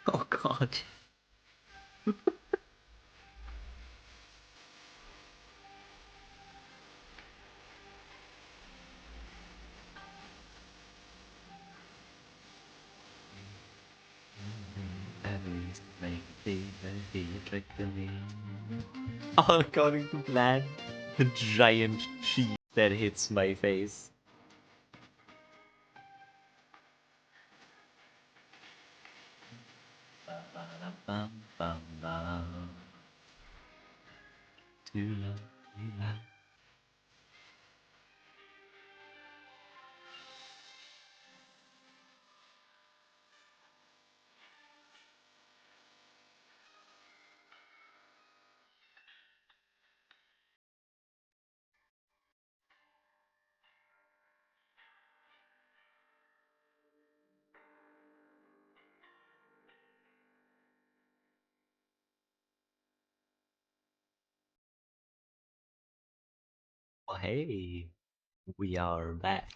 Oh god. All according to plan. A giant cheese that hits my face. Oh, hey, we are back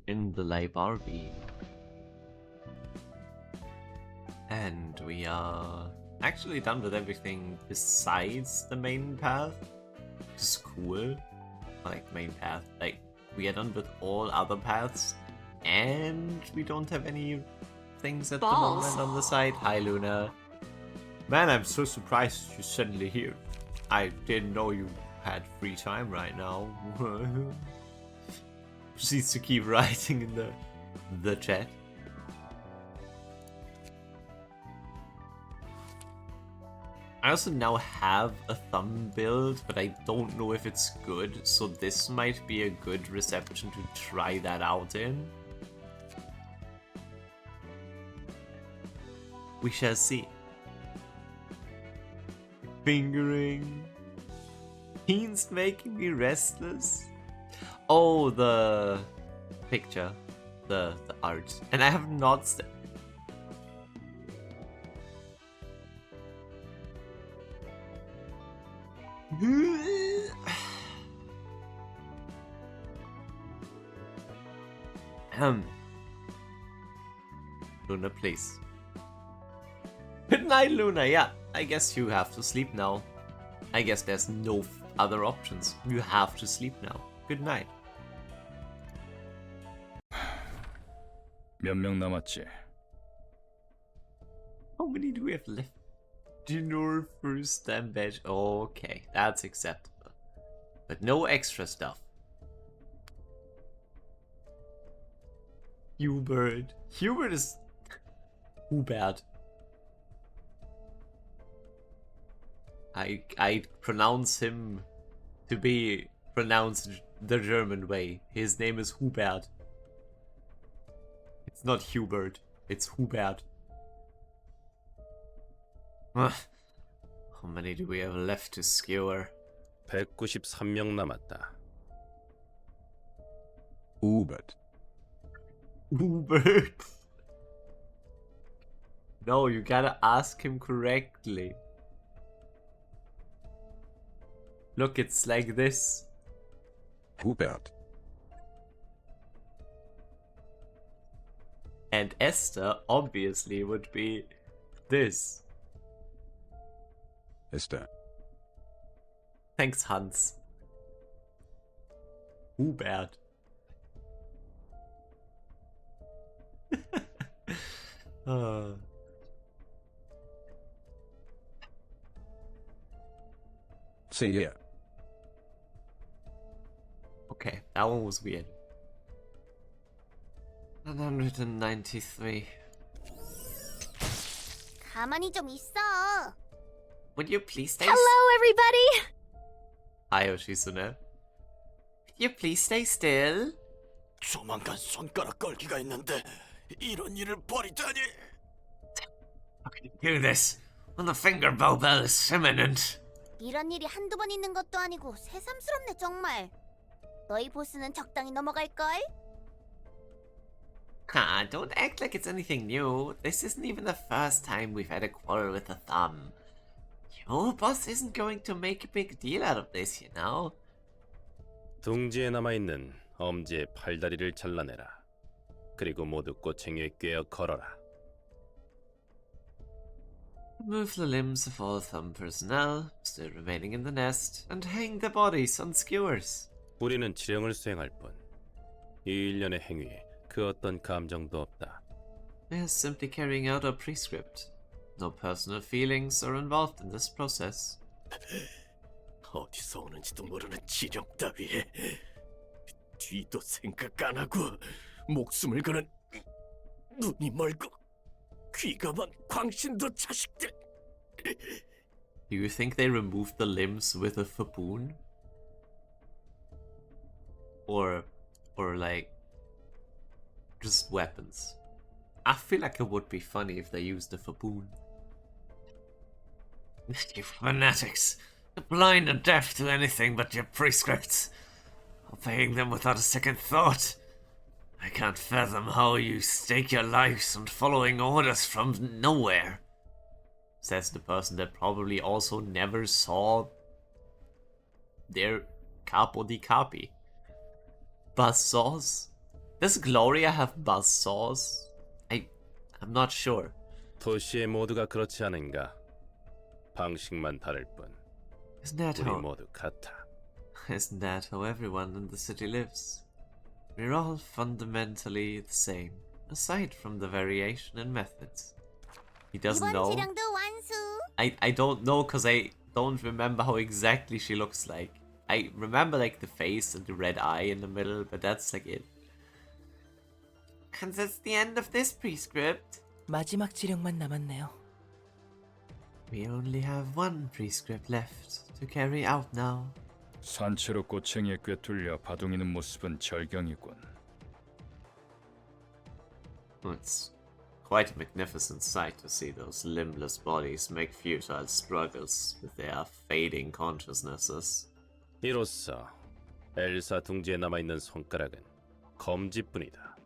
in the library. And we are actually done with everything besides the main path. Which is cool. Like, main path. Like, we are done with all other paths. And we don't have any things at the moment on the side. Hi, Luna. Man, I'm so surprised you're suddenly here. I didn't know you had free time right now. Proceeds to keep writing in the chat. I also now have a thumb build, but I don't know if it's good, so this might be a good reception to try that out in. We shall see. Fingering. He's making me restless. Oh, the picture. The art. And I have not... Luna, please. Good night, Luna. Yeah, I guess you have to sleep now. I guess there's no other options. You have to sleep now. Good night. 몇 명 남았지? How many do we have left? Dinner first stand badge. Okay, that's acceptable. But no extra stuff. Hubert. Hubert is... Hubert. I pronounce him to be pronounced the German way. His name is Hubert. It's not Hubert. It's Hubert. How many do we have left to skewer? 193명 남았다. Hubert. Hubert. No, you gotta ask him correctly. Look, it's like this. Hubert. And Esther obviously would be this. Esther. Thanks, Hans. Hubert. See ya. Okay, that one was weird. 193. 가만히 좀 있어. Would you please stay? Hello, everybody. Ayoshisune. Could you please stay still? 조만간 손가락 걸기가 있는데 이런 일을 벌이다니. How can you do this when the finger bow bell is imminent? 이런 일이 한두 번 있는 것도 아니고 새삼스럽네 정말. 너희 보스는 적당히 넘어갈걸? Don't act like it's anything new. This isn't even the first time we've had a quarrel with the thumb. Your boss isn't going to make a big deal out of this, you know? 둥지에 남아있는 엄지의 팔다리를 잘라내라. 그리고 모두 꼬챙이에 꿰어 걸어라. Remove the limbs of all thumb personnel still remaining in the nest and hang the bodies on skewers. 우리는 지령을 수행할 뿐. 이 일련의 행위에 그 어떤 감정도 없다. We are simply carrying out our prescript. No personal feelings are involved in this process. 어디서 오는지도 모르는 지령 따위에 뒤도 생각 안 하고 목숨을 거는 눈이 멀고 귀가 먼 광신도 자식들. Do you think they removed the limbs with a faboon? Or like, just weapons? I feel like it would be funny if they used a faboon. You fanatics! You're blind and deaf to anything but your prescripts. Obeying them without a second thought. I can't fathom how you stake your lives on following orders from nowhere. Says the person that probably also never saw their capo di capi. Buzzsaws? Does Gloria have buzzsaws? I'm not sure. 도시의 모두가 그렇지 않은가? 방식만 다를 뿐. Isn't that 우리 how? 모두 같아. Isn't that how everyone in the city lives? We're all fundamentally the same, aside from the variation in methods. He doesn't 이번 know. 지령도 완수. I don't know because I don't remember how exactly she looks like. I remember like the face and the red eye in the middle, but that's like it. And that's the end of this prescript. 마지막 지령만 남았네요. We only have one prescript left to carry out now. 산채로 꼬챙이에 꿰뚫려 바둥이는 모습은 절경이군. It's quite a magnificent sight to see those limbless bodies make futile struggles with their fading consciousnesses. 이로써 엘사 둥지에 남아있는 손가락은 검지뿐이다.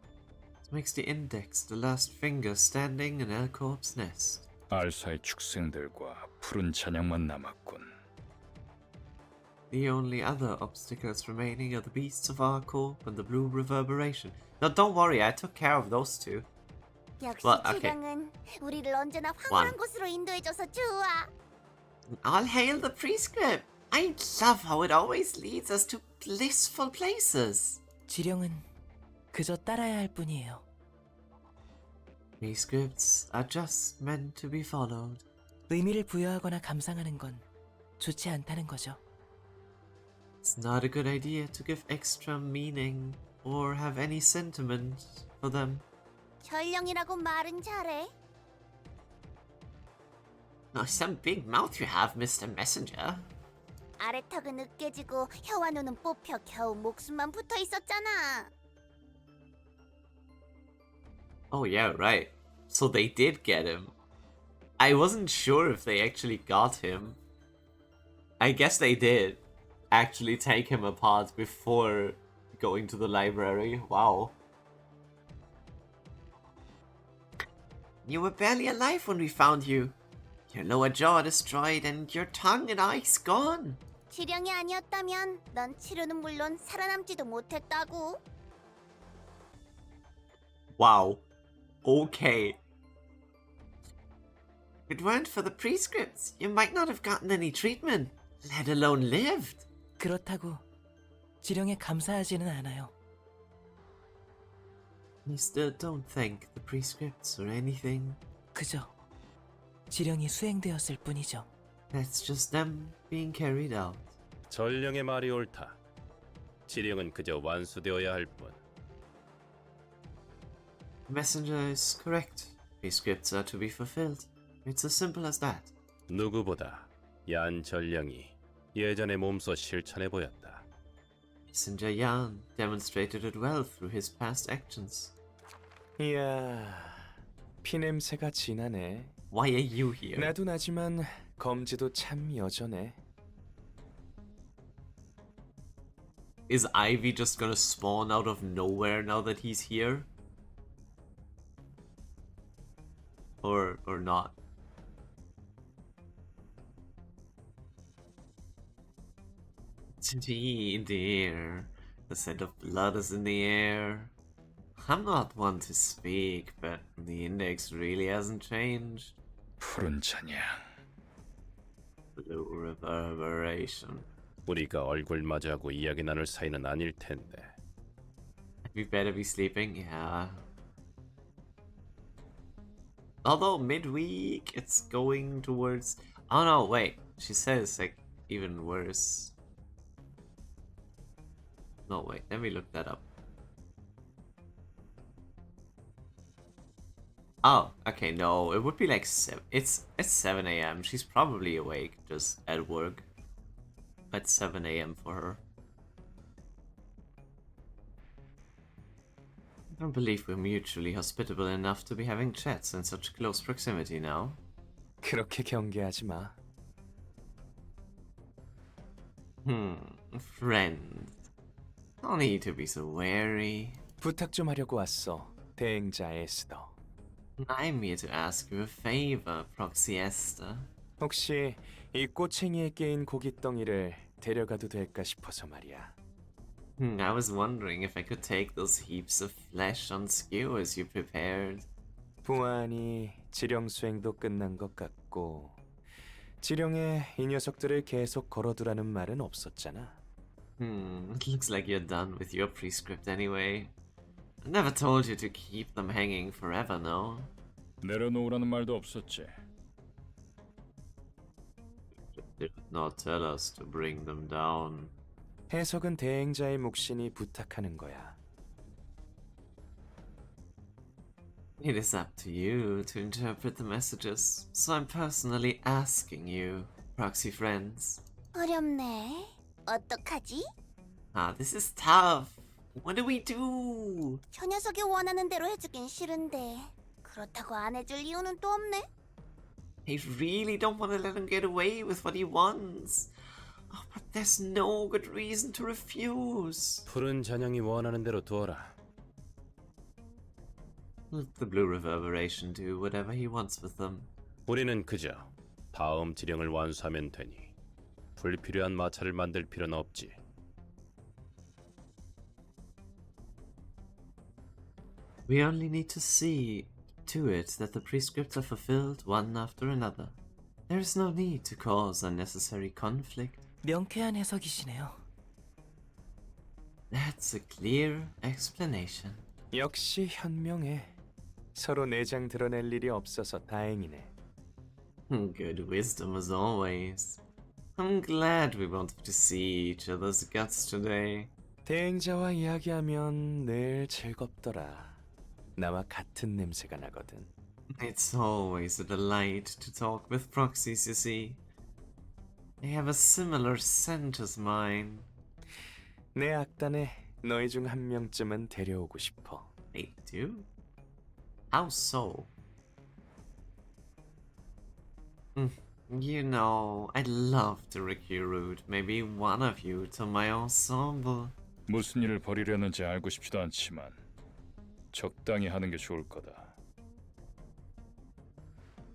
It makes the index the last finger standing in Elcorp's nest. 알사의 축생들과 푸른 잔향만 남았군. The only other obstacles remaining are the beasts of Arcorp and the blue reverberation. No, don't worry, I took care of those two. 역시 Well, okay. 지령은 우리를 언제나 황홀한 곳으로 인도해줘서 좋아. I'll hail the prescript. I love how it always leads us to blissful places. 지령은 그저 따라야 할 뿐이에요. Prescripts are just meant to be followed. 의미를 부여하거나 감상하는 건 좋지 않다는 거죠. It's not a good idea to give extra meaning or have any sentiment for them. 전령이라고 말은 잘해. Oh, some big mouth you have, Mr. Messenger. 아래턱은 으깨지고 혀와 눈은 뽑혀 겨우 목숨만 붙어 있었잖아. Oh yeah, right. So they did get him. I wasn't sure if they actually got him. I guess they did actually take him apart before going to the library. Wow. You were barely alive when we found you. Your lower jaw destroyed and your tongue and eyes gone. 지령이 아니었다면 넌 치료는 물론 살아남지도 못했다고. Wow. Okay. If it weren't for the prescripts, you might not have gotten any treatment, let alone lived. 그렇다고 지령에 감사하지는 않아요. You still don't thank the prescripts or anything. 그저 지령이 수행되었을 뿐이죠. That's just them being carried out. 전령의 말이 옳다. 지령은 그저 완수되어야 할 뿐. Messenger is correct. Prescripts are to be fulfilled. It's as simple as that. 누구보다 얀 전령이 예전의 몸소 실천해 보였다. Messenger Yan demonstrated it well through his past actions. 이야, 피냄새가 진하네. Why are you here? 나도 나지만 검지도 참 여전해. Is Ivy just gonna spawn out of nowhere now that he's here? Or not? It's indeed the air. The scent of blood is in the air. I'm not one to speak, but the index really hasn't changed. 푸른 찬양. Blue reverberation. 우리가 얼굴 마주하고 이야기 나눌 사이는 아닐 텐데. We better be sleeping, yeah. Although midweek, it's going towards. Oh no, wait. She says like even worse. No, wait. Let me look that up. Oh, okay. No, it would be like 7. It's 7 a.m. She's probably awake, just at work. At 7 a.m. for her. I don't believe we're mutually hospitable enough to be having chats in such close proximity now. 그렇게 경계하지 마. Friend. No need to be so wary. 부탁 좀 하려고 왔어. 대행자 에스더. I'm here to ask you a favor, Proxy Esther. 혹시 이 꼬챙이에 깨인 고깃덩이를 데려가도 될까 싶어서 말이야. I was wondering if I could take those heaps of flesh on skewers you prepared. 보아하니 지령 수행도 끝난 것 같고 지령에 이 녀석들을 계속 걸어두라는 말은 없었잖아. It looks like you're done with your prescript anyway. I never told you to keep them hanging forever, no? 내려놓으라는 말도 없었지. Did not tell us to bring them down. 해석은 대행자의 묵신이 부탁하는 거야. It is up to you to interpret the messages, so I'm personally asking you, proxy friends. 어렵네. 어떡하지? This is tough. What do we do? 저 녀석이 원하는 대로 해주긴 싫은데 그렇다고 안 해줄 이유는 또 없네. I really don't want to let him get away with what he wants. Oh, but there's no good reason to refuse. 푸른 잔향이 원하는 대로 두어라. Let the blue reverberation do whatever he wants with them. 우리는 그저 다음 지령을 완수하면 되니 불필요한 마찰을 만들 필요는 없지. We only need to see to it that the prescripts are fulfilled one after another. There is no need to cause unnecessary conflict. 명쾌한 해석이시네요. That's a clear explanation. 역시 현명해. 서로 내장 드러낼 일이 없어서 다행이네. Good wisdom as always. I'm glad we won't have to see each other's guts today. 대행자와 이야기하면 늘 즐겁더라. 나와 같은 냄새가 나거든. It's always a delight to talk with proxies, you see. They have a similar scent as mine. 내 악단에 너희 중 한 명쯤은 데려오고 싶어. They do? How so? You know, I'd love to recruit maybe one of you to my ensemble. 무슨 일을 벌이려는지 알고 싶지도 않지만 적당히 하는 게 좋을 거다.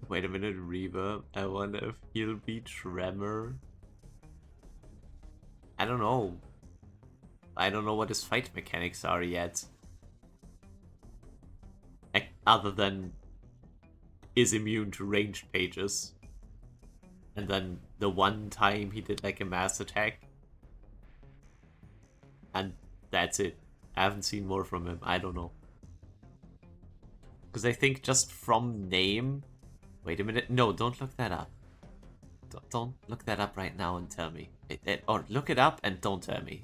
Wait a minute, Reverb. I wonder if he'll be Tremor. I don't know. I don't know what his fight mechanics are yet. Other than is immune to ranged pages. And then the one time he did like a mass attack. And that's it. I haven't seen more from him. I don't know. Because I think just from name... Wait a minute. No, don't look that up. Don't look that up right now and tell me. Or look it up and don't tell me.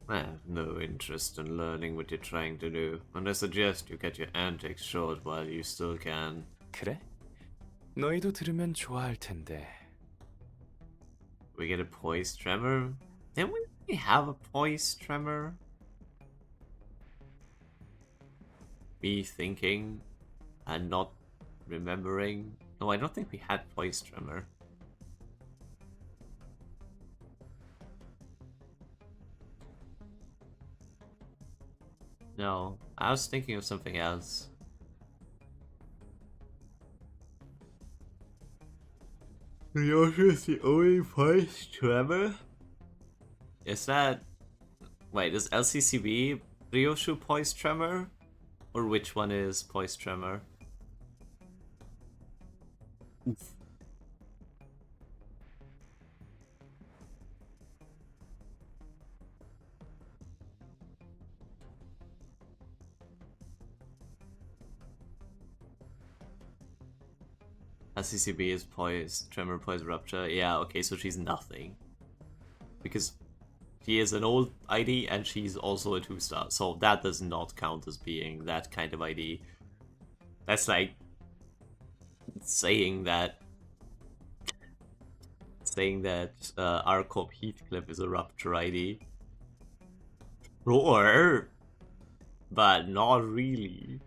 I have no interest in learning what you're trying to do, and I suggest you get your antics short while you still can. 그래? 너희도 들으면 좋아할 텐데. We get a poise tremor. Didn't we have a poise tremor? Me thinking and not remembering. No, I don't think we had poise tremor. No, I was thinking of something else. Ryoshu is the only poise tremor? Is that... Wait, is LCCB Ryoshu poise tremor? Or which one is poise tremor? Oof. LCCB is poise, tremor, poise, rupture. Yeah, okay, so she's nothing. Because she is an old ID and she's also a 2-star, so that does not count as being that kind of ID. That's like saying that Arcop Heathcliff is a rupture ID. Sure, but not really.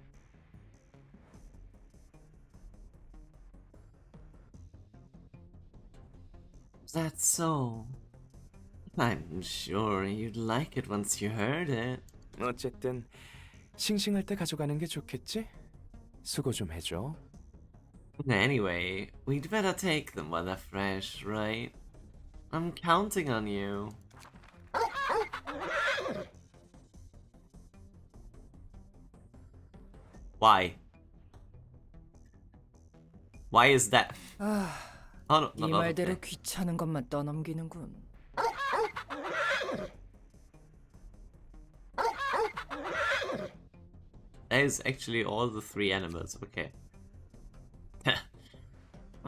That's so. I'm sure you'd like it once you heard it. 어쨌든 싱싱할 때 가져가는 게 좋겠지? 수고 좀 해줘. Anyway, we'd better take them while they're fresh, right? I'm counting on you. Why? Why is that? 아, Oh, no, 네 no, no, 말대로 okay. 귀찮은 것만 떠넘기는군. That is actually all the 3 animals, okay.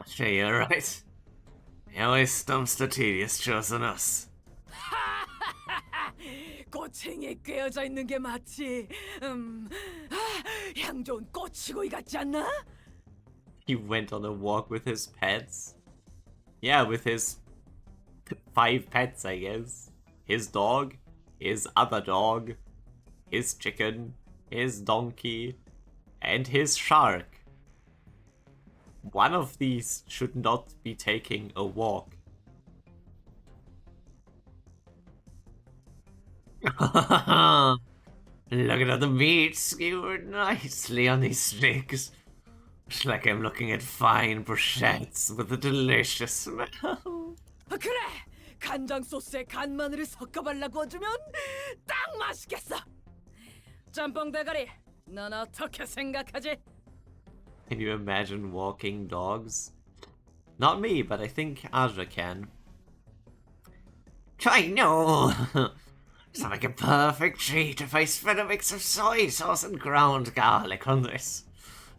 Sure, you're right. He always stumps the tedious chores on us. 꼬챙이에 꿰어져 있는 게 맞지. 향 좋은 꼬치구이 같지 않나? He went on a walk with his pets. Yeah, with his 5 pets, I guess. His dog, his other dog, his chicken, his donkey, and his shark. One of these should not be taking a walk. Look at all the meat skewered nicely on these sticks. It's like I'm looking at fine brochettes with a delicious smell. 그래, 간장 소스에 간 마늘을 섞어 발라 구워주면 딱 맛있겠어. 짬뽕 대가리, 넌 어떻게 생각하지? Can you imagine walking dogs? Not me, but I think Aja can. I know! It's like a perfect treat if I spread a mix of soy sauce and ground garlic on this.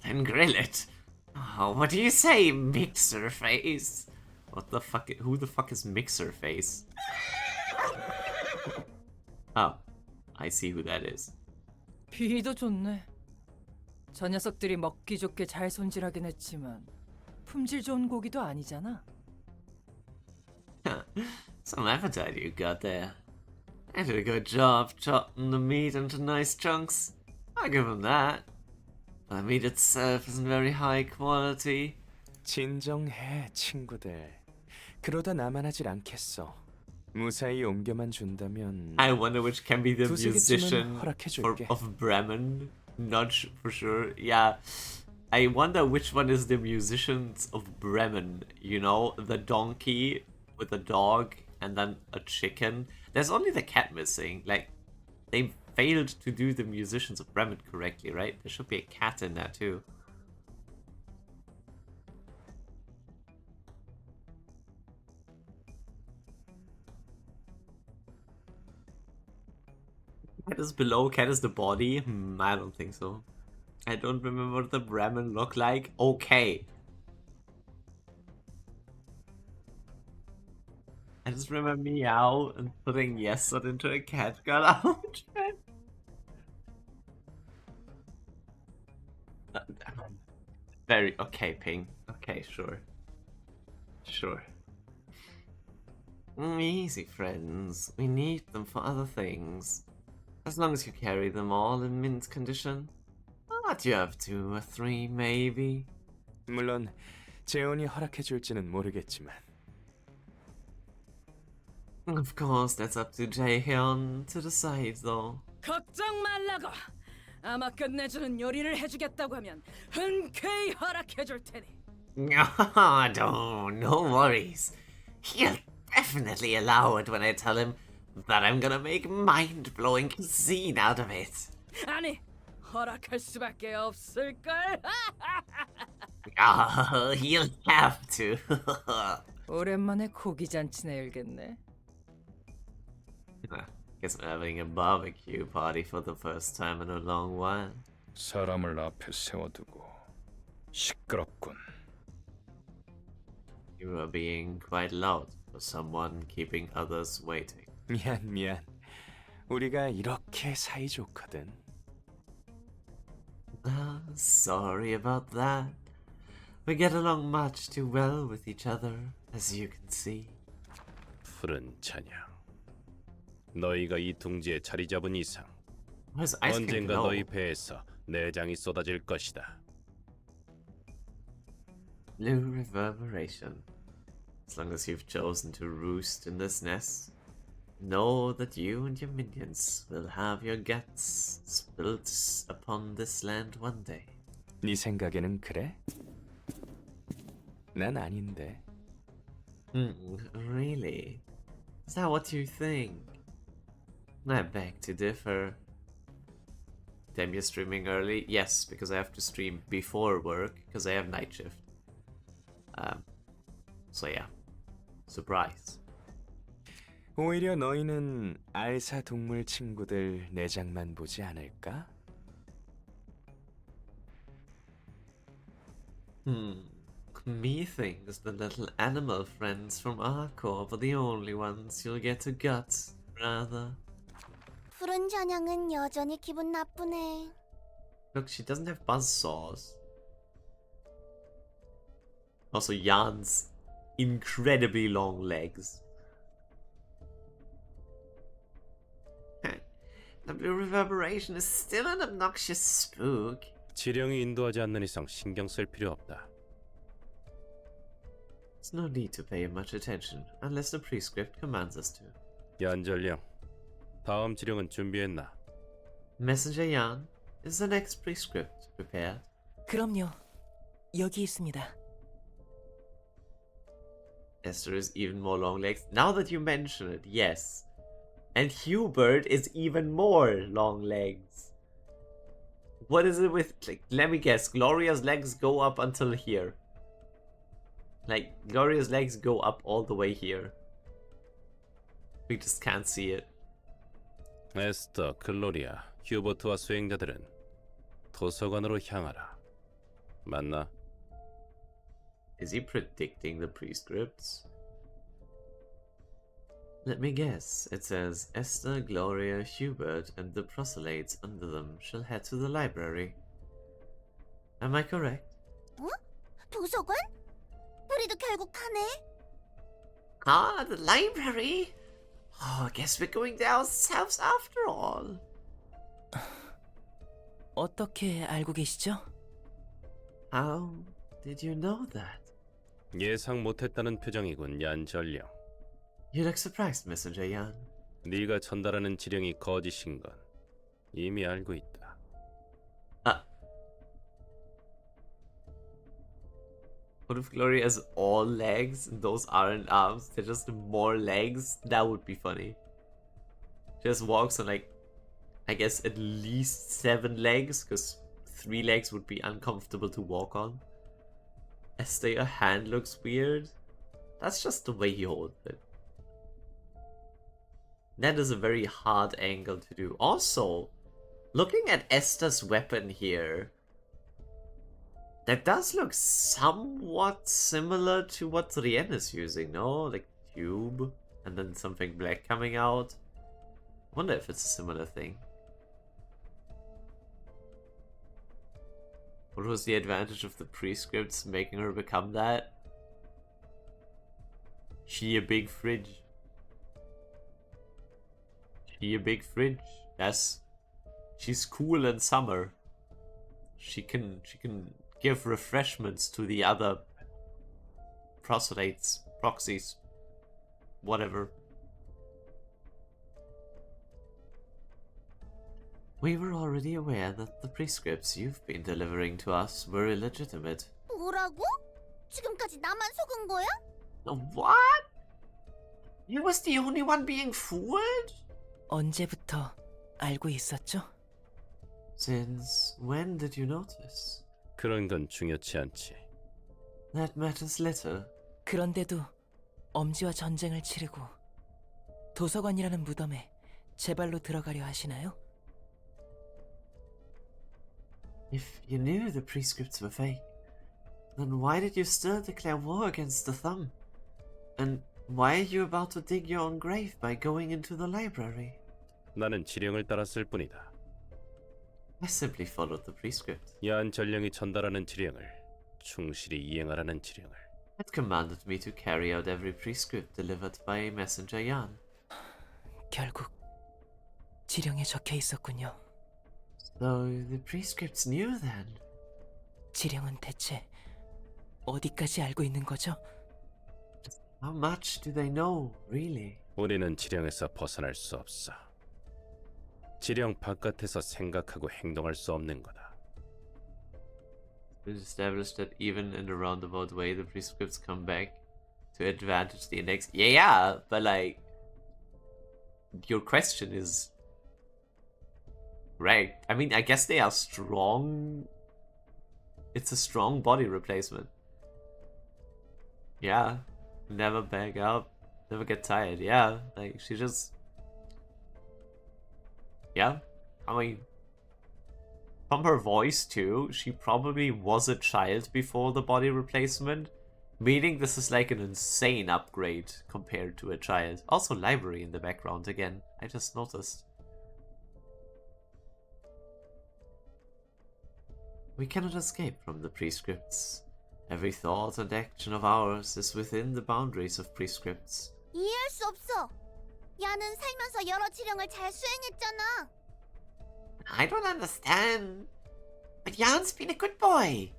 Then grill it. Oh, what do you say, Mixer Face? What the fuck? Who the fuck is Mixer Face? Oh, I see who that is. 비위도 좋네. 저 녀석들이 먹기 좋게 잘 손질하긴 했지만 품질 좋은 고기도 아니잖아. Some appetite you got there. I did a good job chopping the meat into nice chunks. I'll give him that. But the meat itself isn't very high quality. 진정해, 친구들. 그러다 나만 하질 않겠어. 무사히 옮겨만 준다면 I wonder which can be the 두세 개쯤은 musician 허락해줄게. of Bremen. Not for sure. Yeah. I wonder which one is the musicians of Bremen. You know, the donkey with a dog and then a chicken. There's only the cat missing. Like, they failed to do the musicians of Bremen correctly, right? There should be a cat in there too. Cat is below, cat is the body. I don't think so. I don't remember what the Bremen look like. Okay. I just remember meow and putting Yesod into a cat girl outfit. Very okay, Ping. Okay. Okay, sure. Sure. Easy, friends. We need them for other things. As long as you carry them all in mint condition. But you have 2 or 3, maybe. 물론 재혼이 허락해 줄지는 모르겠지만 Of course, that's up to Jaehyun to decide, though. 걱정 말라고. 아마 끝내주는 요리를 해주겠다고 하면 흔쾌히 허락해줄 테니. No worries. He'll definitely allow it when I tell him that I'm gonna make mind-blowing cuisine out of it. 아니, 허락할 수밖에 없을걸. He'll have to. 오랜만에 고기 잔치나 열겠네. Guess we're having a barbecue party for the first time in a long while. 사람을 앞에 세워두고 시끄럽군. You are being quite loud for someone keeping others waiting. 미안. 우리가 이렇게 사이좋거든. Sorry about that. We get along much too well with each other, as you can see. 푸른 찬양. 너희가 이 둥지에 자리 잡은 이상 Where's ice cream 언젠가 go? 너희 배에서 내장이 쏟아질 것이다. Blue reverberation. As long as you've chosen to roost in this nest, know that you and your minions will have your guts spilt upon this land one day. 네 생각에는 그래? 난 아닌데. Really? Is that what you think? I beg to differ. Damn, you're streaming early? Yes, because I have to stream before work, because I have night shift. So yeah. Surprise. 오히려 너희는 알사 동물 친구들 내장만 보지 않을까? Methinks the little animal friends from our corp are the only ones you'll get to gut, rather. 푸른 잔향은 여전히 기분 나쁘네. Look, she doesn't have buzzsaws. Also, Jan's incredibly long legs. The blue reverberation is still an obnoxious spook. 지령이 인도하지 않는 이상 신경 쓸 필요 없다. There's no need to pay much attention unless the prescript commands us to. 얀전령, 다음 지령은 준비했나? Messenger Jan, is the next prescript prepared? 그럼요. 여기 있습니다. Esther is even more long legs. Now that you mention it, yes. And Hubert is even more long legs. What is it with, like, let me guess, Gloria's legs go up until here. Like, Gloria's legs go up all the way here. We just can't see it. 에스터, 글로리아, 휴버트와 수행자들은 도서관으로 향하라. 맞나? Is he predicting the prescripts? Let me guess. It says, Esther, Gloria, Hubert, and the proselytes under them shall head to the library. Am I correct? 어? 도서관? 우리도 결국 가네. Ah, the library? Oh, I guess we're going down south after all. 어떻게 알고 계시죠? How did you know that? 예상 못했다는 표정이군, 얀전령. You look surprised, Messenger Jan. 네가 전달하는 지령이 거짓인 건 이미 알고 있다. What if Gloria has all legs and those aren't arms? They're just more legs? That would be funny. She just walks on, like, I guess at least 7 legs, because 3 legs would be uncomfortable to walk on. Esther, your hand looks weird. That's just the way he holds it. That is a very hard angle to do. Also, looking at Esther's weapon here, that does look somewhat similar to what Rien is using, no? Like tube, and then something black coming out. I wonder if it's a similar thing. What was the advantage of the prescripts making her become that? She a big fridge. She a big fridge. Yes. She's cool in summer. She can give refreshments to the other proselytes, proxies, whatever. We were already aware that the prescripts you've been delivering to us were illegitimate. 뭐라고? 지금까지 나만 속은 거야? What? You was the only one being fooled? 언제부터 알고 있었죠? Since when did you notice? 그런 건 중요치 않지. That matters little. 그런데도 엄지와 전쟁을 치르고 도서관이라는 무덤에 제 발로 들어가려 하시나요? If you knew the prescripts were fake, then why did you still declare war against the thumb? And why are you about to dig your own grave by going into the library? 나는 지령을 따랐을 뿐이다. I simply followed the prescript. 야한 전령이 전달하는 지령을 충실히 이행하라는 지령을. It commanded me to carry out every prescript delivered by Messenger Yan. 결국 지령에 적혀 있었군요. So the prescripts knew then. 지령은 대체 어디까지 알고 있는 거죠? How much do they know, really? 우리는 지령에서 벗어날 수 없어. 지령 바깥에서 생각하고 행동할 수 없는 거다. It's established that even in a roundabout way, the prescripts come back to advantage the index. Yeah, but like, your question is right. I mean, I guess they are strong. It's a strong body replacement. Yeah, never back up, never get tired. Yeah, like she just. Yeah, I mean, from her voice too, she probably was a child before the body replacement, meaning this is like an insane upgrade compared to a child. Also library in the background again, I just noticed. We cannot escape from the prescripts. Every thought and action of ours is within the boundaries of prescripts. 이해할 수 없어. 야는 살면서 여러 지령을 잘 수행했잖아. I don't understand. But Jan's been a good boy,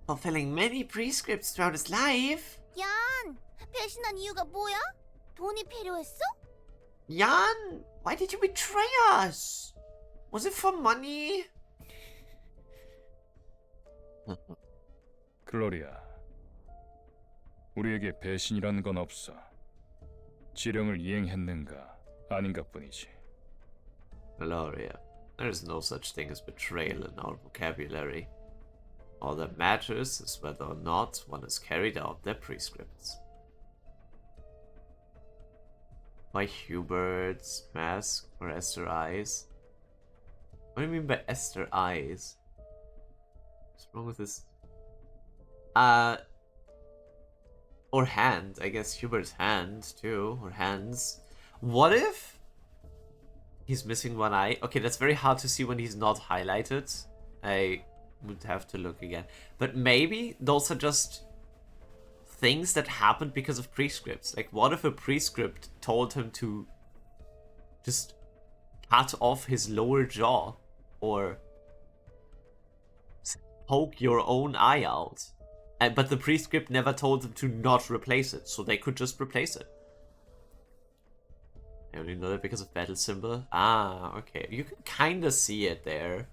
fulfilling many prescripts throughout his life. 얀, 배신한 이유가 뭐야? 돈이 필요했어? Jan, why did you betray us? Was it for money? 글로리아, 우리에게 배신이라는 건 없어. 지령을 이행했는가 아닌가 뿐이지. Gloria, there is no such thing as betrayal in our vocabulary. All that matters is whether or not one has carried out their prescripts. Why Hubert's mask or Esther Eyes? What do you mean by Esther Eyes? What's wrong with this? Or hand. I guess Hubert's hand, too. Or hands. What if he's missing one eye? Okay, that's very hard to see when he's not highlighted. I would have to look again. But maybe those are just things that happened because of prescripts. Like, what if a prescript told him to just cut off his lower jaw? Or poke your own eye out? But the prescript never told them to not replace it, so they could just replace it. I only know that because of battle symbol. Ah, okay. You can kind of see it there.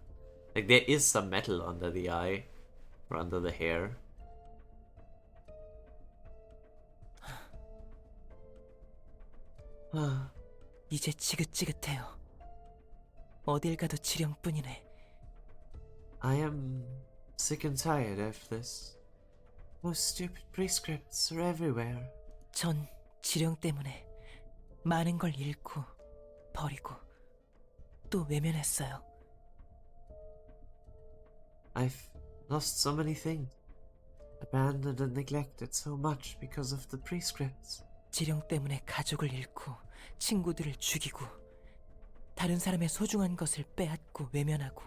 Like, there is some metal under the eye. Or under the hair. 이제 지긋지긋해요. 어딜 가도 지령뿐이네. I am sick and tired of this. Those stupid prescripts are everywhere. 전 지령 때문에 많은 걸 잃고 버리고 또 외면했어요. I've lost so many things. Abandoned and neglected so much because of the prescripts. 지령 때문에 가족을 잃고 친구들을 죽이고 다른 사람의 소중한 것을 빼앗고 외면하고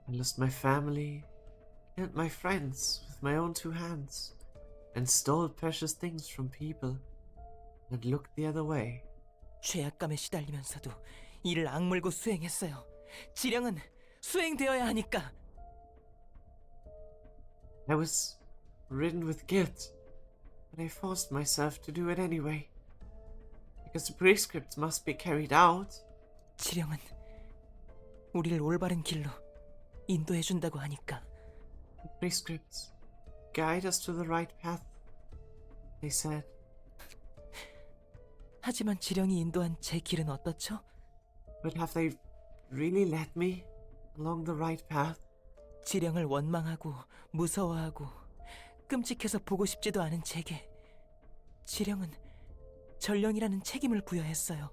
I lost my family, killed my friends with my own 2 hands, and stole precious things from people, and looked the other way. 죄악감에 시달리면서도 이를 악물고 수행했어요. 지령은 수행되어야 하니까. I was ridden with guilt, but I forced myself to do it anyway. Because the prescripts must be carried out. 지령은 우리를 올바른 길로 인도해준다고 하니까. The prescripts guide us to the right path, they said. 하지만 지령이 인도한 제 길은 어떻죠? But have they really led me along the right path? 지령을 원망하고 무서워하고 끔찍해서 보고 싶지도 않은 제게 지령은 전령이라는 책임을 부여했어요.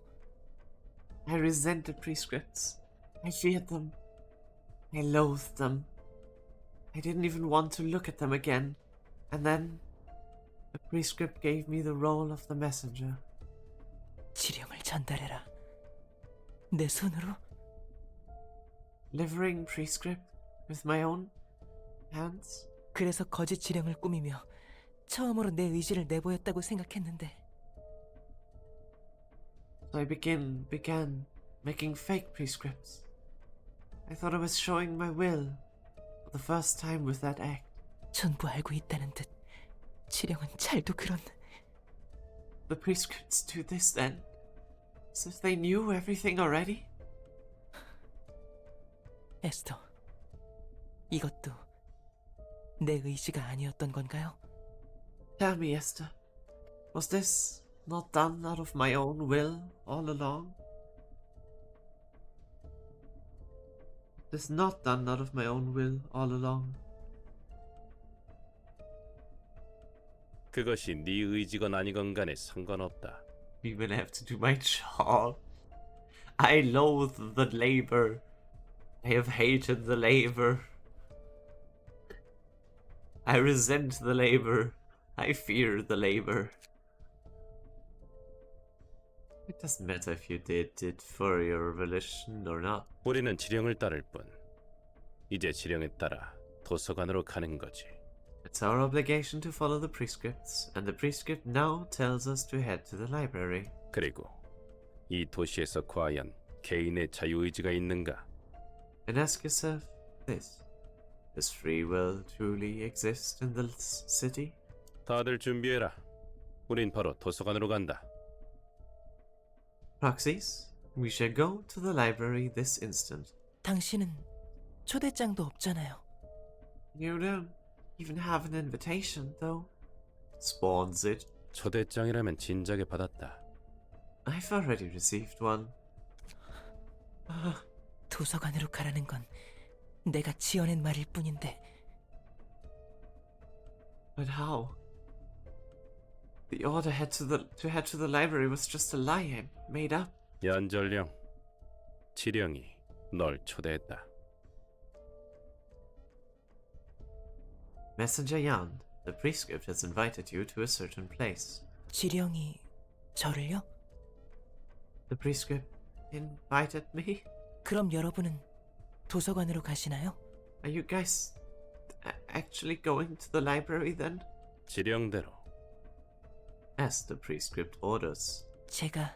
I resent the prescripts. I feared them. I loathed them. I didn't even want to look at them again. And then, the prescript gave me the role of the messenger. 지령을 전달해라. 내 손으로? Delivering prescript with my own hands? 그래서 거짓 지령을 꾸미며 처음으로 내 의지를 내보였다고 생각했는데 So I began making fake prescripts. I thought I was showing my will for the first time with that act. 전부 알고 있다는 듯 지령은 잘도 그런. The prescripts do this then? As if they knew everything already? 에스터, 이것도 내 의지가 아니었던 건가요? Tell me, Esther, was this not done out of my own will all along? This not done out of my own will all along? 그것이 네 의지건 아니건 간에 상관없다. I'm gonna have to do my job. I loathe the labor. I have hated the labor. I resent the labor. I fear the labor. It doesn't matter if you did it for your volition or not. 우리는 지령을 따를 뿐. 이제 지령에 따라 도서관으로 가는 거지. It's our obligation to follow the prescripts, and the prescript now tells us to head to the library. 그리고 이 도시에서 과연 개인의 자유의지가 있는가? And ask yourself this. Does free will truly exist in the city? 다들 준비해라. 우린 바로 도서관으로 간다. Proxies, we shall go to the library this instant. 당신은 초대장도 없잖아요. You don't even have an invitation, though. Spawns it. 초대장이라면 진작에 받았다. I've already received one. 도서관으로 가라는 건 내가 지어낸 말일 뿐인데 But how? The order to head to the library was just a lie I made up. 연전령, 지령이 널 초대했다. Messenger Yan, the prescript has invited you to a certain place. 지령이 저를요? The prescript invited me? 그럼 여러분은 도서관으로 가시나요? Are you guys actually going to the library then? 지령대로. As the prescript orders. 제가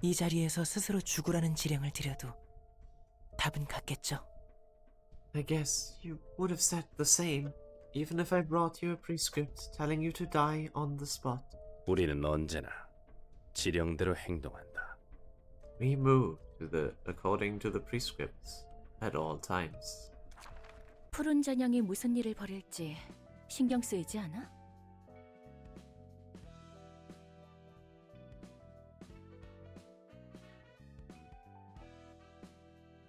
이 자리에서 스스로 죽으라는 지령을 드려도 답은 같겠죠. I guess you would have said the same, even if I brought you a prescript telling you to die on the spot. 우리는 언제나 지령대로 행동한다. We move according to the prescripts at all times. 푸른 전형이 무슨 일을 벌일지 신경 쓰이지 않아?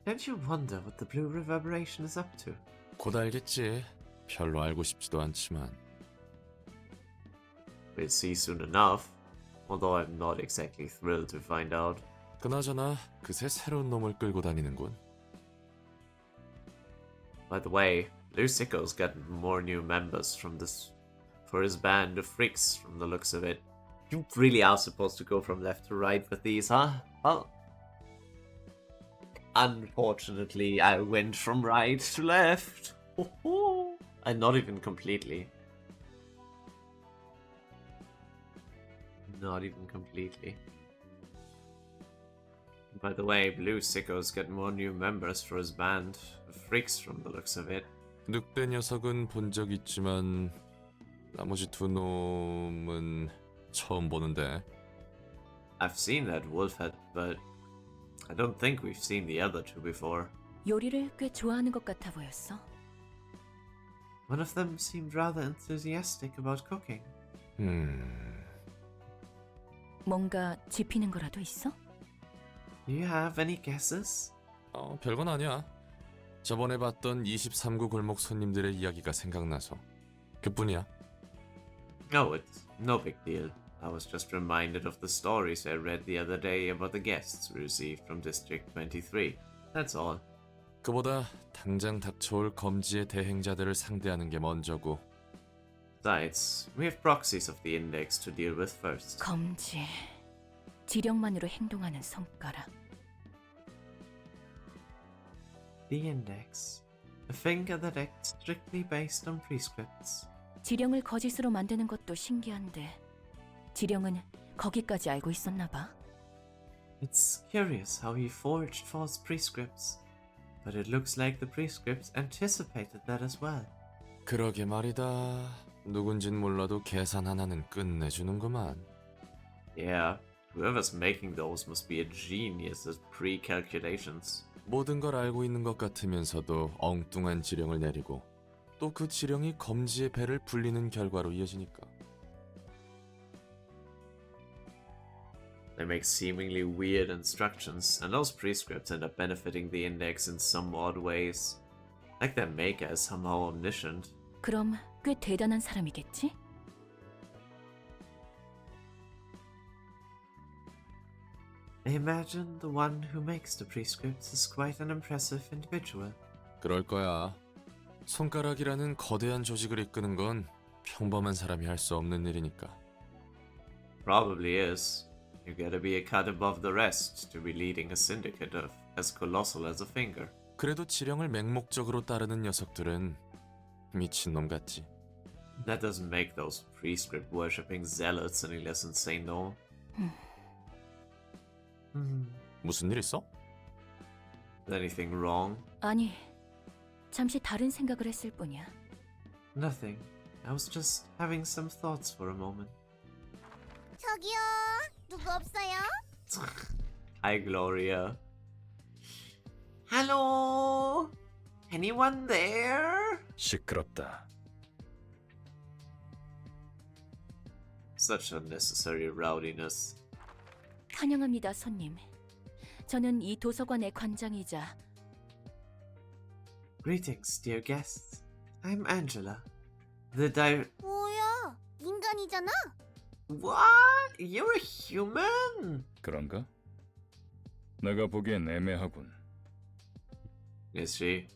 Don't you wonder what the blue reverberation is up to? 곧 알겠지. 별로 알고 싶지도 않지만. We'll see soon enough, although I'm not exactly thrilled to find out. 그나저나 그새 새로운 놈을 끌고 다니는군. By the way, Blue Sicko's got more new members for his band of freaks from the looks of it. You really are supposed to go from left to right with these, huh? Well, unfortunately, I went from right to left. Ho ho! Not even completely. Not even completely. By the way, Blue Sicko's got more new members for his band. Freaks from the looks of it. 늑대 녀석은 본 적 있지만 나머지 두 놈은 처음 보는데. I've seen that wolf head, but I don't think we've seen the other two before. 요리를 꽤 좋아하는 것 같아 보였어. One of them seemed rather enthusiastic about cooking. 뭔가 짚히는 거라도 있어? Do you have any guesses? 별건 아니야. 저번에 봤던 23구 골목 손님들의 이야기가 생각나서 그뿐이야. Oh, it's no big deal. I was just reminded of the stories I read the other day about the guests we received from District 23. That's all. 그보다 당장 닥쳐올 검지의 대행자들을 상대하는 게 먼저고. Besides, we have proxies of the Index to deal with first. 검지. 지령만으로 행동하는 손가락. The Index. A finger that acts strictly based on prescripts. 지령을 거짓으로 만드는 것도 신기한데 지령은 거기까지 알고 있었나 봐. It's curious how he forged false prescripts, but it looks like the prescripts anticipated that as well. 그러게 말이다. 누군진 몰라도 계산 하나는 끝내주는구만. Yeah, whoever's making those must be a genius at pre-calculations. 모든 걸 알고 있는 것 같으면서도 엉뚱한 지령을 내리고 또 그 지령이 검지의 배를 불리는 결과로 이어지니까. They make seemingly weird instructions, and those prescripts end up benefiting the Index in some odd ways. Like their maker is somehow omniscient. 그럼 꽤 대단한 사람이겠지? I imagine the one who makes the prescripts is quite an impressive individual. 그럴 거야. 손가락이라는 거대한 조직을 이끄는 건 평범한 사람이 할 수 없는 일이니까. Probably is. You gotta be a cut above the rest to be leading a syndicate of as colossal as a finger. 그래도 지령을 맹목적으로 따르는 녀석들은 미친놈 같지. That doesn't make those prescript worshipping zealots any less insane, though. 무슨 일 있어? Anything wrong? 아니, 잠시 다른 생각을 했을 뿐이야. Nothing. I was just having some thoughts for a moment. 저기요, 누구 없어요? Hi, Gloria. Hello? Anyone there? 시끄럽다. Such unnecessary rowdiness. 환영합니다, 손님. 저는 이 도서관의 관장이자 Greetings, dear guests. I'm Angela. The 뭐야, 인간이잖아? What? You're a human? 그런가? 내가 보기엔 애매하군. Is she?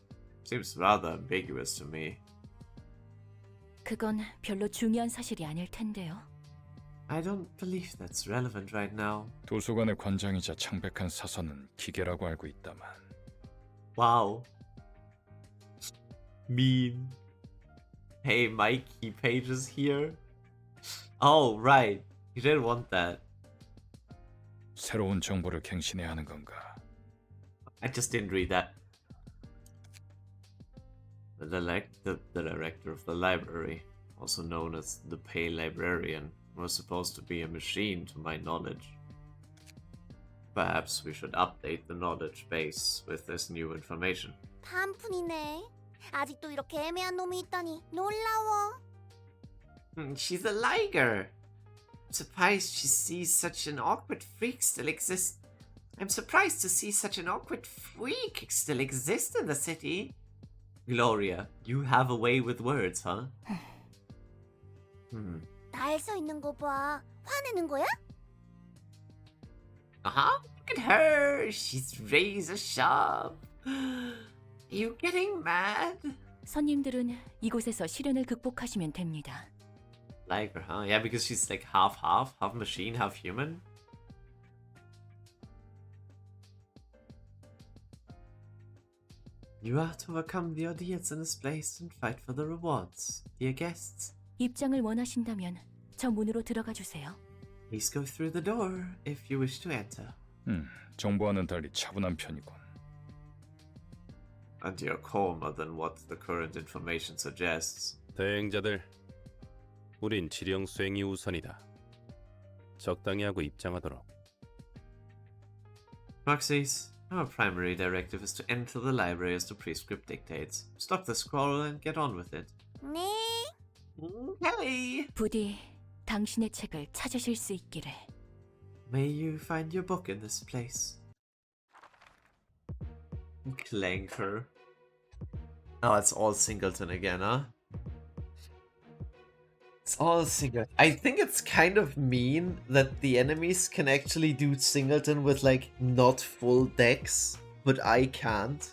Seems rather ambiguous to me. 그건 별로 중요한 사실이 아닐 텐데요. I don't believe that's relevant right now. 도서관의 관장이자 창백한 사서는 기계라고 알고 있다만. Wow. Mean. Hey, my key page is here. Oh, right. You didn't want that. 새로운 정보를 갱신해야 하는 건가? I just didn't read that. The director of the library, also known as the Pale Librarian, was supposed to be a machine to my knowledge. Perhaps we should update the knowledge base with this new information. 반푼이네. 아직도 이렇게 애매한 놈이 있다니 놀라워. She's a liger. I'm surprised she sees such an awkward freak still exist. I'm surprised to see such an awkward freak still exist in the city. Gloria, you have a way with words, huh? 날 서 있는 거 봐. 화내는 거야? Uh-huh. Look at her. She's razor sharp. You getting mad? 손님들은 이곳에서 시련을 극복하시면 됩니다. Like her, huh? Yeah, because she's like half machine, half human. You have to overcome the ordeals in this place and fight for the rewards. Dear guests, 입장을 원하신다면 저 문으로 들어가 주세요. please go through the door if you wish to enter. 정보와는 달리 차분한 편이군. And you're calmer than what the current information suggests. 대행자들, 우린 지령 수행이 우선이다. 적당히 하고 입장하도록. Proxies, our primary directive is to enter the library as the prescript dictates. Stop the scroll and get on with it. 네. Okay. 부디 당신의 책을 찾으실 수 있기를. May you find your book in this place. Clanker. Oh, it's all Singleton again, huh? It's all Singleton. I think it's kind of mean that the enemies can actually do Singleton with, like, not full decks, but I can't.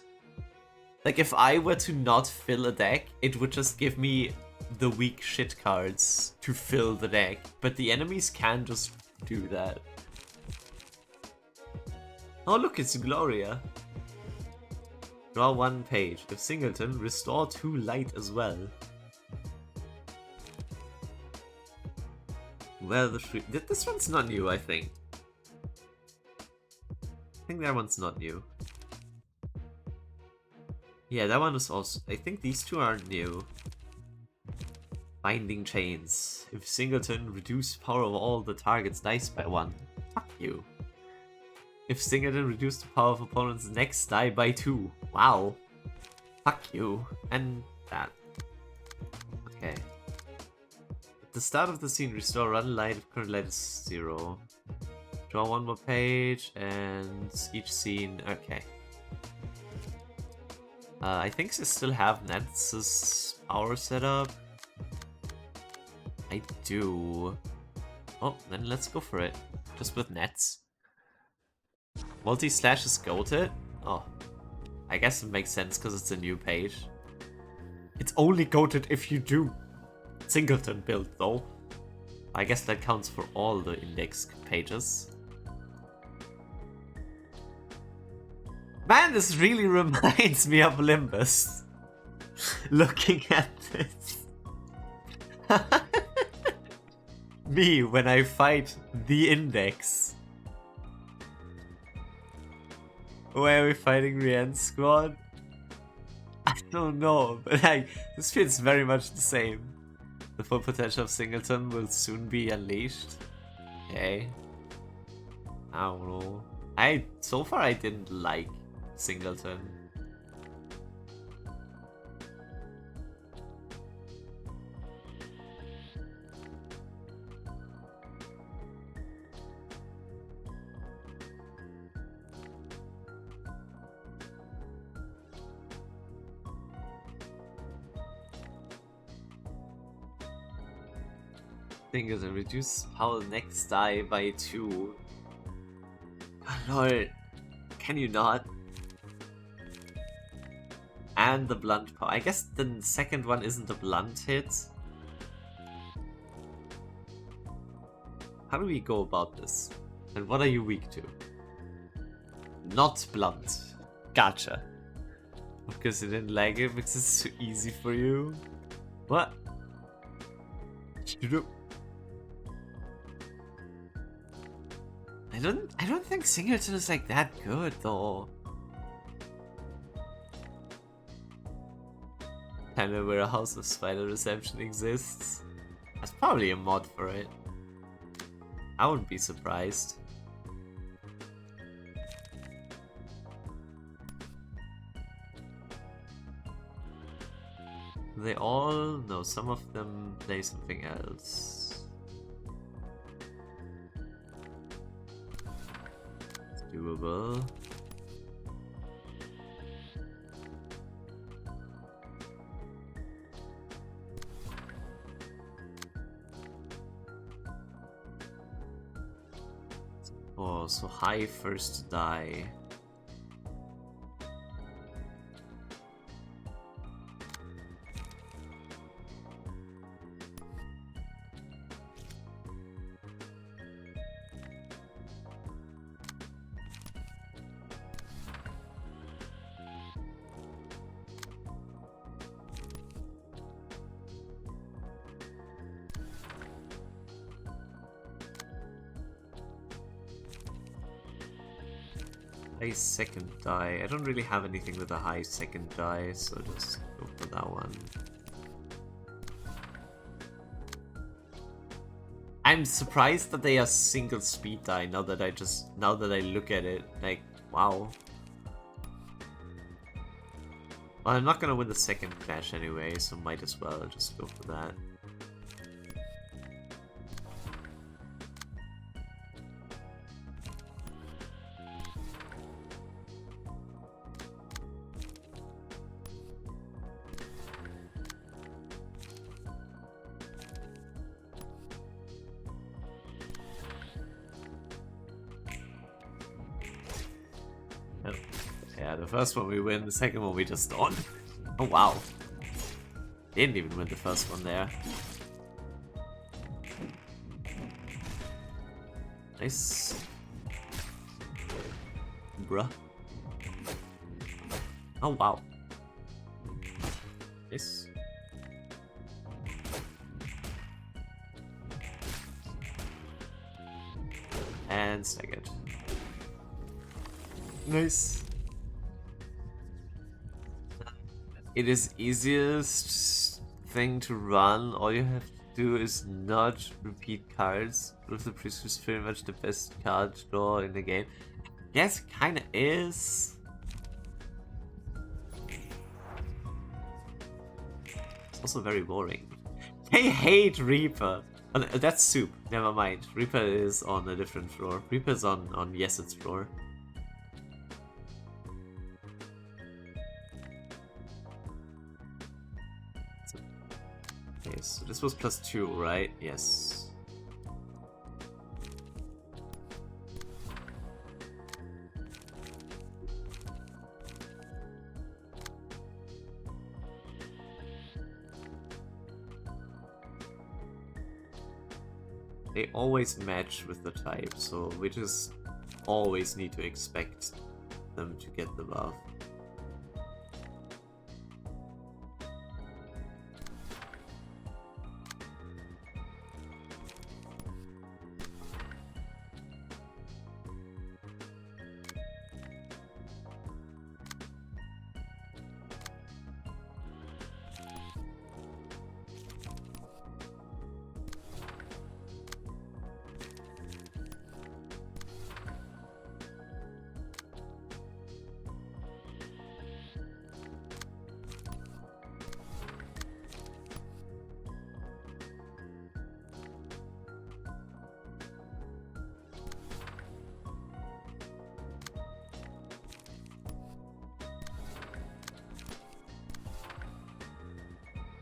Like, if I were to not fill a deck, it would just give me the weak shit cards to fill the deck, but the enemies can just do that. Oh look, it's Gloria. Draw 1 page. If Singleton, restore 2 light as well. Well, this one's not new, I think. I think that one's not new. Yeah, that one is also... I think these two are new. Binding Chains. If Singleton, reduce power of all the target's dice by 1. Fuck you. If Singleton, reduce the power of opponent's next die by 2. Wow. Fuck you. And that. Okay. At the start of the scene, restore run light if current light is 0. Draw 1 more page, and each scene... Okay. I think they still have Nets' power setup. I do. Oh, then let's go for it. Just with Nets. Multi-slash is goated? Oh. I guess it makes sense because it's a new page. It's only goated if you do Singleton build though. I guess that counts for all the index pages. Man, this really reminds me of Olympus. Looking at this. Me when I fight the index. Where are we fighting Rian's squad? I don't know, but this feels very much the same. The full potential of Singleton will soon be unleashed. Okay. I don't know. So far I didn't like Singleton. Thing is, reduce power next die by 2. Oh, lol. Can you not? And the blunt power. I guess the second one isn't a blunt hit. How do we go about this? And what are you weak to? Not blunt. Gotcha. Because you didn't like it because it's too easy for you. What? I don't think Singleton is like that good though. Kinda where a House of Spider Reception exists. That's probably a mod for it. I wouldn't be surprised. They all... no, some of them play something else. It's doable. Oh, so high first die. A second die. I don't really have anything with a high second die, so just go for that one. I'm surprised that they are single speed die now that I look at it. Like, wow. Well, I'm not gonna win the second clash anyway, so might as well just go for that. Yeah, the first one we win, the second one we just don't. Oh wow. Didn't even win the first one there. Nice. Bruh. Oh wow. Nice. And second. Nice. It is easiest thing to run. All you have to do is not repeat cards. With the priest is pretty much the best card draw in the game. Yes, kinda is. It's also very boring. They hate Reaper. Oh, that's Soup. Never mind. Reaper is on a different floor. Reaper's on Yeset's floor. Okay, so this was +2, right? Yes. They always match with the type, so we just always need to expect them to get the buff.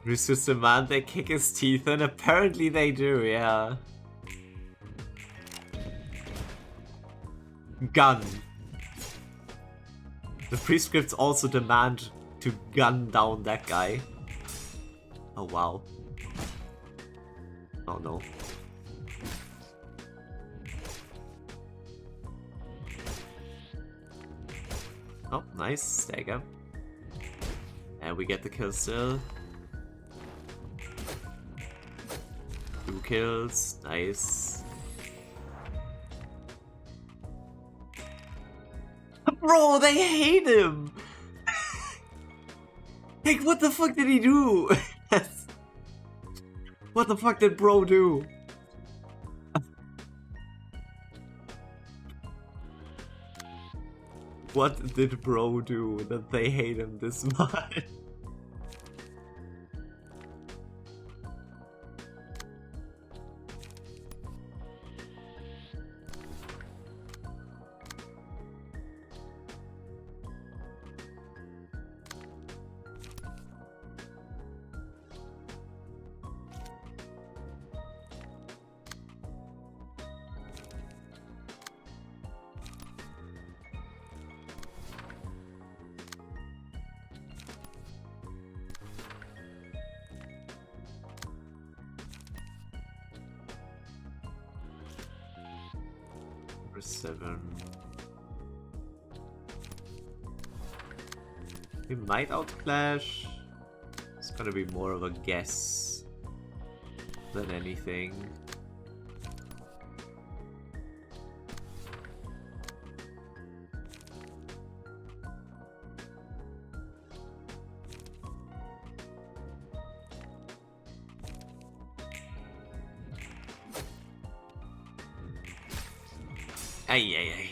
Resist demand they kick his teeth in? Apparently they do, yeah. Gun. The prescripts also demand to gun down that guy. Oh wow. Oh no. Oh, nice. Stagger. And we get the kill still. 2 kills. Nice. Bro, they hate him! Like, what the fuck did he do? What the fuck did bro do? What did bro do that they hate him this much? Number 7. We might outclash. It's gonna be more of a guess than anything. Ay, ay, ay.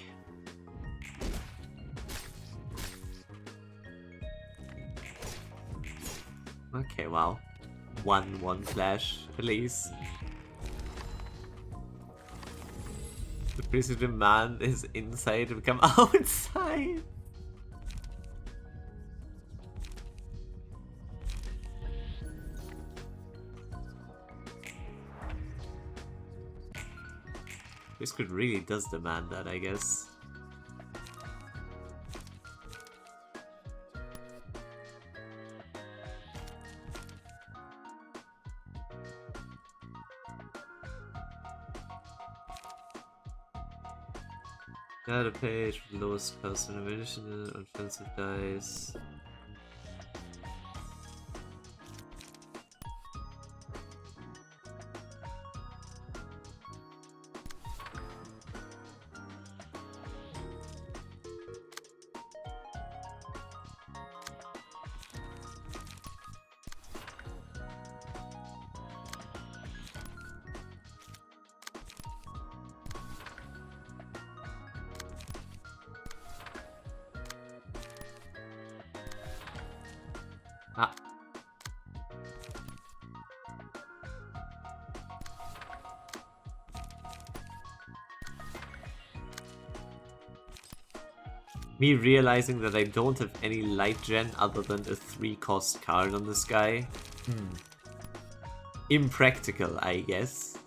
Okay, wow. 1-1 flash, please. The priest demand is inside to become outside. This could really does demand that, I guess. Got a page with lowest cost of ammunition and offensive dice. Ah. Me realizing that I don't have any light gen other than a 3-cost card on this guy. Impractical, I guess.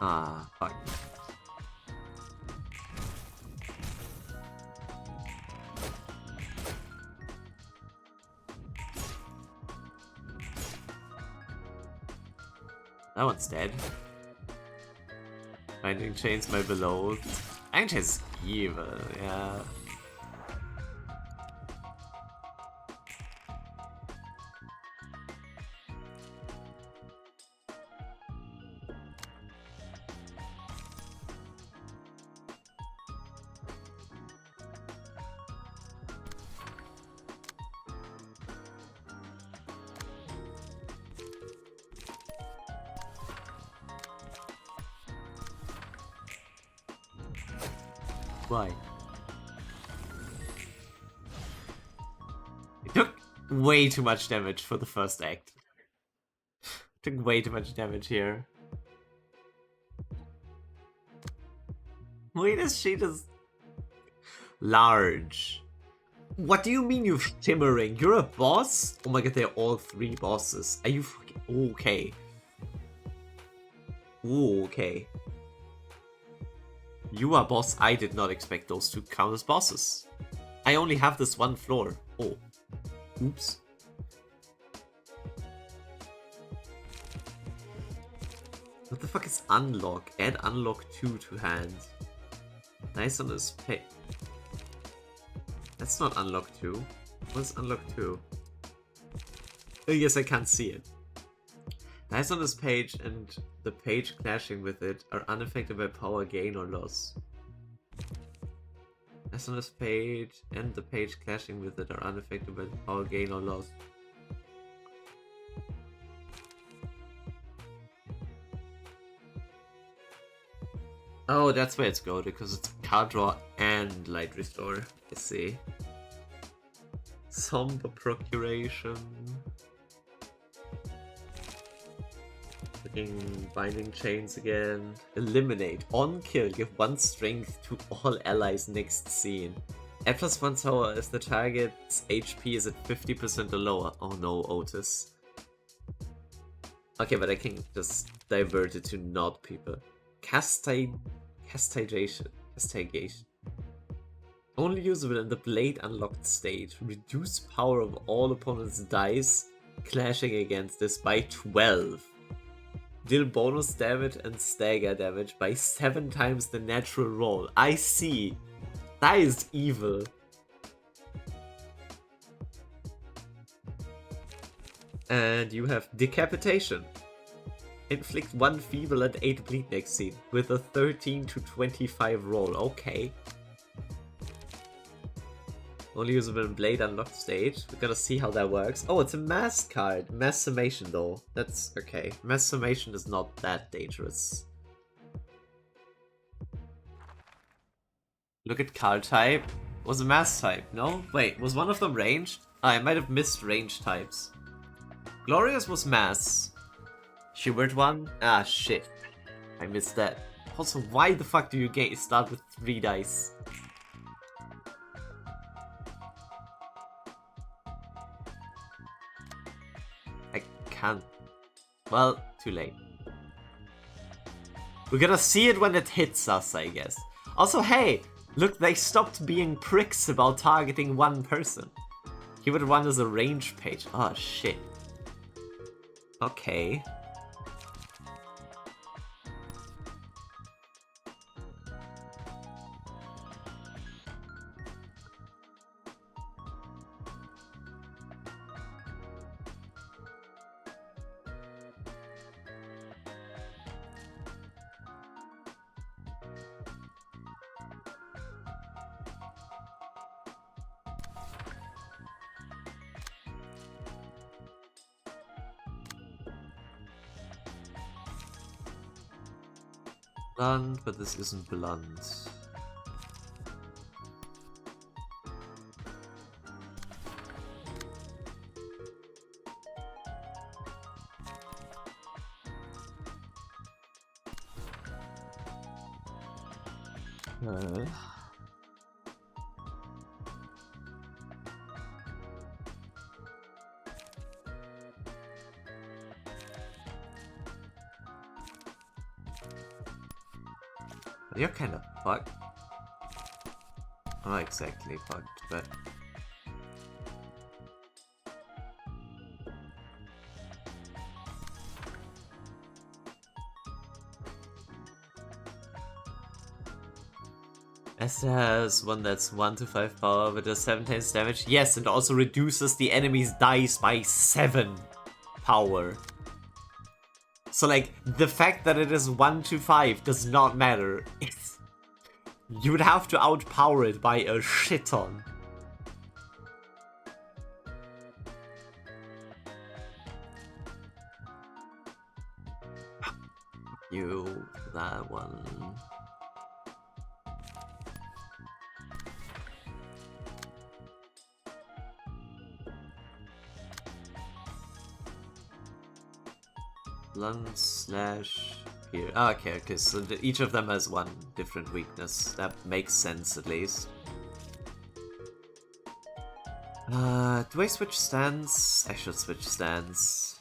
Ah, fuck. That one's dead. Binding Chains, my beloved. Binding Chains evil, yeah. Why? It took way too much damage for the first act. Took way too much damage here. Ruina's sheet is large. What do you mean you're shimmering? You're a boss? Oh my god, they're all 3 bosses. Are you fucking okay? Ooh, okay. You are boss. I did not expect those to count as bosses. I only have this one floor. Oh. Oops. What the fuck is unlock? Add unlock 2 to hand. Nice on this pay. That's not unlock 2. What's unlock 2? Oh yes, I can't see it. Dice on this page and the page clashing with it are unaffected by power gain or loss. Dice on this page and the page clashing with it are unaffected by power gain or loss. Oh, that's where it's going, because it's card draw and light restore. I see. Somber procuration. Binding Chains again. Eliminate. On kill, give 1 strength to all allies next scene. Add +1 tower if the target's HP is at 50% or lower. Oh no, Otis. Okay, but I can just divert it to not people. Castigation. Only usable in the blade unlocked state. Reduce power of all opponents' dice clashing against this by 12. Deal bonus damage and stagger damage by 7 times the natural roll. I see. That is evil. And you have Decapitation. Inflict 1 feeble and 8 bleed next scene with a 13 to 25 roll. Okay. Only usable in Blade unlocked stage. We're gonna see how that works. Oh, it's a mass card. Mass summation though. That's okay. Mass summation is not that dangerous. Look at card type. Was a mass type, no? Wait, was one of them ranged? I might have missed range types. Glorious was mass. Schubert one? Ah, shit. I missed that. Also, why the fuck do you start with 3 dice? I can't. Well, too late. We're gonna see it when it hits us, I guess. Also, hey! Look, they stopped being pricks about targeting one person. Keyword 1 is a range page. Oh, shit. Okay. Blunt, but this isn't blunt. You're kind of fucked. Not exactly fucked, but... S has one that's 1 to 5 power, but does 7 times damage. Yes, and also reduces the enemy's dice by 7 power. So, like, the fact that it is 1 to 5 does not matter. You would have to outpower it by a shit ton. You, that one. Blunt slash here. Ah, okay, so each of them has one different weakness. That makes sense at least. Do I switch stance? I should switch stance.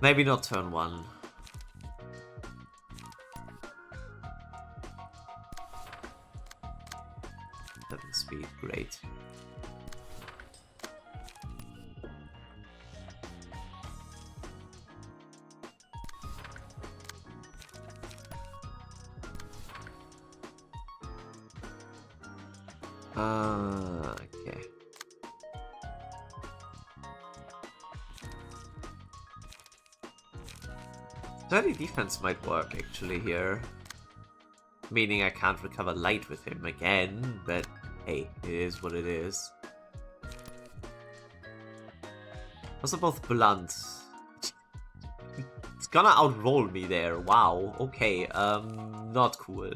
Maybe not turn 1. Speed, great. Okay. 30 defense might work actually here. Meaning I can't recover light with him again, but hey, it is what it is. Also both blunt. It's gonna outroll me there, wow, okay, not cool.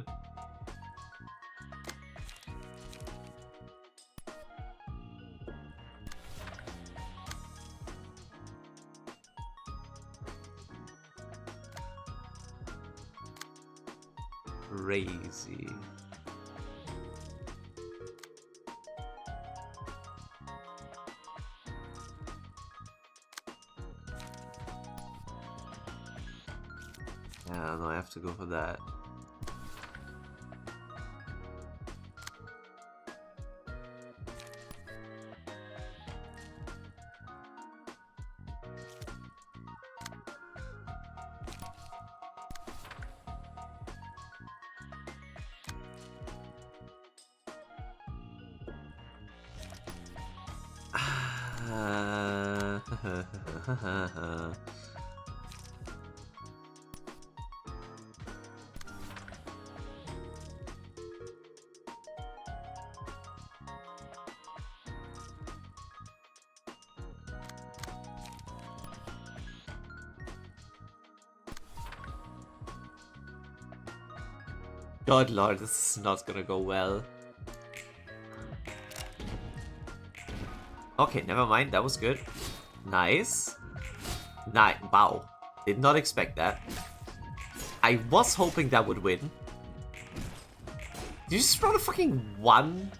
Crazy. Yeah, no, I have to go for that. God lord, this is not gonna go well. Okay, never mind, that was good. Nice. Nice. Wow. Did not expect that. I was hoping that would win. Did you just roll a fucking 1?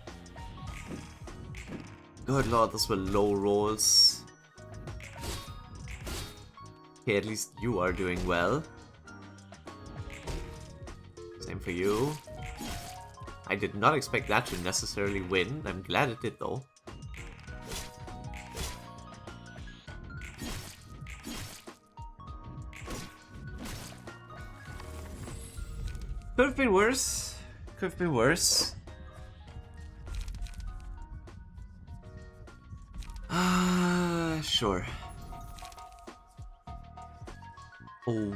Good lord, those were low rolls. Okay, at least you are doing well. Same for you. I did not expect that to necessarily win. I'm glad it did though. Could have been worse. Could have been worse. Sure. Oh.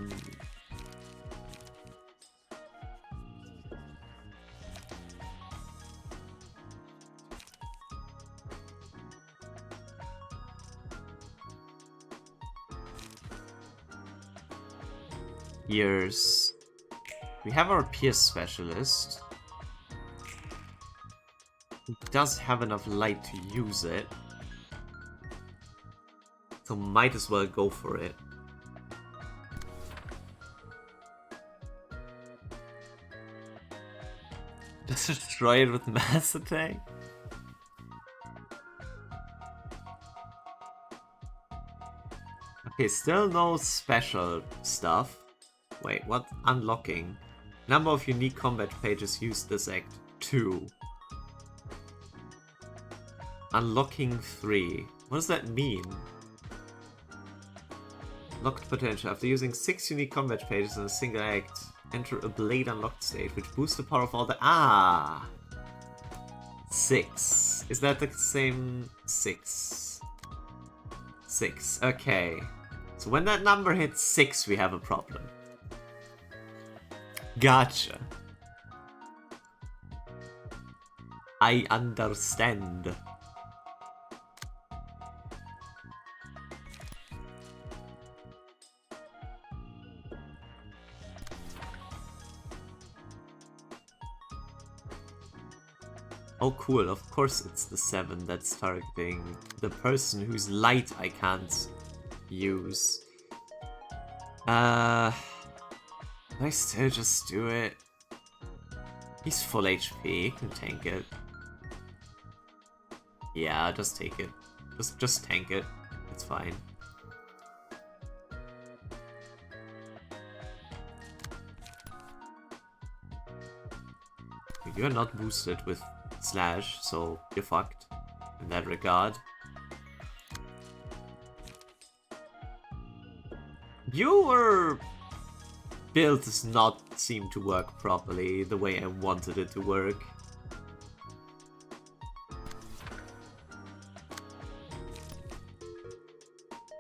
Years. We have our Pierce specialist. Who does have enough light to use it. So might as well go for it. Just destroy it with mass attack? Okay, still no special stuff. Wait, what? Unlocking. Number of unique combat pages used this act 2. Unlocking 3. What does that mean? Locked potential. After using 6 unique combat pages in a single act, enter a blade unlocked state, which boosts the power of all the... Ah! 6. Is that the same... 6? 6. Okay. So when that number hits 6, we have a problem. Gotcha. I understand. Oh cool, of course it's the 7 that's targeting the person whose light I can't use. Do I still just do it? He's full HP, he can tank it. Yeah, just take it. Just tank it. It's fine. You're not boosted with Slash, so you're fucked in that regard. Your build does not seem to work properly the way I wanted it to work.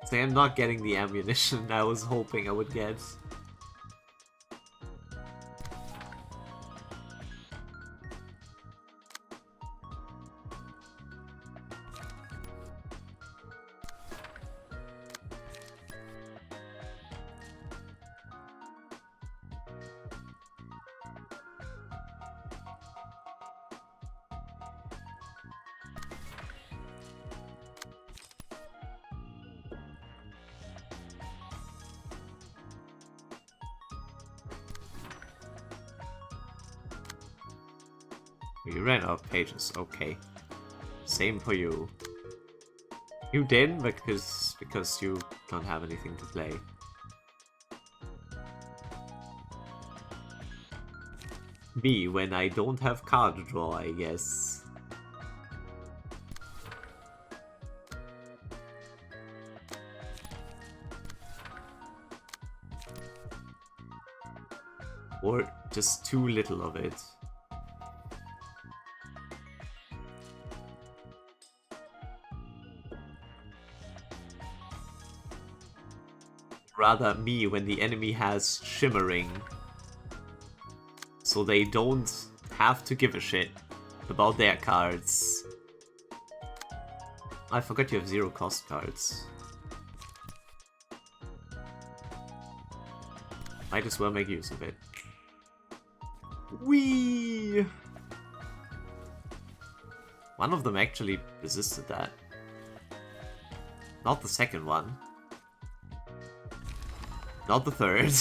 So I'm not getting the ammunition I was hoping I would get. You ran out of pages, okay. Same for you. You didn't because you don't have anything to play. Me when I don't have card draw, I guess. Or just too little of it. rather me when the enemy has shimmering. So they don't have to give a shit about their cards. I forgot you have 0 cost cards. Might as well make use of it. Whee! One of them actually resisted that. Not the second one. Not the third.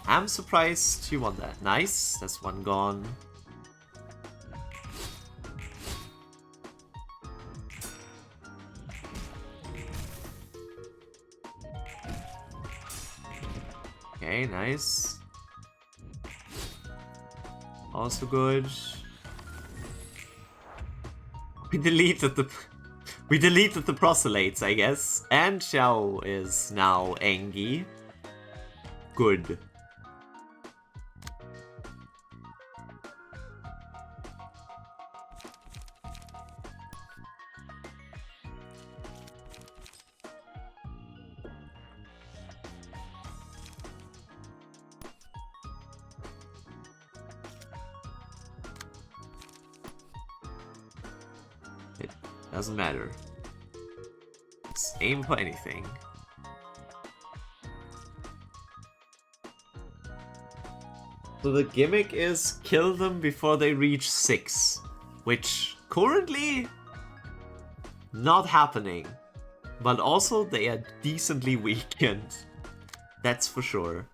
I'm surprised you won that. Nice, that's one gone. Okay, nice. Also good. We deleted the proselytes, I guess. And Xiao is now Engi. Good. It doesn't matter. Just aim for anything. So the gimmick is kill them before they reach 6, which currently not happening, but also they are decently weakened. That's for sure.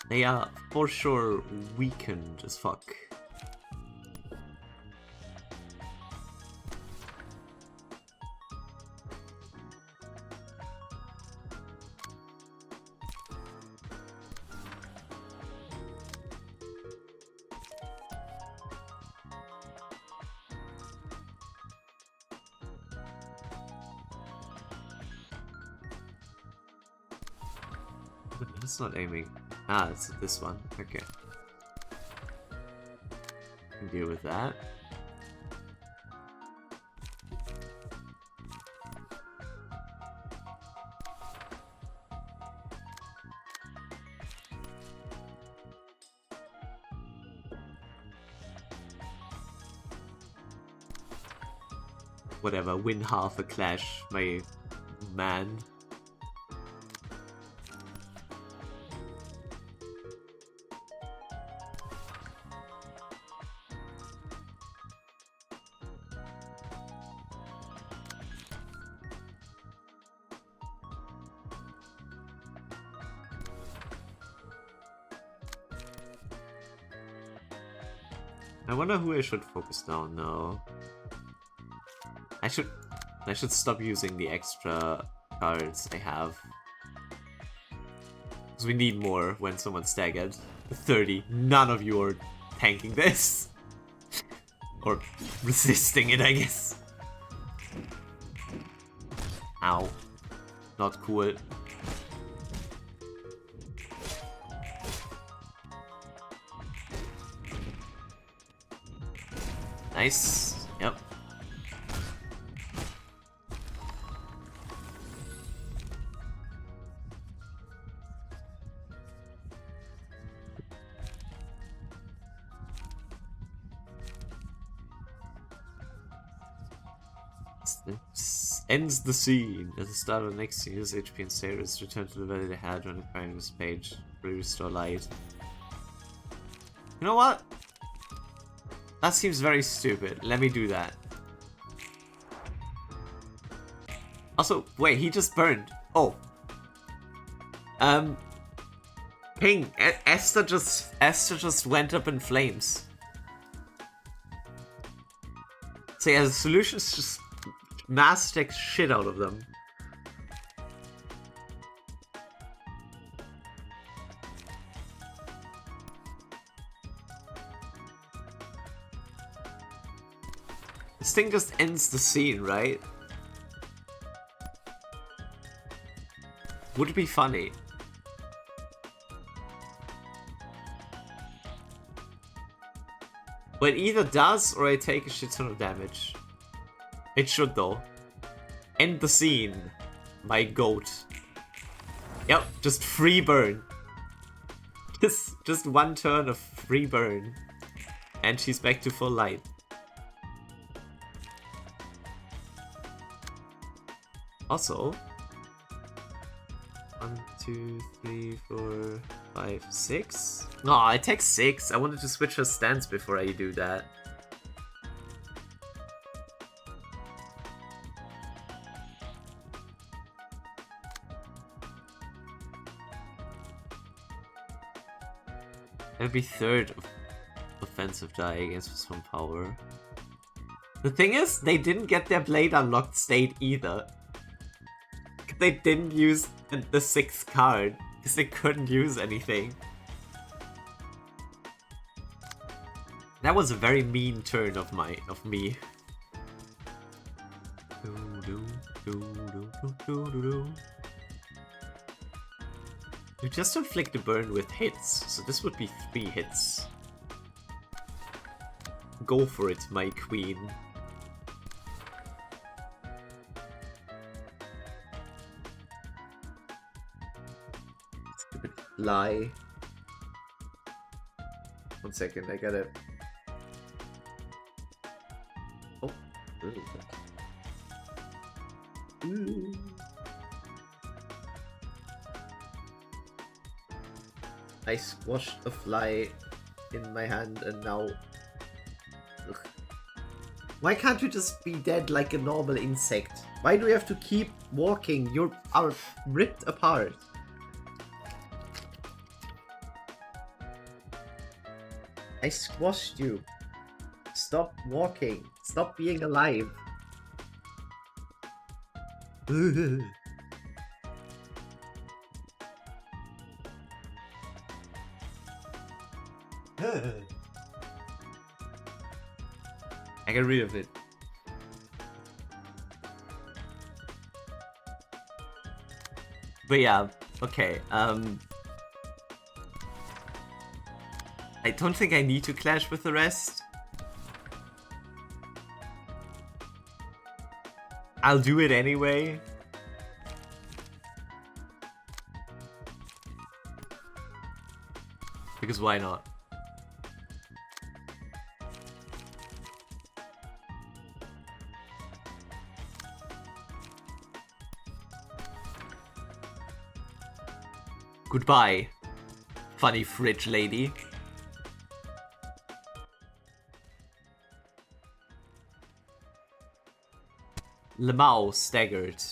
They are for sure weakened as fuck. It's not aiming. Ah, it's this one. Okay. Can deal with that. Whatever, win half a clash, my man. I wonder who I should focus now. No. I should stop using the extra cards I have. Because we need more when someone's staggered. 30. None of you are tanking this. Or resisting it, I guess. Ow. Not cool. Nice. Yep. Ends the scene. At the start of the next scene, use HP and sailors return to the valley they had when acquiring this page. Restore light. You know what? That seems very stupid. Let me do that. Also, wait, he just burned. Oh. Ping. Esther just went up in flames. So yeah, the solution is just mass tech shit out of them. This thing just ends the scene, right? Would it be funny? But it either does or I take a shit ton of damage. It should though. End the scene. My goat. Yep, just free burn. Just one turn of free burn. And she's back to full light. Also, 1, 2, 3, 4, 5, 6. No, I take 6. I wanted to switch her stance before I do that. Every third offensive die against some power. The thing is, they didn't get their blade unlocked state either. They didn't use the 6th card because they couldn't use anything. That was a very mean turn of me. You just inflict a burn with hits, so this would be 3 hits. Go for it, my queen. Stupid fly. 1 second, I gotta... Oh. Ooh. I squashed a fly in my hand and now... Ugh. Why can't you just be dead like a normal insect? Why do you have to keep walking? You are ripped apart. I squashed you. Stop walking. Stop being alive. I get rid of it. But yeah, okay. I don't think I need to clash with the rest. I'll do it anyway. Because why not? Goodbye, funny fridge lady. Lemao staggered.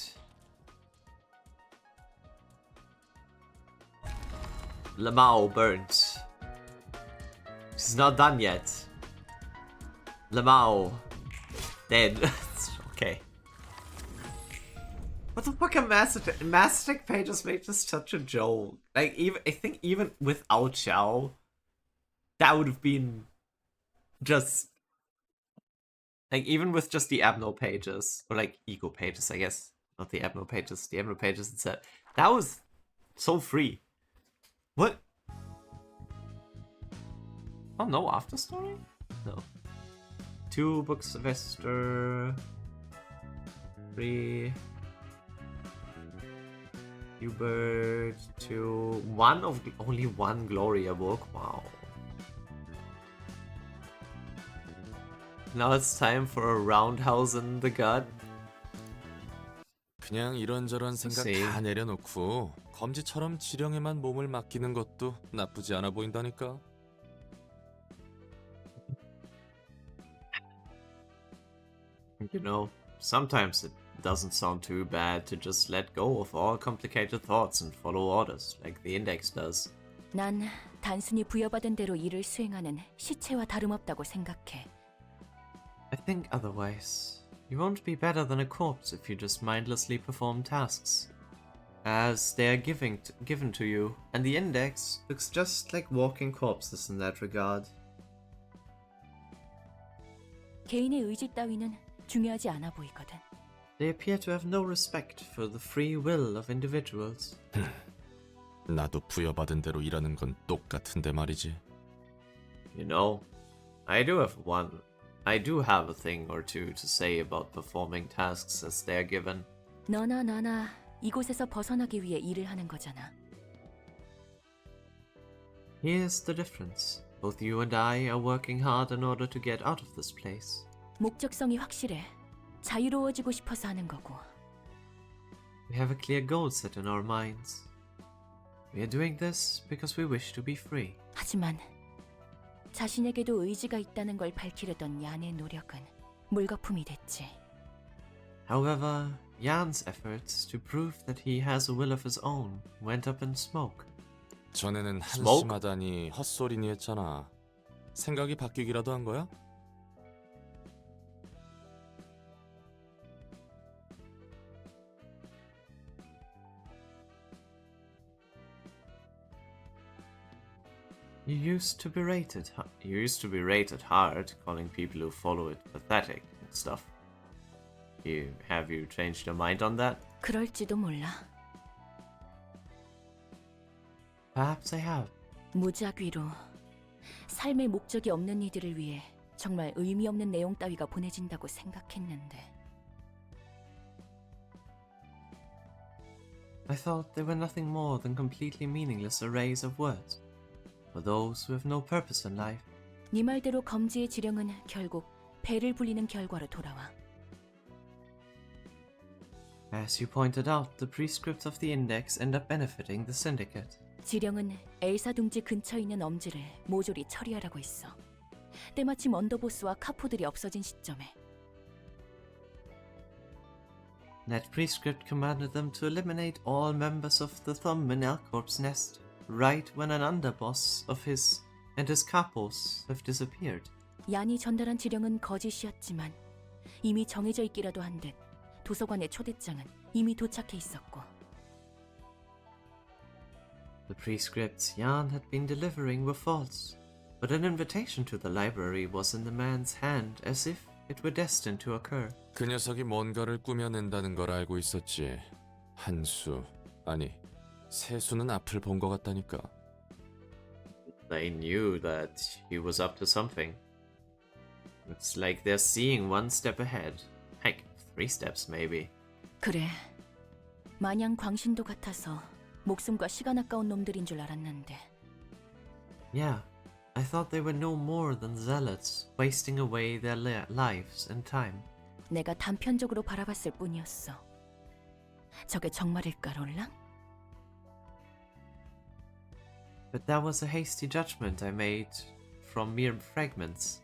Lemao burnt. She's not done yet. Lemao dead. Okay. What the fuck are Mass Attack pages made this such a joke? Like, I think even without Xiao, that would have been just... Like, even with just the Abno pages, or like Eco pages, I guess. Not the Abno pages, the Abno pages instead. That was so free. What? Oh, no after story? No. 2 books of Esther. 3... Hubert, 2... only one Gloria book? Wow. Now it's time for a roundhouse in the gut. 그냥 이런저런 생각 글쎄. 다 내려놓고 검지처럼 지령에만 몸을 맡기는 것도 나쁘지 않아 보인다니까. You know, sometimes it doesn't sound too bad to just let go of all complicated thoughts and follow orders, like the Index does. 난 단순히 부여받은 대로 일을 수행하는 시체와 다름없다고 생각해. I think otherwise. You won't be better than a corpse if you just mindlessly perform tasks, as they are given to you, and the Index looks just like walking corpses in that regard. 개인의 의지 따위는 중요하지 않아 보이거든. They appear to have no respect for the free will of individuals. 나도 부여받은 대로 일하는 건 똑같은데 말이지. You know, I do have a thing or two to say about performing tasks as they're given. 너나 나나 이곳에서 벗어나기 위해 일을 하는 거잖아. Here's the difference. Both you and I are working hard in order to get out of this place. 목적성이 확실해. 자유로워지고 싶어서 하는 거고. We have a clear goal set in our minds. We are doing this because we wish to be free. 하지만 자신에게도 의지가 있다는 걸 밝히려던 얀의 노력은 물거품이 됐지. However, Jan's efforts to prove that he has a will of his own went up in smoke. 전에는 Smoke? 한심하다니 헛소리니 했잖아. 생각이 바뀌기라도 한 거야? You used to be rated hard, calling people who follow it pathetic and stuff. Have you changed your mind on that? 그럴지도 몰라. Perhaps I have. 무작위로 삶의 목적이 없는 이들을 위해 정말 의미 없는 내용 따위가 보내진다고 생각했는데. I thought they were nothing more than completely meaningless arrays of words for those who have no purpose in life. 네 말대로 검지의 지령은 결국 배를 불리는 결과로 돌아와. As you pointed out, the prescripts of the index end up benefiting the syndicate. 지령은 엘사 둥지 근처에 있는 엄지를 모조리 처리하라고 했어. 때마침 언더보스와 카포들이 없어진 시점에. That prescript commanded them to eliminate all members of the Thumb in Elcorp's nest, right when an underboss of his and his capos have disappeared. 얀이 전달한 지령은 거짓이었지만 이미 정해져 있기라도 한 듯 도서관의 초대장은 이미 도착해 있었고. The prescripts Jan had been delivering were false, but an invitation to the library was in the man's hand as if it were destined to occur. 그 녀석이 뭔가를 꾸며낸다는 걸 알고 있었지. 한 수, 아니 세 수는 앞을 본 것 같다니까. They knew that he was up to something. It's like they're seeing one step ahead. Heck, 3 steps maybe. 그래. 마냥 광신도 같아서 목숨과 시간 아까운 놈들인 줄 알았는데. Yeah, I thought they were no more than zealots, wasting away their lives and time. 내가 단편적으로 바라봤을 뿐이었어. 저게 정말일까, 롤랑? But that was a hasty judgment I made from mere fragments.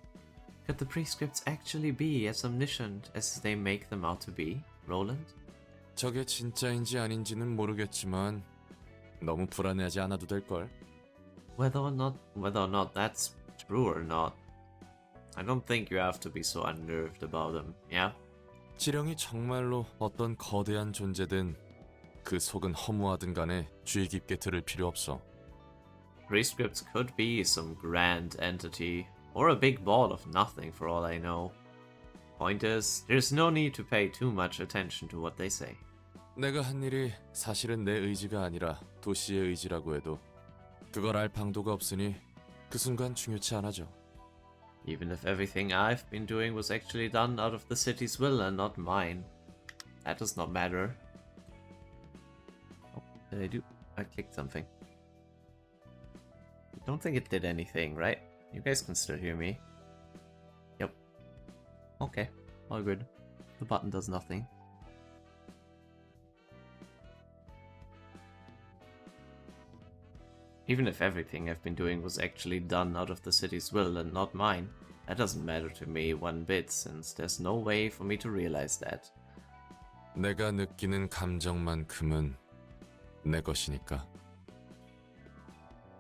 Could the prescripts actually be as omniscient as they make them out to be, Roland? 저게 진짜인지 아닌지는 모르겠지만 너무 불안해하지 않아도 될걸. Whether or not that's true or not, I don't think you have to be so unnerved about them, yeah? 지령이 정말로 어떤 거대한 존재든 그 속은 허무하든 간에 주의 깊게 들을 필요 없어. Prescripts could be some grand entity, or a big ball of nothing for all I know. Point is, there's no need to pay too much attention to what they say. 내가 한 일이 사실은 내 의지가 아니라 도시의 의지라고 해도 그걸 알 방도가 없으니 그 순간 중요치 않아져. Even if everything I've been doing was actually done out of the city's will and not mine, that does not matter. Oh, did I do? I clicked something. I don't think it did anything, right? You guys can still hear me. Yep. Okay, all good. The button does nothing. Even if everything I've been doing was actually done out of the city's will and not mine, that doesn't matter to me one bit, since there's no way for me to realize that. 내가 느끼는 감정만큼은 내 것이니까.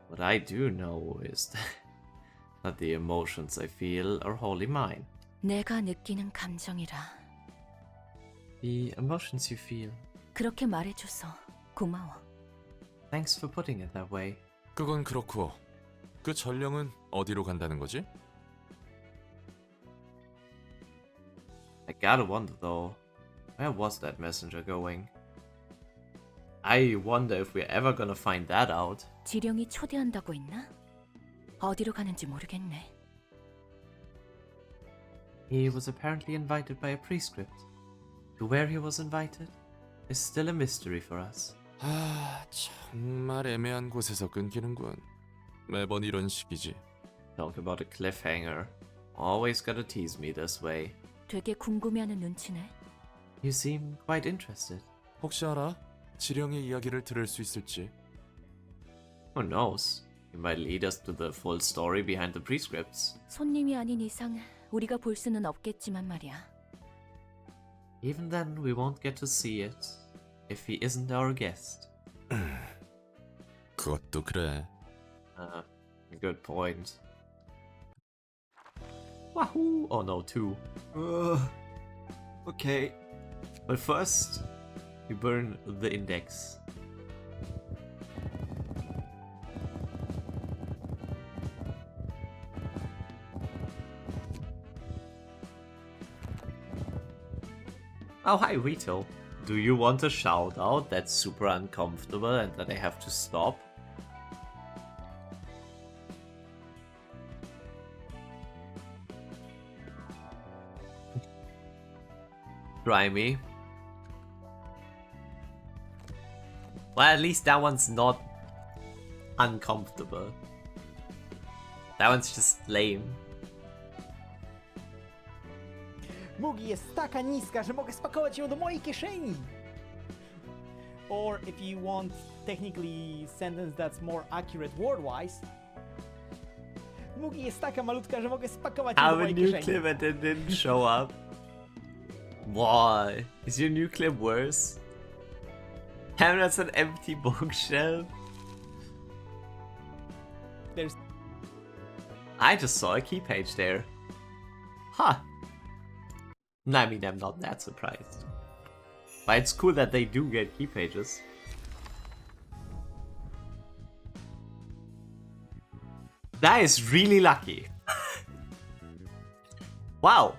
What I do know is that the emotions I feel are wholly mine. 내가 느끼는 감정이라. The emotions you feel. 그렇게 말해줘서 고마워. Thanks for putting it that way. 그건 그렇고 그 전령은 어디로 간다는 거지? I gotta wonder though, where was that messenger going? I wonder if we're ever gonna find that out. 지령이 초대한다고 했나? 어디로 가는지 모르겠네. He was apparently invited by a prescript. To where he was invited is still a mystery for us. 아, 정말 애매한 곳에서 끊기는군. 매번 이런 식이지. Talk about a cliffhanger. Always gotta tease me this way. 되게 궁금해하는 눈치네. You seem quite interested. 혹시 알아? 지령의 이야기를 들을 수 있을지. Who knows? You might lead us to the full story behind the prescripts. 손님이 아닌 이상 우리가 볼 수는 없겠지만 말이야. Even then, we won't get to see it if he isn't our guest. 그것도 그래. Good point. Wahoo! Oh no, 2. Okay. But first, we burn the index. Oh, hi, Rito. Do you want a shout out that's super uncomfortable and that I have to stop? Try me. Well, at least that one's not uncomfortable. That one's just lame. Mugi jest taka niska, że mogę spakować ją do mojej kieszeni. Or if you want technically sentence that's more accurate word-wise, Mugi jest taka malutka, że mogę spakować ją do Have a mojej new kieszeni. clip and it didn't show up. Why? Is your new clip worse? Damn, that's an empty bookshelf. There's I just saw a key page there. Huh. I mean, I'm not that surprised. But it's cool that they do get key pages. That is really lucky. Wow.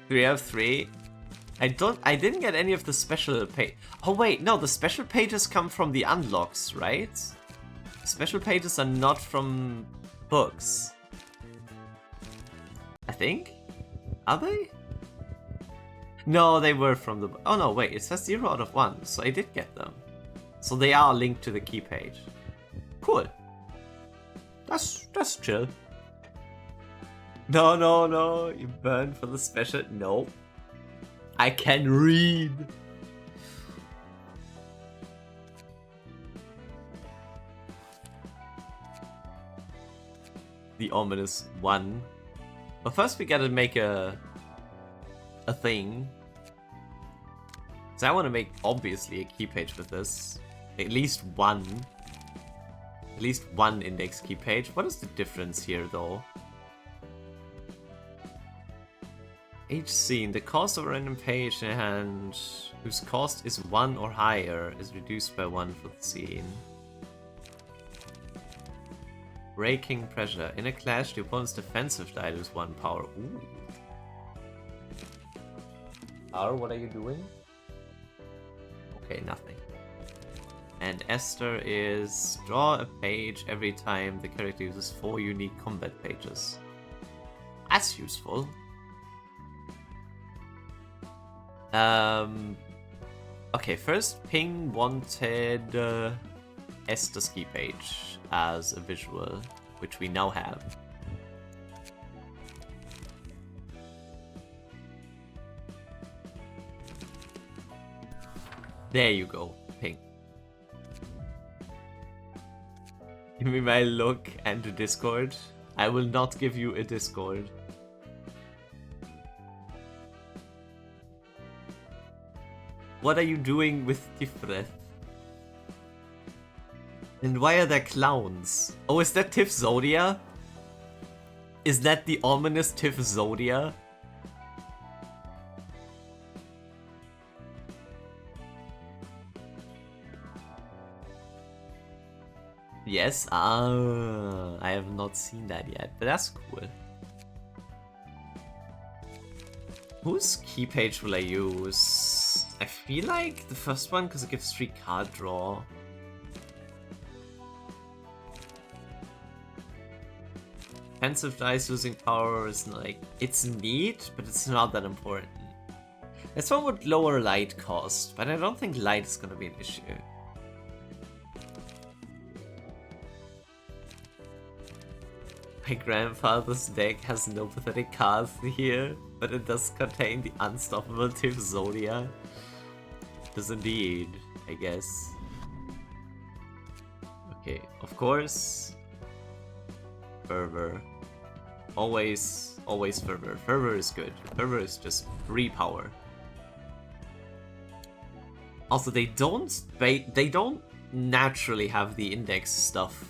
We have 3. I didn't get any of the special page. Oh wait, no, the special pages come from the unlocks, right? Special pages are not from books. I think? Are they? No, they were from the... Oh no, wait, it says 0 out of 1, so I did get them. So they are linked to the key page. Cool. That's chill. No, no, no, you burn for the special... No. I can read. The ominous 1. But first we gotta make a thing. So I want to make obviously a key page with this. At least one index key page. What is the difference here though? Each scene, the cost of a random page in hand whose cost is 1 or higher is reduced by 1 for the scene. Breaking pressure. In a clash, the opponent's defensive die lose 1 power. Ooh. R, what are you doing? Okay, nothing. And Esther is draw a page every time the character uses 4 unique combat pages. That's useful. Okay, first Ping wanted Esther's key page as a visual, which we now have. There you go, Ping. Give me my look and a Discord. I will not give you a Discord. What are you doing with Tifreth? And why are there clowns? Oh, is that Tiff Zodia? Is that the ominous Tiff Zodia? Yes? Ah, I have not seen that yet, but that's cool. Whose key page will I use? I feel like the first one because it gives free card draw. expensive dice losing power is like, it's neat, but it's not that important. This one would lower light cost, but I don't think light is gonna be an issue. My grandfather's deck has no pathetic cards here, but it does contain the unstoppable Tiff Zodia. Does indeed, I guess. Okay, of course. Fervor. Always Fervor. Fervor is good. Fervor is just free power. Also, they don't naturally have the index stuff.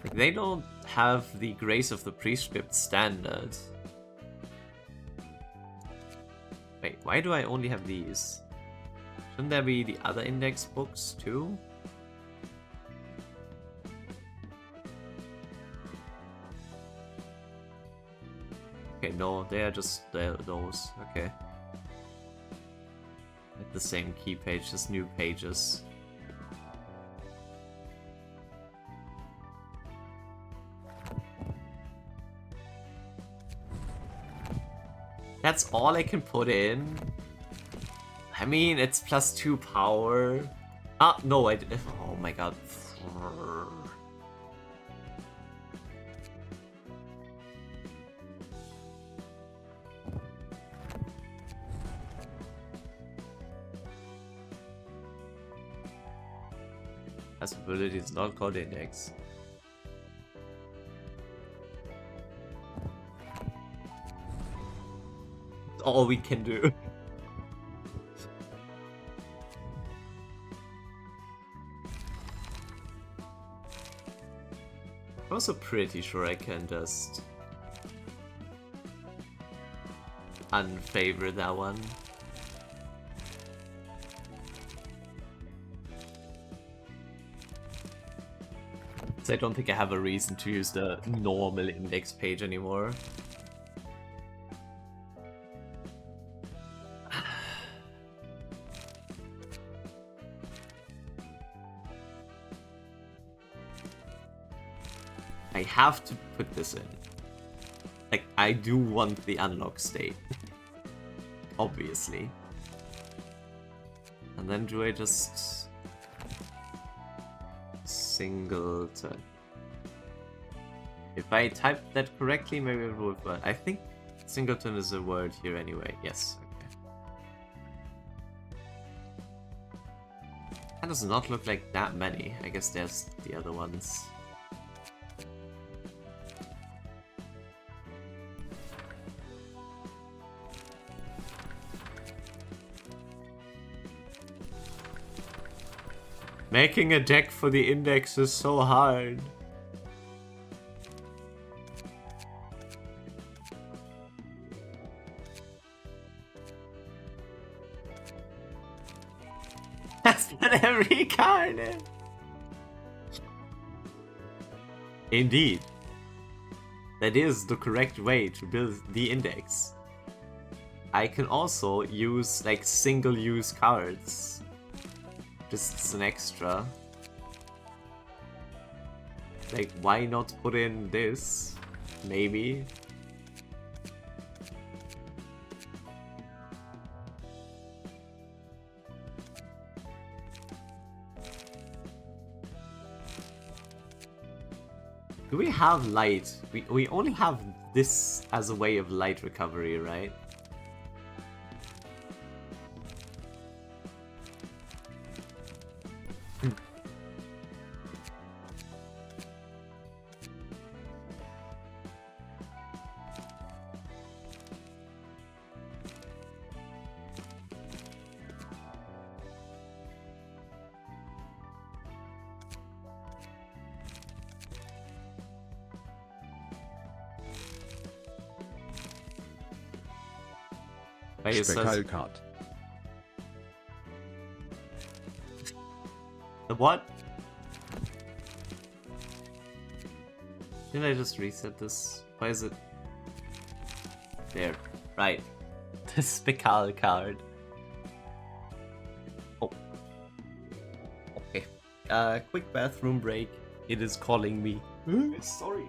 Like, they don't have the Grace of the Prescript standard. Wait, why do I only have these? Shouldn't there be the other index books too? Okay, no, they are just those. Okay. Like the same key page, just new pages. That's all I can put in. I mean, it's +2 power. Ah, no, oh my god. Possibility is not called index. That's all we can do. I'm also pretty sure I can just unfavor that one. So I don't think I have a reason to use the normal index page anymore. I have to put this in. Like, I do want the unlock state. Obviously. And then do I just... Singleton. If I typed that correctly, maybe it would, but I think singleton is a word here anyway. Yes, okay. That does not look like that many. I guess there's the other ones. Making a deck for the index is so hard. That's not every card. Indeed. That is the correct way to build the index. I can also use like single-use cards. Just an extra. Like, why not put in this? Maybe. Do we have light? We only have this as a way of light recovery, right? Spekalkat. The what? Didn't I just reset this? Why is it there? Right. The Specale card. Oh. quick bathroom break. It is calling me. Sorry.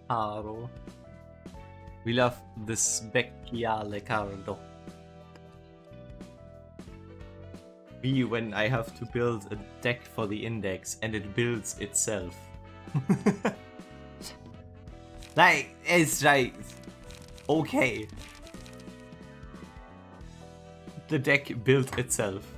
Caro. We love this vecchiale cardo. Me when I have to build a deck for the index and it builds itself. Like, it's like, okay. The deck built itself.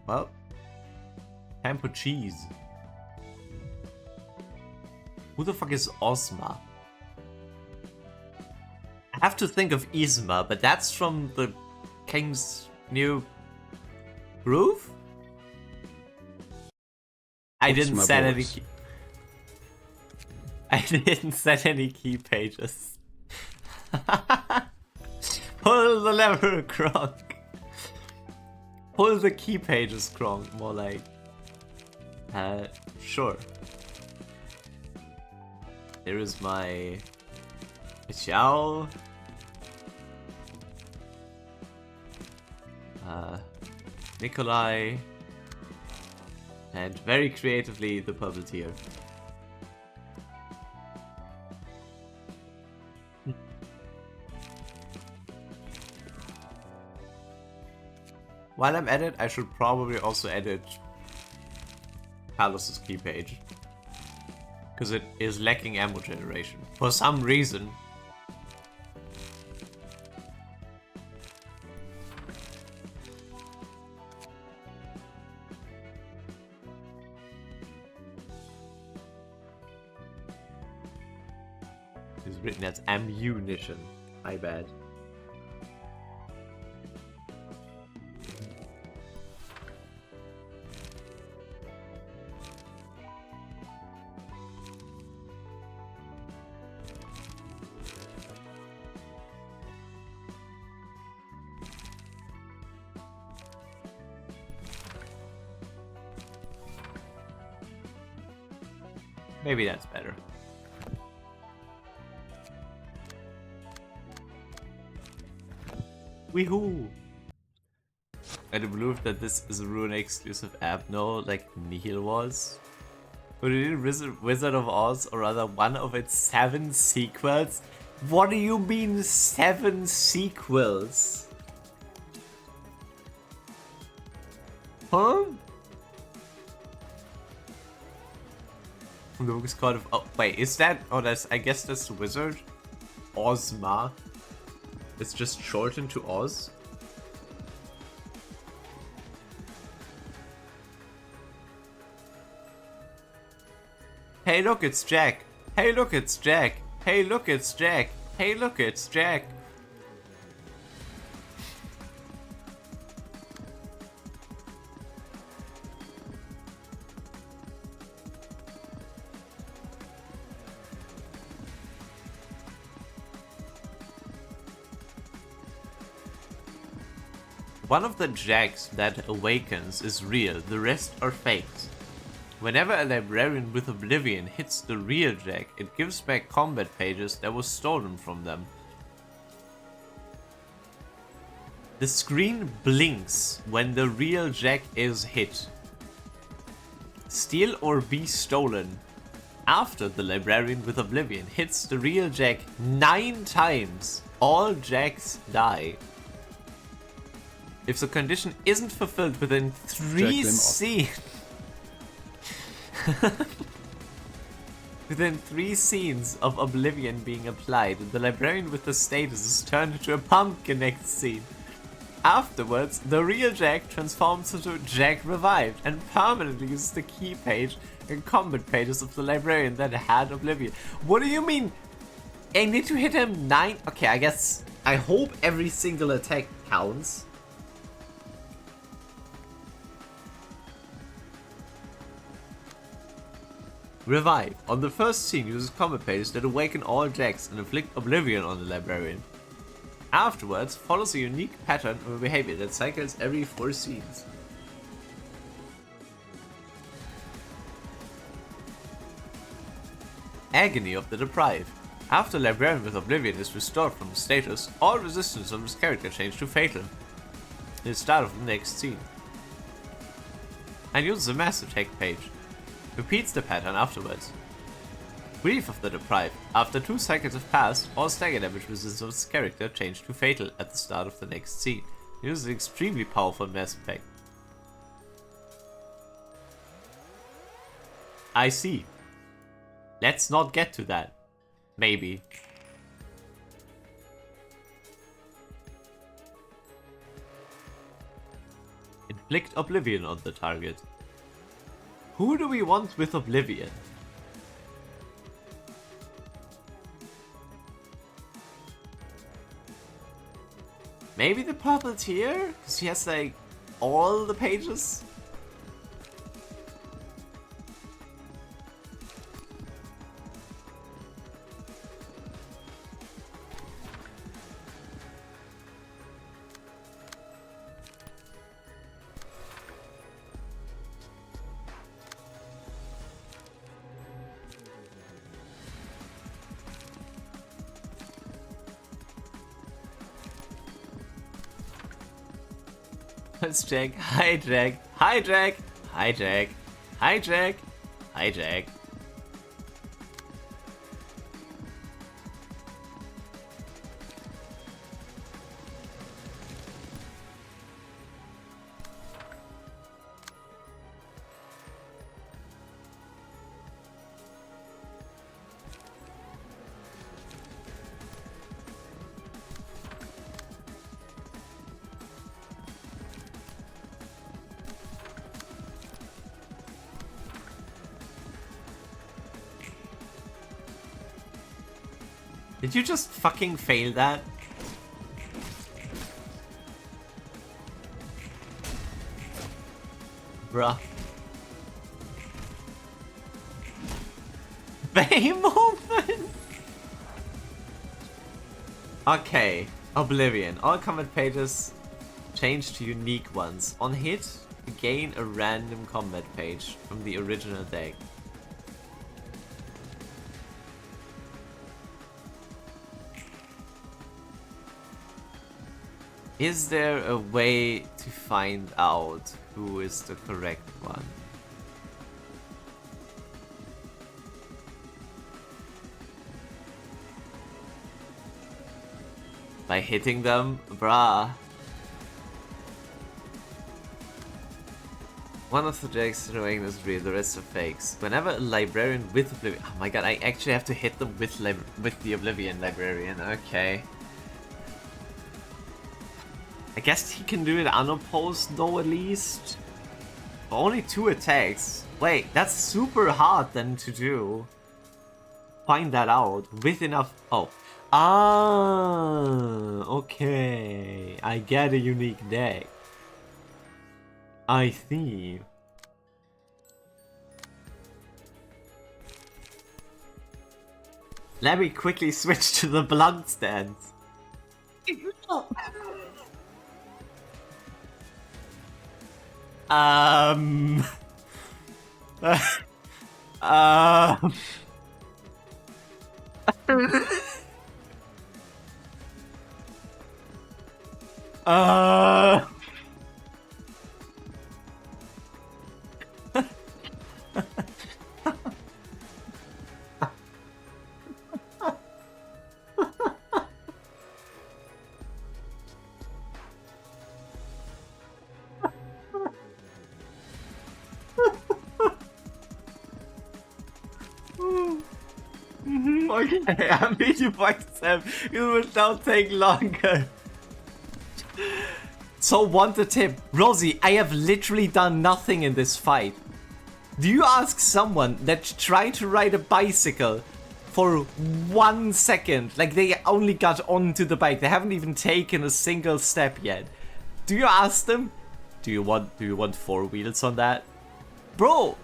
Well, time for cheese. Who the fuck is Ozma? I have to think of Isma, but that's from the King's New Groove? I didn't set any key. I didn't set any key pages. Pull the lever, Kronk. Pull the key pages, Kronk. More like. Sure. Here is my Xiao. Nikolai, and very creatively the puppeteer. While I'm at it, I should probably also edit Palace's key page. Because it is lacking ammo generation. For some reason. It's written as ammunition. I bad. Maybe that's better. Weehoo! I do believe that this is a Ruina exclusive app. No, like Nihil was. But it is Wizard of Oz, or rather one of its 7 sequels. What do you mean 7 sequels? Huh? The book is called. Oh wait, is that? Oh, that's. I guess that's the wizard. Ozma. It's just shortened to Oz. Hey, look, it's Jack. Hey, look, it's Jack. Hey, look, it's Jack. Hey, look, it's Jack. One of the Jacks that awakens is real, the rest are fakes. Whenever a librarian with Oblivion hits the real Jack, it gives back combat pages that were stolen from them. The screen blinks when the real Jack is hit. Steal or be stolen. After the librarian with Oblivion hits the real Jack 9 times, all Jacks die. If the condition isn't fulfilled within 3 scenes... within 3 scenes of Oblivion being applied, the librarian with the status is turned into a pumpkin next scene. Afterwards, the real Jack transforms into Jack Revived and permanently uses the key page and combat pages of the librarian that had Oblivion. What do you mean? I need to hit him 9... Okay, I guess... I hope every single attack counts. Revive. On the first scene, uses combat pages that awaken all Jacks and inflict Oblivion on the librarian. Afterwards, follows a unique pattern of behavior that cycles every 4 scenes. Agony of the Deprived. After Librarian with Oblivion is restored from the status, all resistance on this character change to Fatal. At the start of the next scene. And uses the Mass Attack page. Repeats the pattern afterwards. Grief of the Deprived. After 2 cycles have passed, all stagger damage resistance of this character change to Fatal at the start of the next scene. It uses an extremely powerful Mass Effect. I see. Let's not get to that. Maybe. Inflict Oblivion on the target. Who do we want with Oblivion? Maybe the puppeteer? Because he has like all the pages? Let's check. Hijack. Hijack. Hijack. Hijack. Hijack. Did you just fucking fail that? Bruh. Bay movement! Okay, Oblivion. All combat pages change to unique ones. On hit, gain a random combat page from the original deck. Is there a way to find out who is the correct one? By hitting them? Bruh. One of the decks showing is real, the rest are fakes. Whenever a librarian with Oblivion... Oh my god, I actually have to hit them with the Oblivion librarian. Okay. I guess he can do it unopposed though, at least. Only 2 attacks. Wait, that's super hard then to do. Find that out with enough... Oh. Ah, okay. I get a unique deck. I see. Let me quickly switch to the blunt stance. Okay, I made you by Sam. It will now take longer. So want the tip. Rosie, I have literally done nothing in this fight. Do you ask someone that tried to ride a bicycle for 1 second, like they only got onto the bike, they haven't even taken a single step yet. Do you ask them, do you want 4 wheels on that? Bro,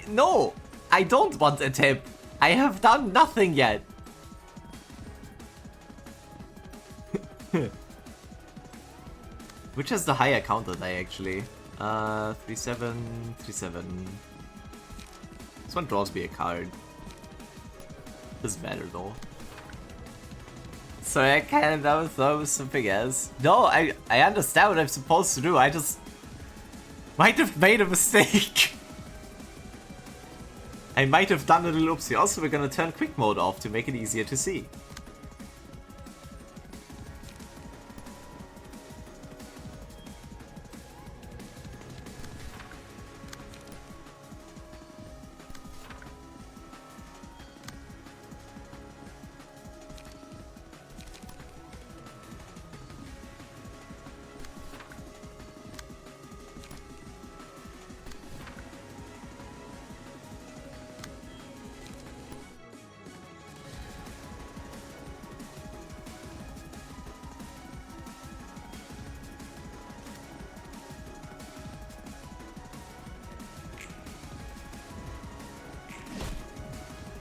no, I don't want a tip. I have done nothing yet. Which has the higher counter die actually? 3-7, 3-7. This one draws me a card. Doesn't matter though. Sorry, I kind of thought it was something else. No, I understand what I'm supposed to do. I just might have made a mistake. I might have done a little oopsie. Also, we're gonna turn quick mode off to make it easier to see.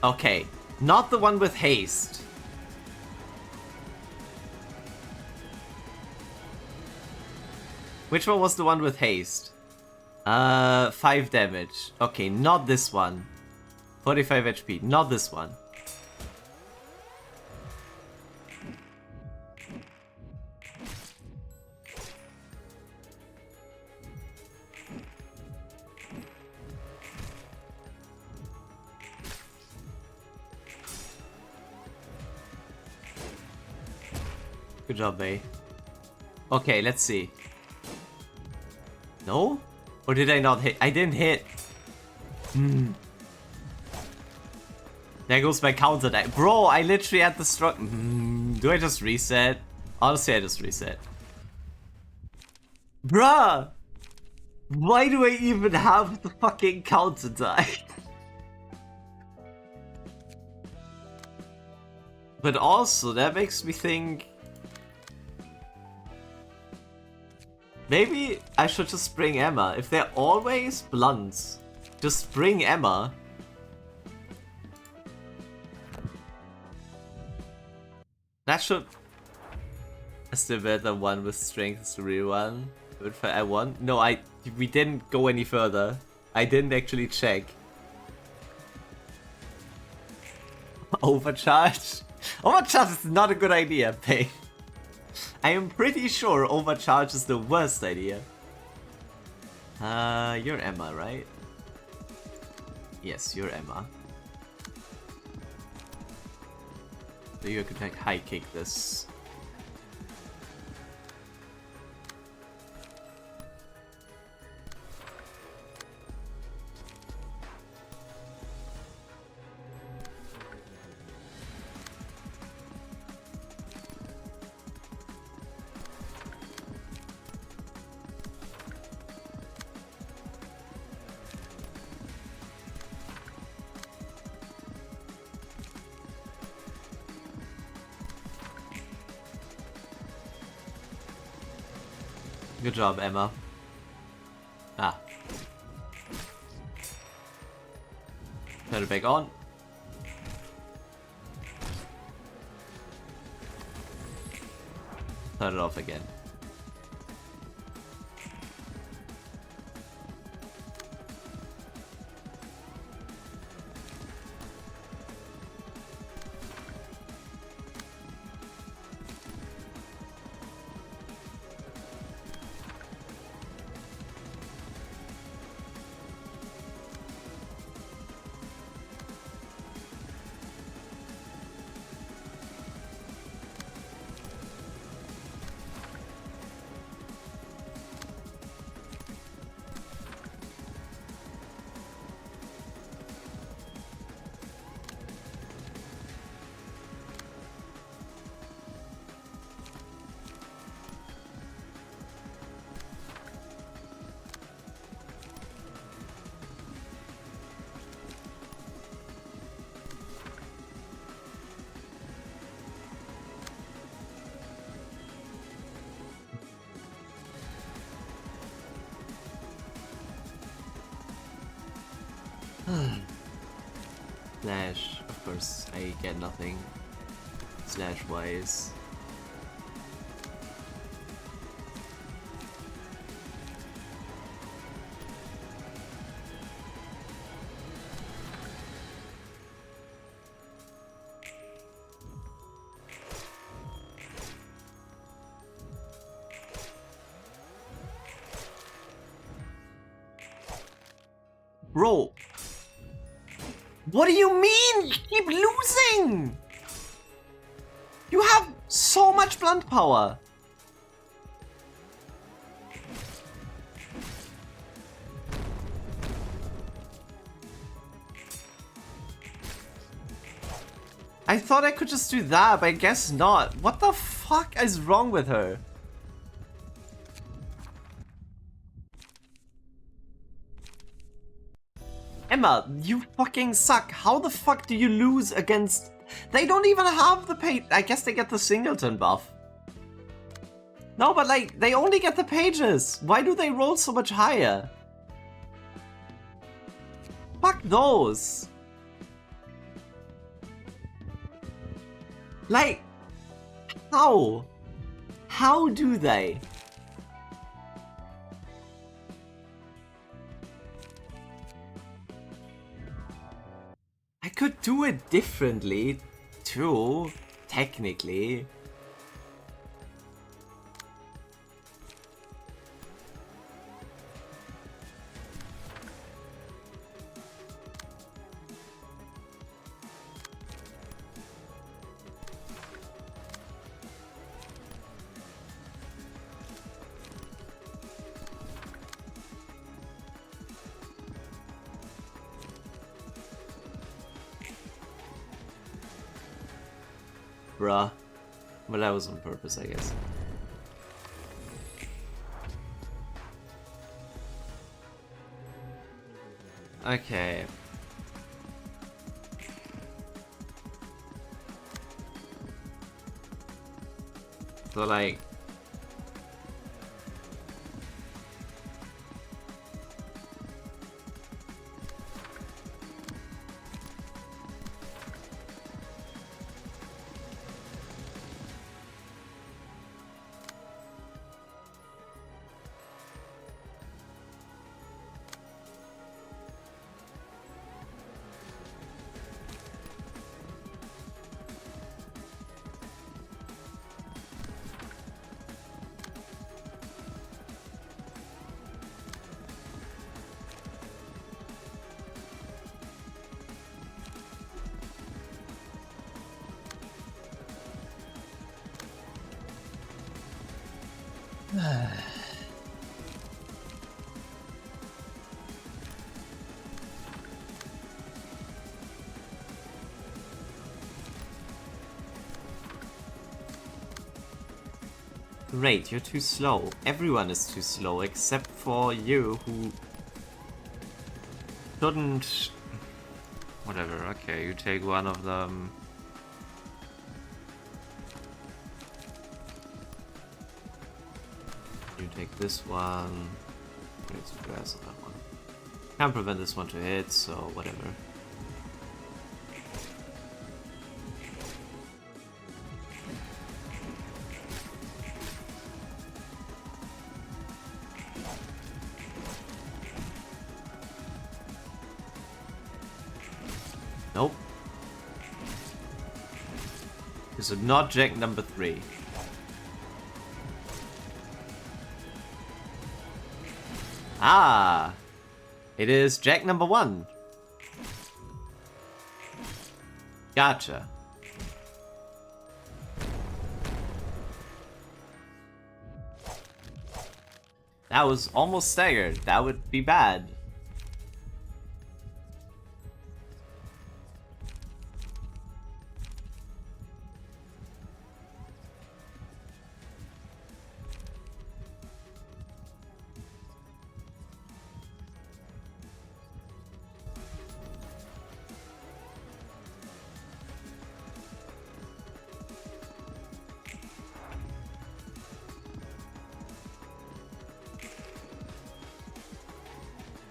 Okay, not the one with haste. Which one was the one with haste? 5 damage. Okay, not this one. 45 HP, not this one. Good job, May. Okay, let's see. No? Or did I not hit? I didn't hit. There goes my counter die. Bro, I literally had the struck. Do I just reset? Honestly, I just reset. Bruh! Why do I even have the fucking counter die? But also, that makes me think... maybe I should just bring Emma. If they're always blunt, just bring Emma. That should... I still bet the one with strength is the real one. But if I won? No, we didn't go any further. I didn't actually check. Overcharge? Overcharge is not a good idea, Pei. I am pretty sure overcharge is the worst idea. You're Emma, right? Yes, you're Emma. So you could like high kick this. Good job, Emma. Ah. Turn it back on. Turn it off again. Slash, of course, I get nothing. Slash wise. Bro, what do you mean? You keep losing! You have so much blunt power. I thought I could just do that, but I guess not. What the fuck is wrong with her? Emma, you fucking suck. How the fuck do you lose against... They don't even have the page... I guess they get the singleton buff. No, but like, they only get the pages. Why do they roll so much higher? Fuck those. Like, how? How do they? I could do it differently, too, technically. bruh. But that was on purpose, I guess. Okay. So like... Great, you're too slow. Everyone is too slow except for you, who shouldn't... Whatever, okay, you take one of them. You take this one. It's grass on that one. Can't prevent this one to hit, so whatever. Nope. This is not Jack number 3. Ah! It is Jack number 1. Gotcha. That was almost staggered. That would be bad.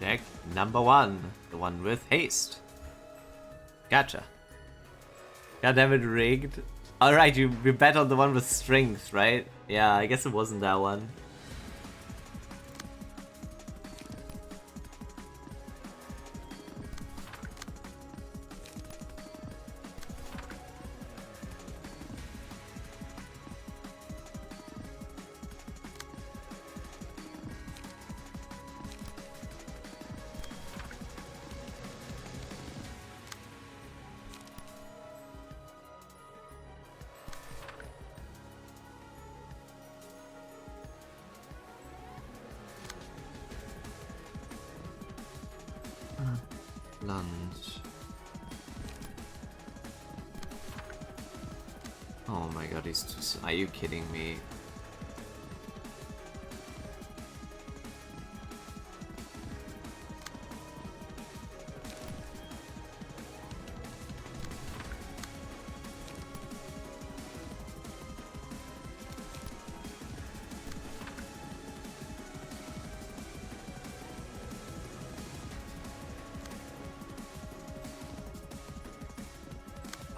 Deck number 1, the one with haste. Gotcha. Goddamn it, rigged. Alright, you bet on the one with strength, right? Yeah, I guess it wasn't that one. Lunge. Oh my god, he's too... Are you kidding me?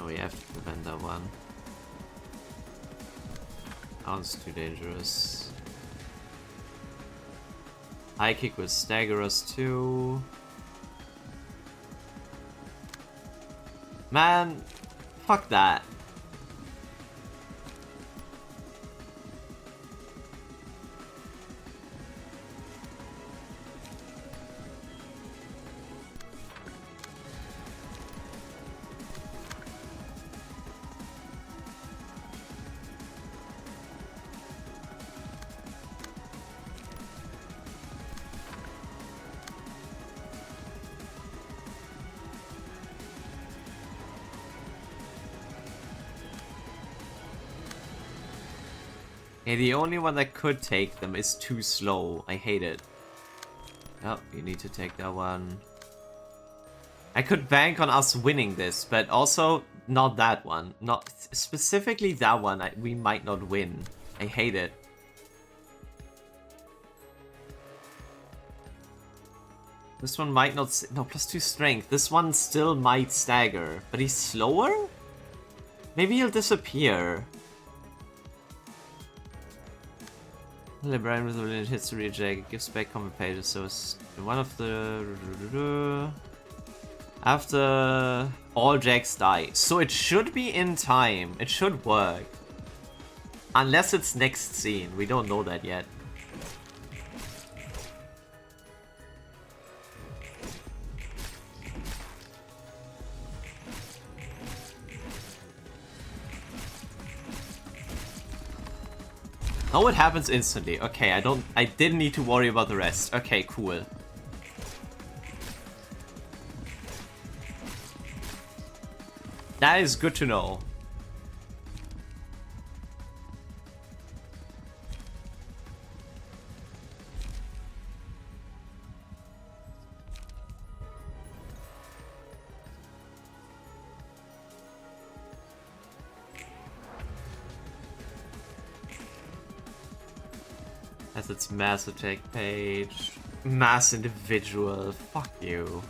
We have to prevent that one. Sounds too dangerous. High kick will stagger us too. Man, fuck that. Yeah, the only one that could take them is too slow. I hate it. Oh, you need to take that one. I could bank on us winning this, but also not that one. Not specifically that one. We might not win. I hate it. This one might not... No, +2 strength. This one still might stagger. But he's slower? Maybe he'll disappear. Librarian with a limited history eject. It gives back combat pages. So it's one of the... After all jacks die. So it should be in time. It should work. Unless it's next scene. We don't know that yet. Oh, it happens instantly. Okay, I didn't need to worry about the rest. Okay, cool. That is good to know. That's its mass attack page. Mass individual. Fuck you.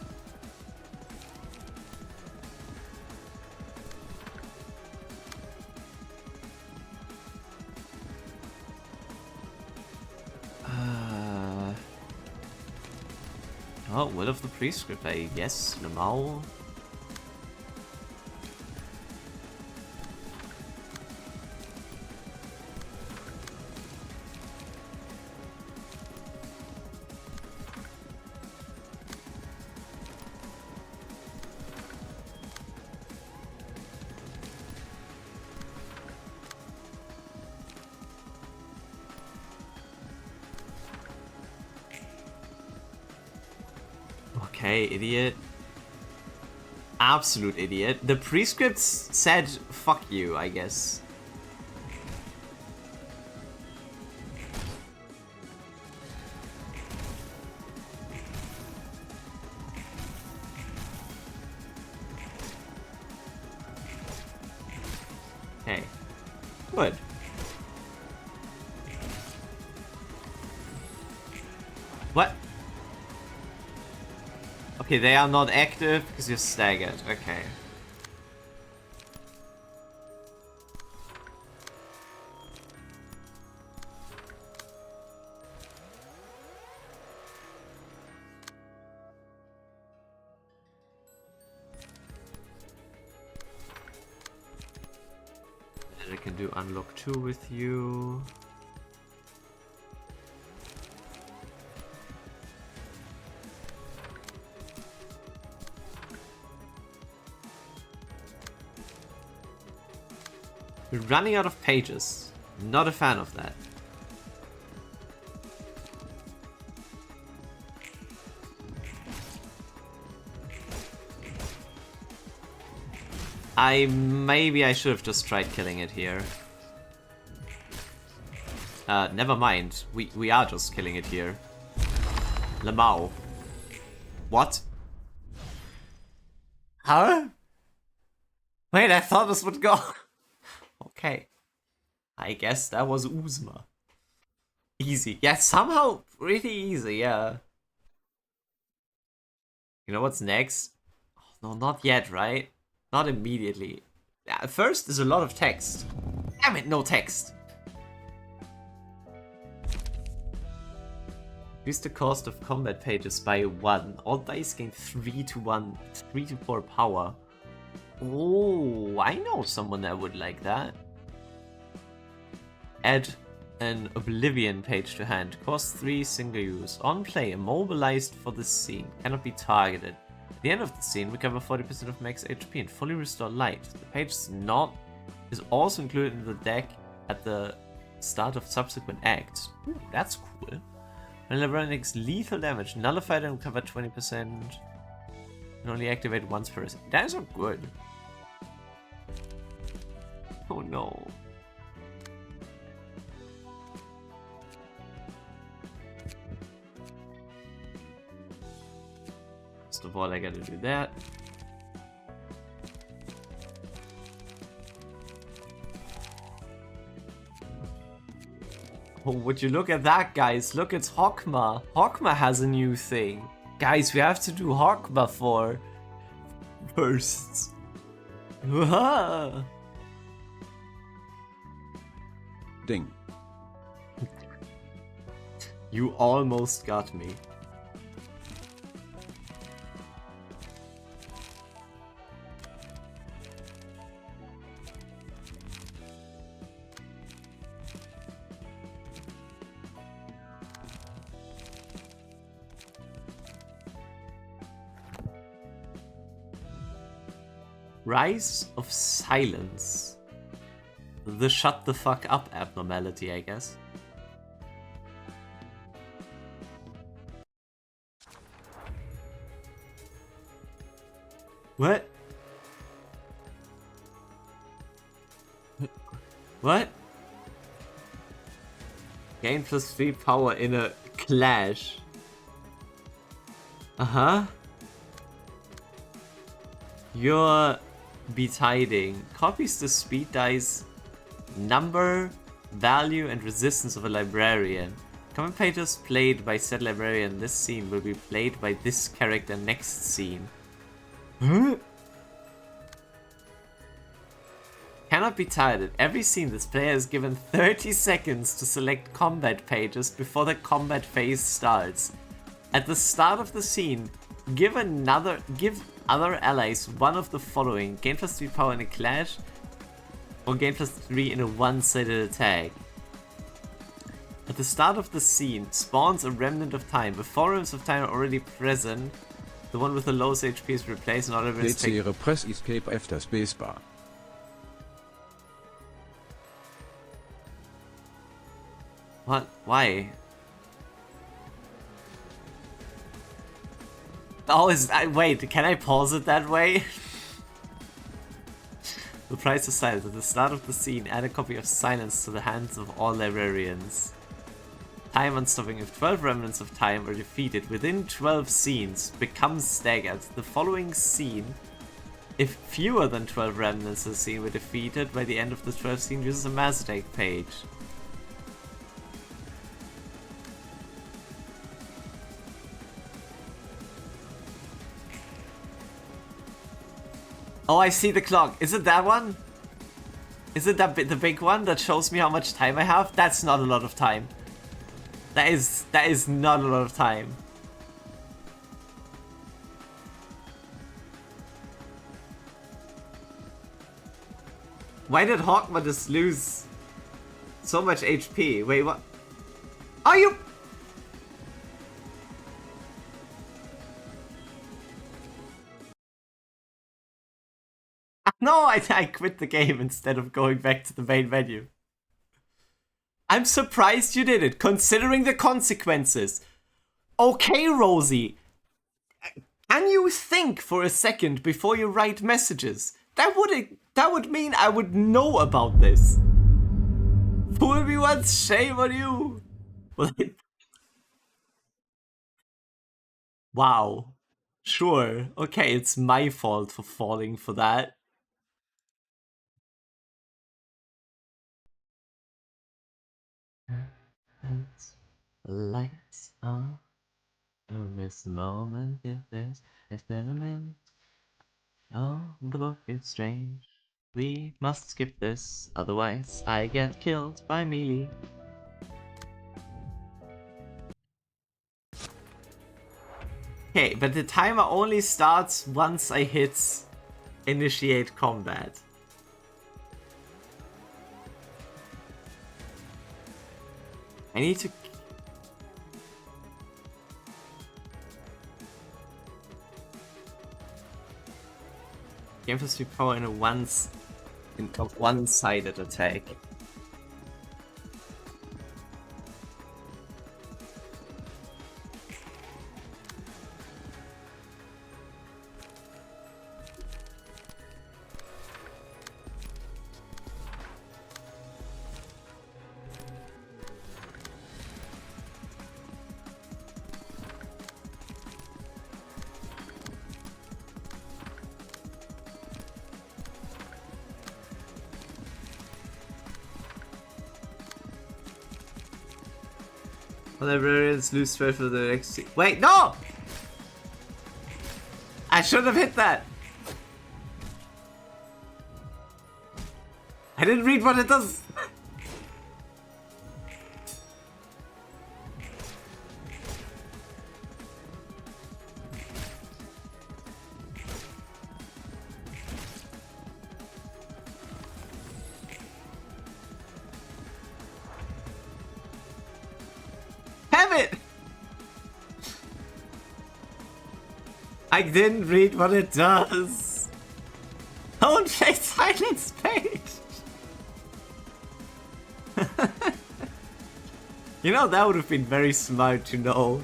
Oh, Will of the Prescript, I guess. Lemao. Okay, idiot. Absolute idiot. The prescripts said fuck you, I guess. Okay. Good. What? Okay, they are not active because you're staggered. Okay. And I can do unlock 2 with you. We're running out of pages. Not a fan of that. Maybe I should have just tried killing it here. Never mind. We are just killing it here. Lemao. What? Huh? Wait, I thought this would go. Okay. I guess that was Uzma. Easy. Yeah, somehow pretty easy, yeah. You know what's next? Oh, no, not yet, right? Not immediately. Yeah, first, there's a lot of text. Damn it, no text. Reduce the cost of combat pages by 1. All dice gain 3 to 4 power. Oh, I know someone that would like that. Add an Oblivion page to hand. Cost 3, single use. On play, immobilized for this scene. Cannot be targeted. At the end of the scene, recover 40% of max HP and fully restore light. The page is also included in the deck at the start of subsequent acts. Ooh, that's cool. When Librarian takes lethal damage, nullified and recover 20%. And only activate once per second. That is not good. Oh no. of all, I gotta do that. Oh, would you look at that, guys? Look, it's Hokma. Hokma has a new thing. Guys, we have to do Hokma first. Ding. You almost got me. Rise of Silence. The shut the fuck up abnormality, I guess. What? What? Gain +3 power in a clash. Uh-huh. Your betiding copies the speed dice number, value, and resistance of a librarian. Commentators played by said librarian in this scene will be played by this character next scene. Huh? Cannot be titled. Every scene, this player is given 30 seconds to select combat pages before the combat phase starts. At the start of the scene, give other allies one of the following: gain +3 power in a clash, or gain +3 in a one-sided attack. At the start of the scene, spawns a remnant of time. If 4 remnants of time are already present, the one with the lowest HP is replaced, and all remnants take... Press Escape after Spacebar. What? Why? Oh, wait, can I pause it that way? The price of silence. At the start of the scene, add a copy of Silence to the hands of all librarians. Time unstopping. If 12 remnants of time are defeated within 12 scenes, becomes staggered. The following scene, if fewer than 12 remnants of the scene were defeated by the end of the 12th scene, uses a mass attack page. Oh, I see the clock. Is it that one? Is it the big one that shows me how much time I have? That's not a lot of time. That is not a lot of time. Why did Hawkman just lose so much HP? Wait, what? Are you? No, I quit the game instead of going back to the main menu. I'm surprised you did it, considering the consequences. Okay, Rosie. Can you think for a second before you write messages? That would mean I would know about this. Fool me once, shame on you. Wow. Sure. Okay, it's my fault for falling for that. Lights on. Don't miss the moment if there's experiment. Oh, the book is strange. We must skip this, otherwise I get killed by melee. Okay, but the timer only starts once I hit initiate combat. I need to... Game +3 power in a one-sided attack. Librarians lose strength for the next. Wait, no! I should have hit that. I didn't read what it does. Have it! I didn't read what it does. Don't play Silent Spade. You know, that would have been very smart to know.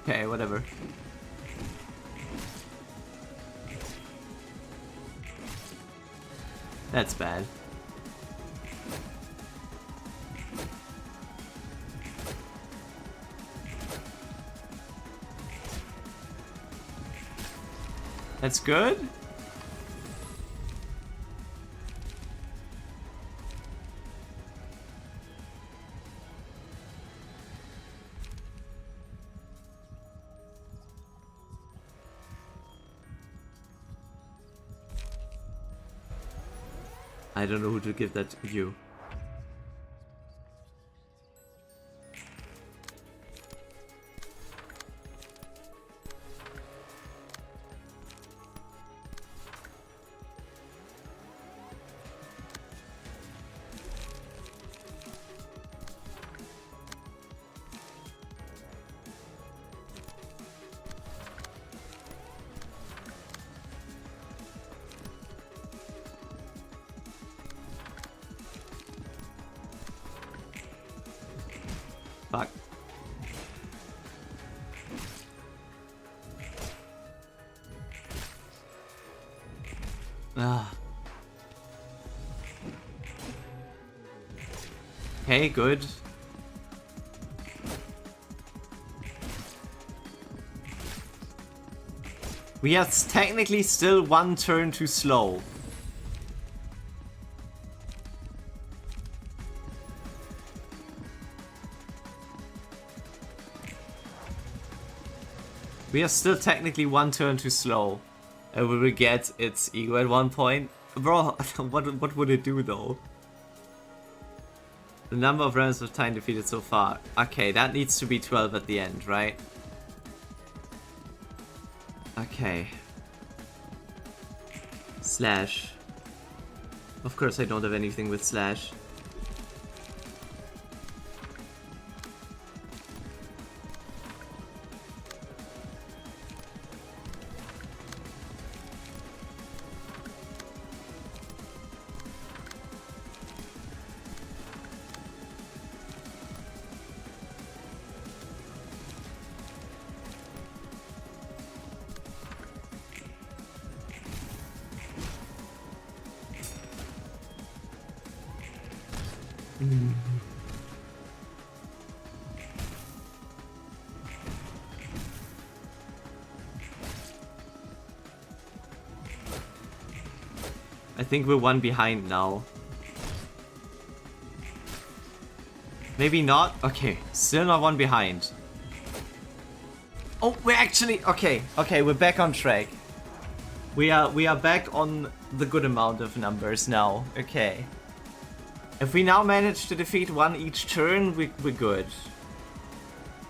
Okay, whatever. That's bad. That's good? I don't know who to give that to you. Fuck. Ah. Okay, good. We are technically still one turn too slow. We are still technically one turn too slow. And we will get its ego at one point. Bro, what would it do though? The number of rounds of time defeated so far. Okay, that needs to be 12 at the end, right? Okay. Slash. Of course I don't have anything with slash. I think we're one behind now. Maybe not? Okay, still not one behind. Oh, we're actually... Okay, we're back on track. We are back on the good amount of numbers now. Okay. If we now manage to defeat one each turn, we're good.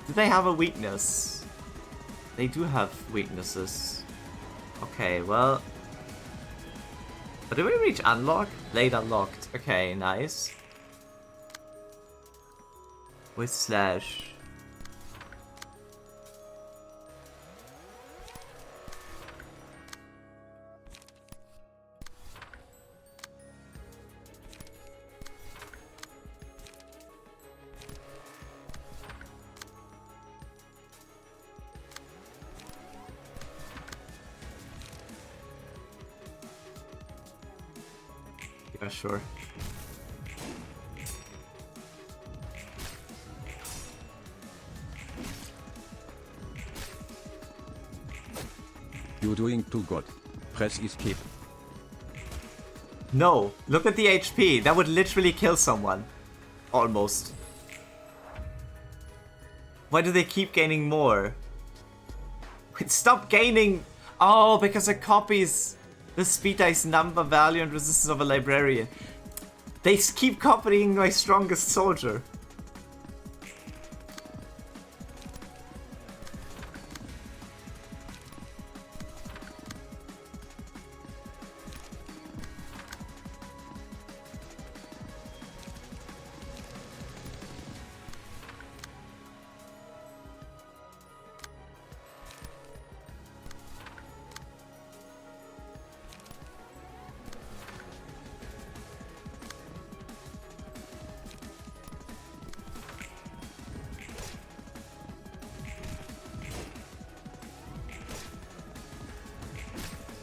Do they have a weakness? They do have weaknesses. Okay, well... But did we reach unlock? Late unlocked. Okay, nice. With slash. sure. You're doing too good. Press escape. No, look at the HP. That would literally kill someone. Almost. Why do they keep gaining more? Wait, stop gaining! Oh, because it copies the speed dice number, value, and resistance of a librarian. They keep copying my strongest soldier.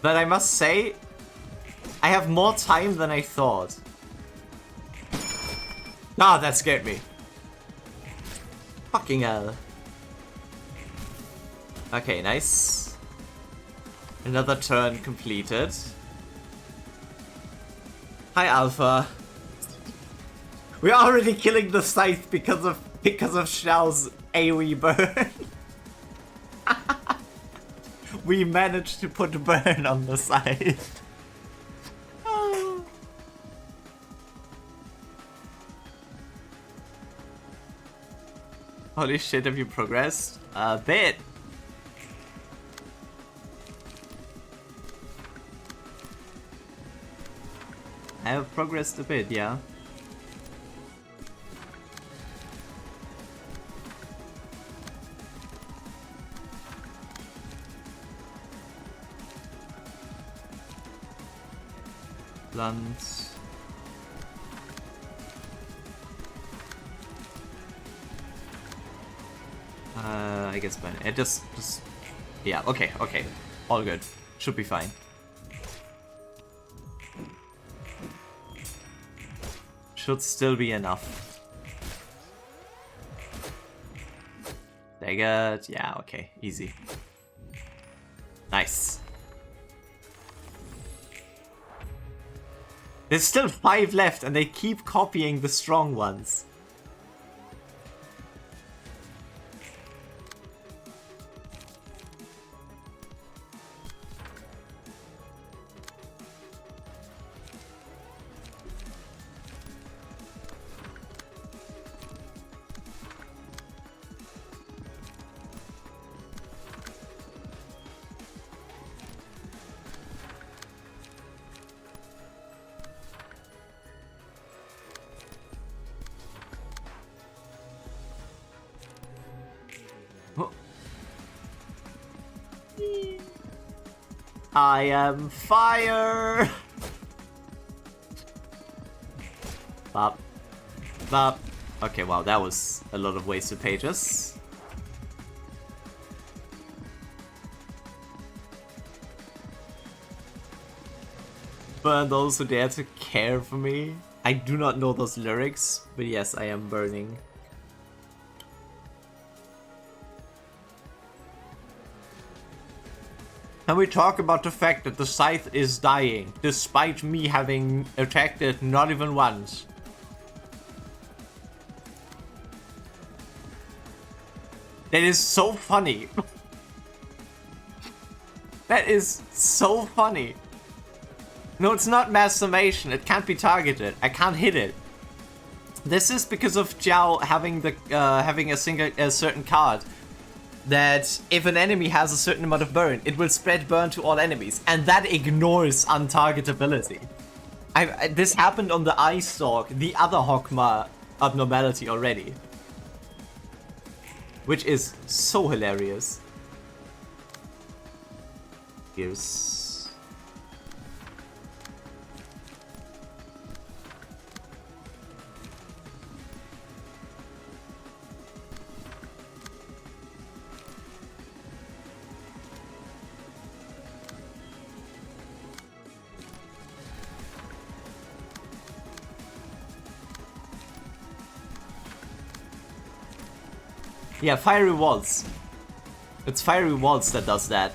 But I must say, I have more time than I thought. Ah, that scared me. Fucking hell. Okay, nice. Another turn completed. Hi, Alpha. We're already killing the scythe because of Xiao's AoE burn. We managed to put burn on the side. Holy shit, have you progressed? A bit. I have progressed a bit, yeah. Blunt. I guess fine. It just yeah, okay, all good. Should be fine. Should still be enough. Staggered, yeah, okay, easy. Nice. There's still 5 left and they keep copying the strong ones. I am fire! Bop. Bop. Okay, wow, that was a lot of wasted pages. Burn those who dare to care for me. I do not know those lyrics, but yes, I am burning. Can we talk about the fact that the scythe is dying, despite me having attacked it not even once? That is so funny. That is so funny. No, it's not mass summation. It can't be targeted. I can't hit it. This is because of Jiao having the having a certain card. That if an enemy has a certain amount of burn, it will spread burn to all enemies, and that ignores untargetability. This happened on the Eye Stalk, the other Hokma abnormality already. Which is so hilarious. Here's... Yeah, Fiery Waltz. It's Fiery Waltz that does that.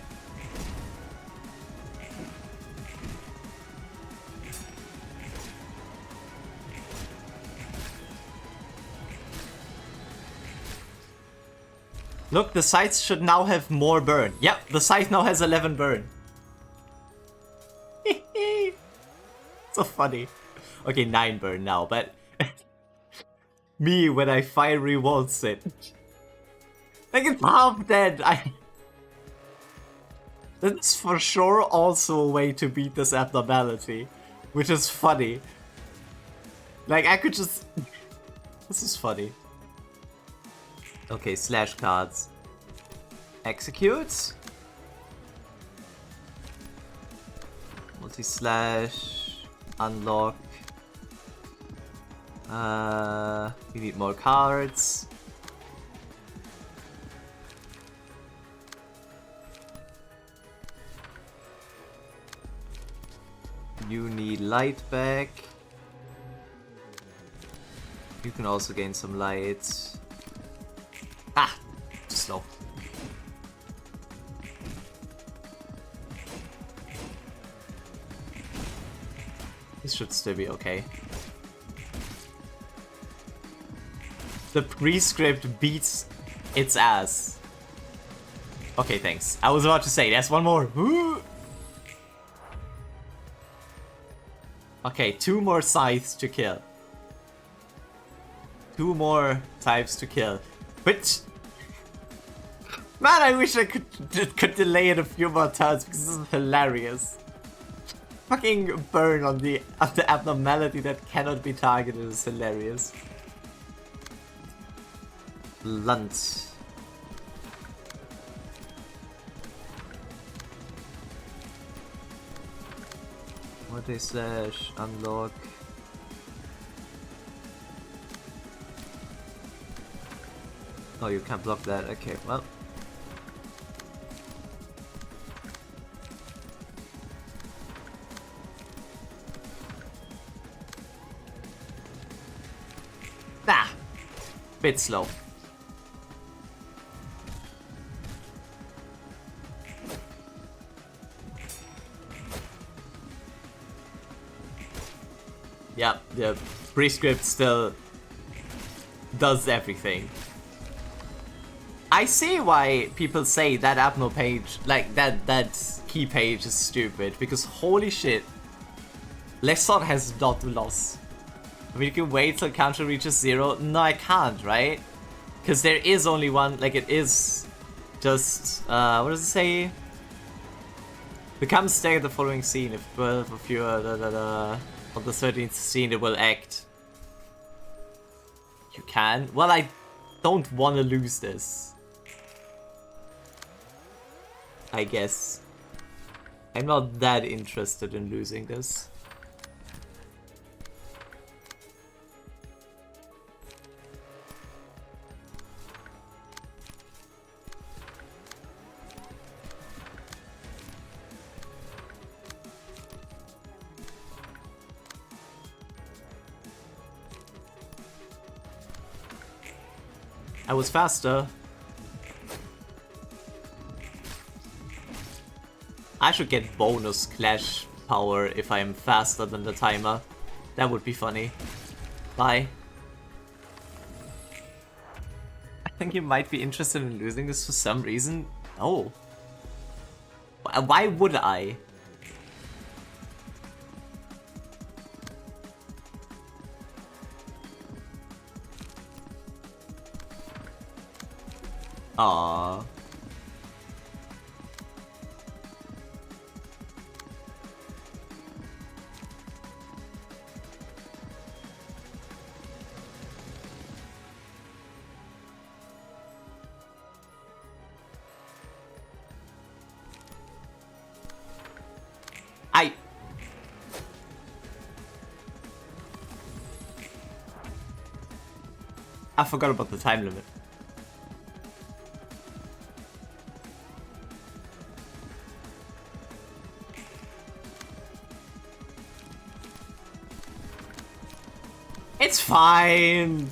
Look, the sights should now have more burn. Yep, the sight now has 11 burn. So funny. Okay, 9 burn now, but... me when I Fiery Waltz it. Like, it's half dead. That's for sure also a way to beat this abnormality. Which is funny. Like, I could just... This is funny. Okay, slash cards. Execute. Multi-slash. Unlock. We need more cards. You need light back. You can also gain some light. Ah! Slow. This should still be okay. The prescript beats its ass. Okay, thanks. I was about to say, there's one more. Woo! Okay, 2 more scythes to kill. 2 more types to kill. Which... Man, I wish I could delay it a few more turns because this is hilarious. Fucking burn on the abnormality that cannot be targeted is hilarious. Blunt. Multi-slash, unlock. Oh, you can't block that. Okay, well. Ah! Bit slow. Yeah, the prescript still does everything. I see why people say that Abno page, like that key page is stupid, because holy shit, Lexon has not lost. I mean, you can wait till counter reaches 0. No, I can't, right? Because there is only one, like it is just, what does it say? Become stay at the following scene. If 12 of you are on the 13th scene, it will act. You can? Well, I don't want to lose this. I guess. I'm not that interested in losing this. I was faster. I should get bonus clash power if I'm faster than the timer. That would be funny. Bye. I think you might be interested in losing this for some reason. Oh. Why would I? Aww. I forgot about the time limit. It's fine.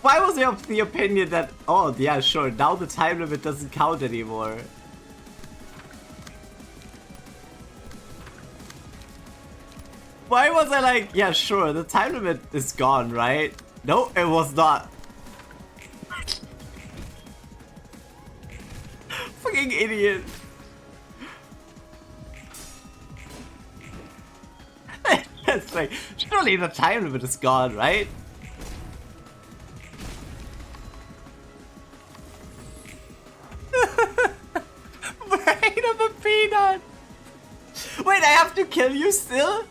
Why was there the opinion that, oh yeah, sure, now the time limit doesn't count anymore? Why was I like, yeah, sure, the time limit is gone, right? No, it was not. Fucking idiot. It's like, surely the time limit is gone, right? Brain of a peanut! Wait, I have to kill you still?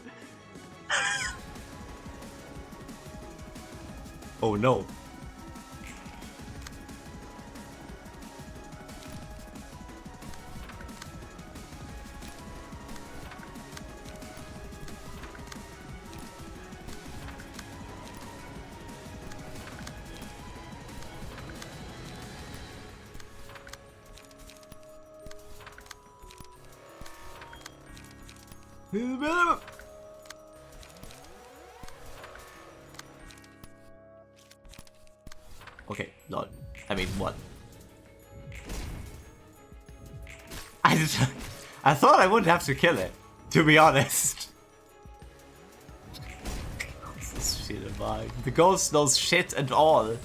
Oh no. Okay, lol. I mean, what? I thought I wouldn't have to kill it, to be honest. This shit about the ghost knows shit and all.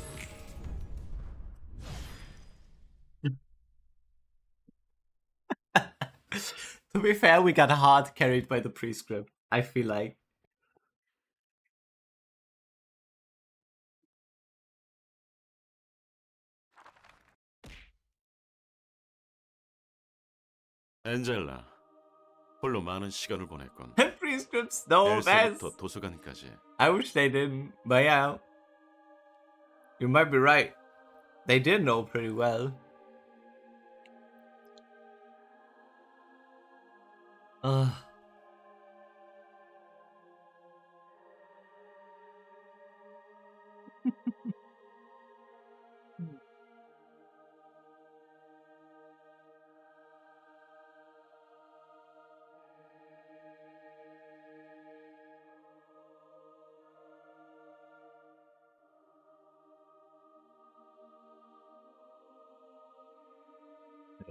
To be fair, we got hard carried by the prescript, I feel like. 엔젤라, 홀로 많은 시간을 보냈군. Prescripts, no mess. 엘사부터 도서관까지. I wish they didn't, but yeah. You might be right. They did know pretty well.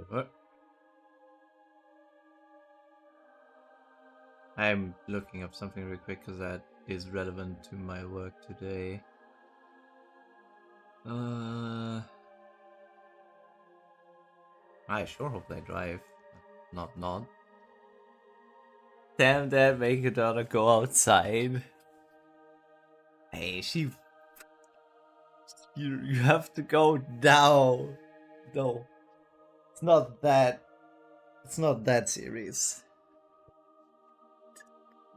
What? I'm looking up something real quick because that is relevant to my work today. I sure hope they drive. Not. Damn, Dad, make your daughter go outside. Hey, you have to go now. No. It's not that serious.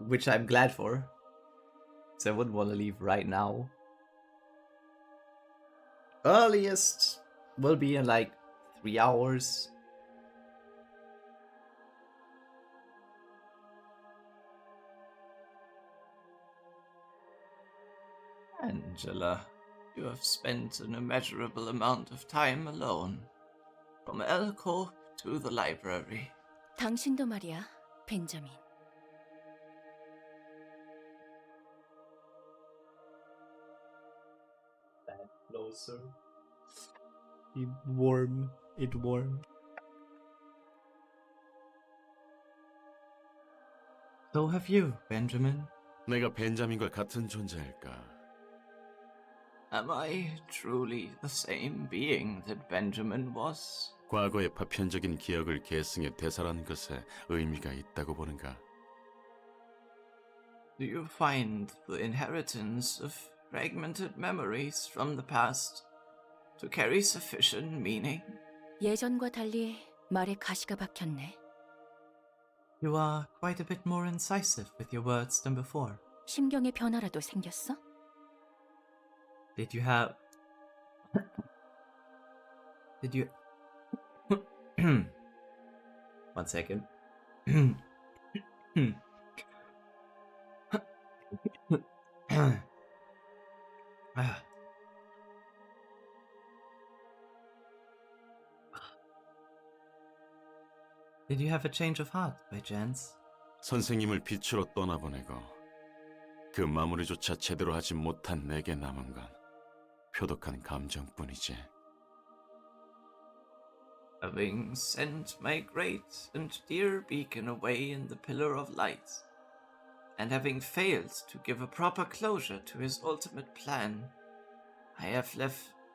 Which I'm glad for. So I wouldn't want to leave right now. Earliest will be in like 3 hours. Angela, you have spent an immeasurable amount of time alone. From Elcorp to the library. 당신도 말이야, 벤자민. That closer. It warm. So have you, Benjamin. 내가 벤자민과 같은 존재일까? Am I truly the same being that Benjamin was? 과거의 파편적인 기억을 계승해 되살아난 것에 의미가 있다고 보는가? Do you find the inheritance of fragmented memories from the past to carry sufficient meaning? 예전과 달리 말에 가시가 박혔네. You are quite a bit more incisive with your words than before. 심경의 변화라도 생겼어? Did you have... Did you... One second. Did you have a change of heart, by chance? 선생님을 빛으로 떠나보내고 그 마무리조차 제대로 하지 못한 내게 남은 건 표독한 감정뿐이지. Having sent my great and dear beacon away in the Pillar of Light, and having failed to give a proper closure to his ultimate plan,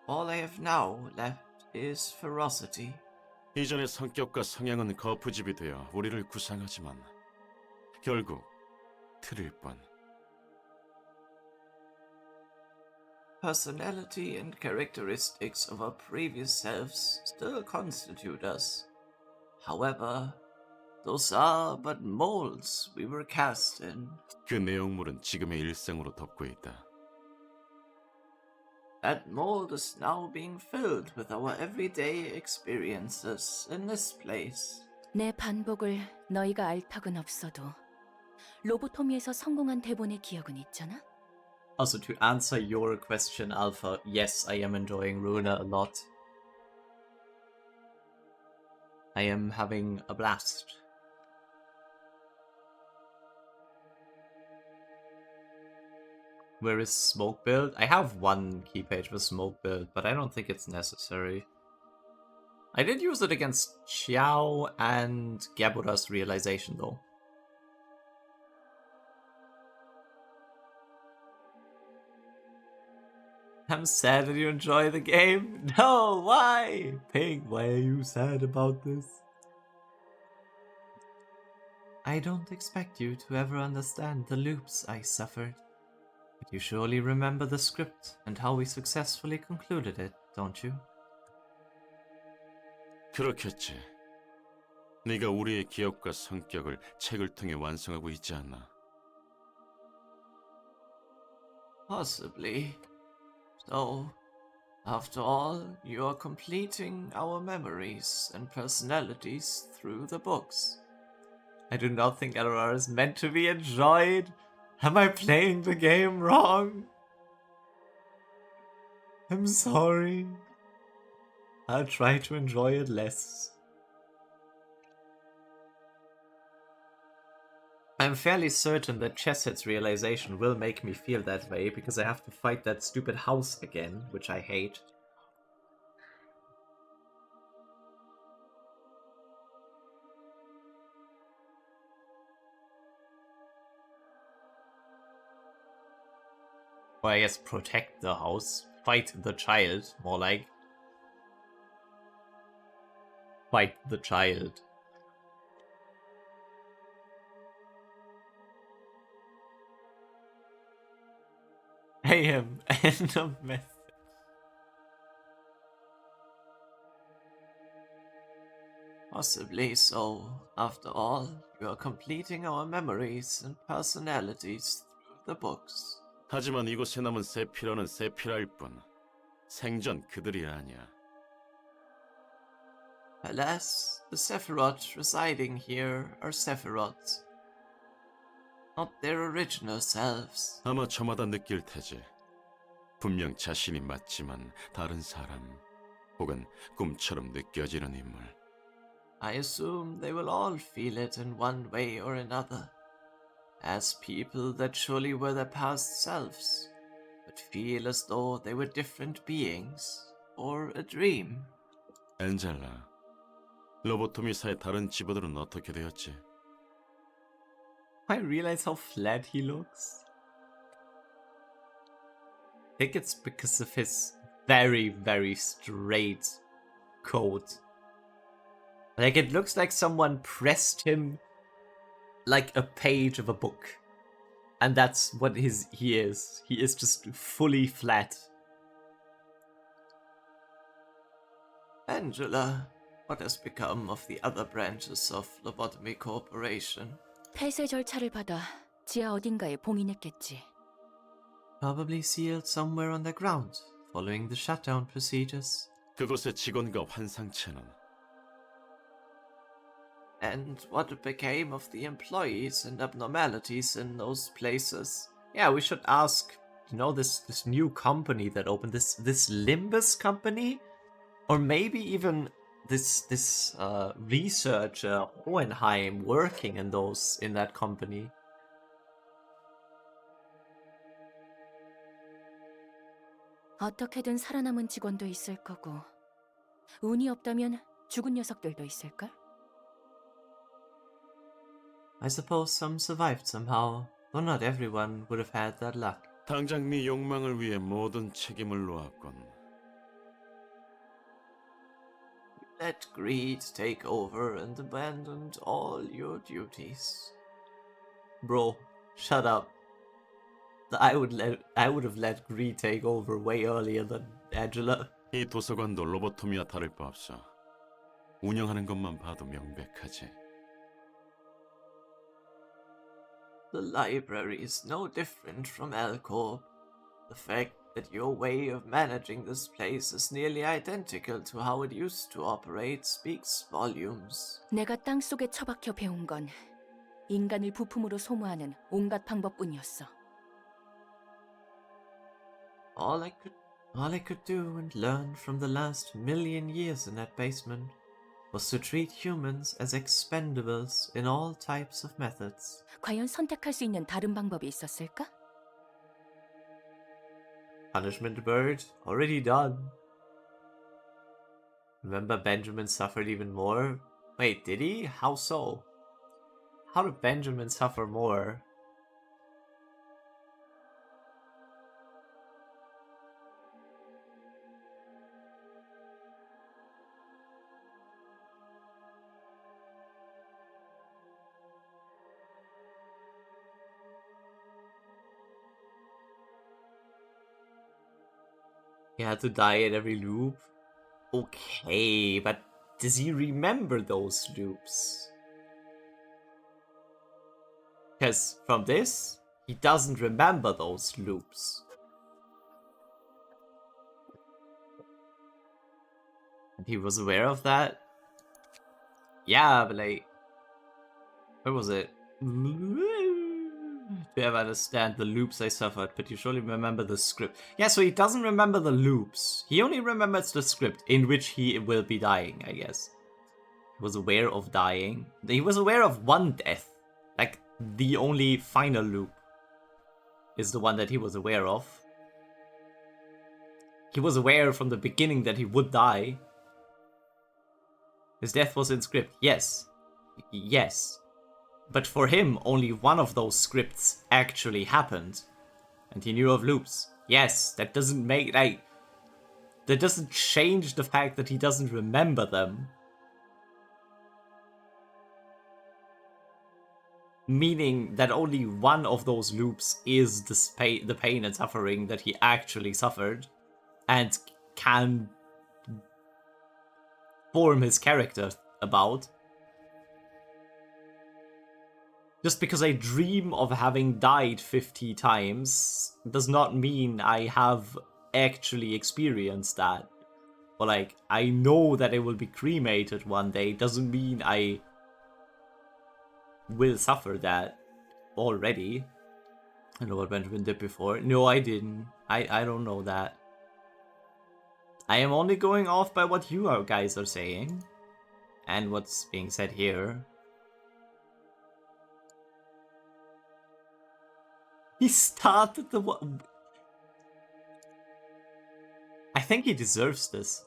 all I have now left is ferocity. 이전의 성격과 성향은 거푸집이 되어 우리를 구상하지만 결국 틀일 뿐. Personality and characteristics of our previous selves still constitute us. However, those are but molds we were cast in. 그 내용물은 지금의 일상으로 덮고 있다. That mold is now being filled with our everyday experiences in this place. 내 반복을 너희가 알 턱은 없어도 로보토미에서 성공한 대본의 기억은 있잖아? Also, to answer your question, Alpha, yes, I am enjoying Ruina a lot. I am having a blast. Where is smoke build? I have one key page for smoke build, but I don't think it's necessary. I did use it against Xiao and Gyabura's realization though. I'm sad that you enjoy the game. No, why? Pig, why are you sad about this? I don't expect you to ever understand the loops I suffered. But you surely remember the script and how we successfully concluded it, don't you? 그렇겠지. 네가 우리의 기억과 성격을 책을 통해 완성하고 있지 않나? Possibly. So, after all, you are completing our memories and personalities through the books. I do not think LRR is meant to be enjoyed. Am I playing the game wrong? I'm sorry. I'll try to enjoy it less. I'm fairly certain that Chessed's realization will make me feel that way, because I have to fight that stupid house again, which I hate. Or I guess protect the house, fight the child, more like. Fight the child. I am end of message. Possibly so. After all, you are completing our memories and personalities through the books. 하지만 이곳에 남은 세피라는 세피라일 뿐. 생전 그들이 아니야. Alas, the Sephiroth residing here are Sephiroths, not their original selves. 아마 저마다 느낄 테지. 분명 자신이 맞지만 다른 사람 혹은 꿈처럼 느껴지는 인물. I assume they will all feel it in one way or another, as people that surely were their past selves, but feel as though they were different beings, or a dream. 엔젤라, 로보토미사의 다른 지부들은 어떻게 되었지? I realize how flat he looks. I think it's because of his very, very straight coat. Like, it looks like someone pressed him like a page of a book. And that's what he is. He is just fully flat. Angela, what has become of the other branches of Lobotomy Corporation? 폐쇄 절차를 받아 지하 어딘가에 봉인했겠지. Probably sealed somewhere underground, following the shutdown procedures. 그곳의 직원과 환상체는? And what became of the employees and abnormalities in those places? Yeah, we should ask, this new company that opened, this Limbus company? Or maybe even this researcher Hohenheim working in that company. 어떻게든 살아남은 직원도 있을 거고 운이 없다면 죽은 녀석들도 있을걸? I suppose some survived somehow, though not everyone would have had that luck. 당장 네 욕망을 위해 모든 책임을 놓았군. Let greed take over and abandoned all your duties. Bro, shut up. I would have let greed take over way earlier than Angela. 이 도서관도 로보토미와 다를 바 없어. 운영하는 것만 봐도 명백하지. The library is no different from Alcorp. The fact that your way of managing this place is nearly identical to how it used to operate speaks volumes. 내가 땅속에 처박혀 배운 건 인간을 부품으로 소모하는 온갖 방법뿐이었어. All I could do and learn from the last million years in that basement was to treat humans as expendables in all types of methods. 과연 선택할 수 있는 다른 방법이 있었을까? Punishment bird, already done. Remember Benjamin suffered even more? Wait, did he? How so? How did Benjamin suffer more? He had to die at every loop? Okay, but does he remember those loops? Because from this, he doesn't remember those loops. And he was aware of that? Yeah, but like... Where was it? To ever understand the loops I suffered, but you surely remember the script. Yeah, so he doesn't remember the loops. He only remembers the script in which he will be dying, I guess. He was aware of dying. He was aware of one death. Like, the only final loop is the one that he was aware of. He was aware from the beginning that he would die. His death was in script. Yes. Yes. But for him, only one of those scripts actually happened. And he knew of loops. Yes, that doesn't make... like, that doesn't change the fact that he doesn't remember them. Meaning that only one of those loops is the pain and suffering that he actually suffered. And can form his character about. Just because I dream of having died 50 times does not mean I have actually experienced that. Or like, I know that I will be cremated one day doesn't mean I will suffer that already. I know what Benjamin did before. No, I didn't. I don't know that. I am only going off by what you guys are saying. And what's being said here. He started the one. I think he deserves this.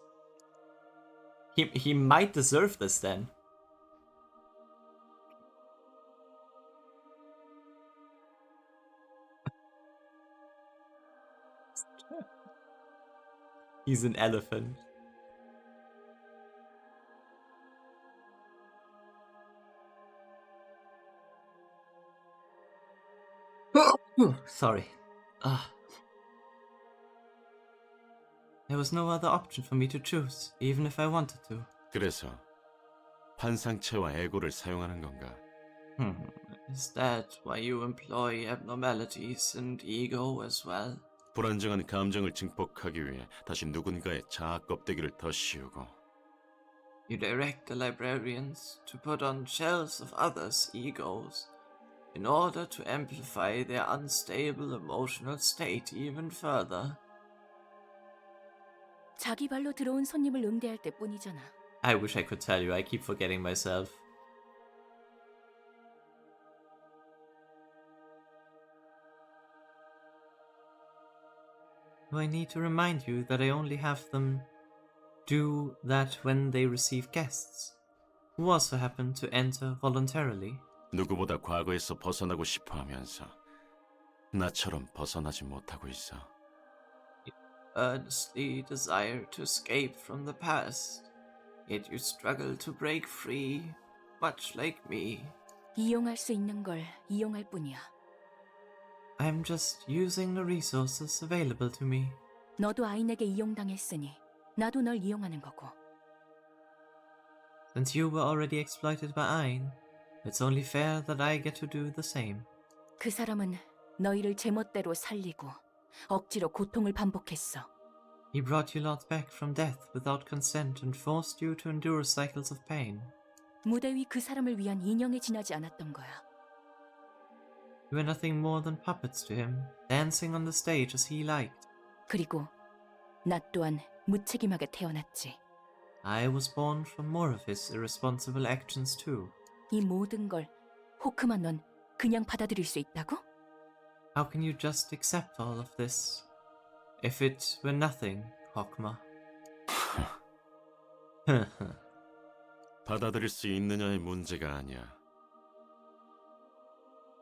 He might deserve this then. He's an elephant. Sorry. There was no other option for me to choose, even if I wanted to. 그래서 환상체와 에고를 사용하는 건가? Is that why you employ abnormalities and ego as well? 불안정한 감정을 증폭하기 위해 다시 누군가의 자아 껍데기를 더 씌우고. You direct the librarians to put on shells of others' egos in order to amplify their unstable emotional state even further. 자기 발로 들어온 손님을 응대할 때뿐이잖아. I wish I could tell you, I keep forgetting myself. Do I need to remind you that I only have them do that when they receive guests, who also happen to enter voluntarily? 누구보다 과거에서 벗어나고 싶어 하면서 나처럼 벗어나지 못하고 있어. Earnestly desire to escape from the past, yet you struggle to break free, much like me. 이용할 수 있는 걸 이용할 뿐이야. I'm just using the resources available to me. 너도 아인에게 이용당했으니 나도 널 이용하는 거고. Since you were already exploited by Ain, it's only fair that I get to do the same. 그 사람은 너희를 제멋대로 살리고 억지로 고통을 반복했어. He brought you lot back from death without consent and forced you to endure cycles of pain. 무대 위 그 사람을 위한 인형에 지나지 않았던 거야. You were nothing more than puppets to him, dancing on the stage as he liked. 그리고 나 또한 무책임하게 태어났지. I was born from more of his irresponsible actions too. 이 모든 걸 호크마 넌 그냥 받아들일 수 있다고? How can you just accept all of this? If it were nothing, Hokma. 받아들일 수 있느냐의 문제가 아니야.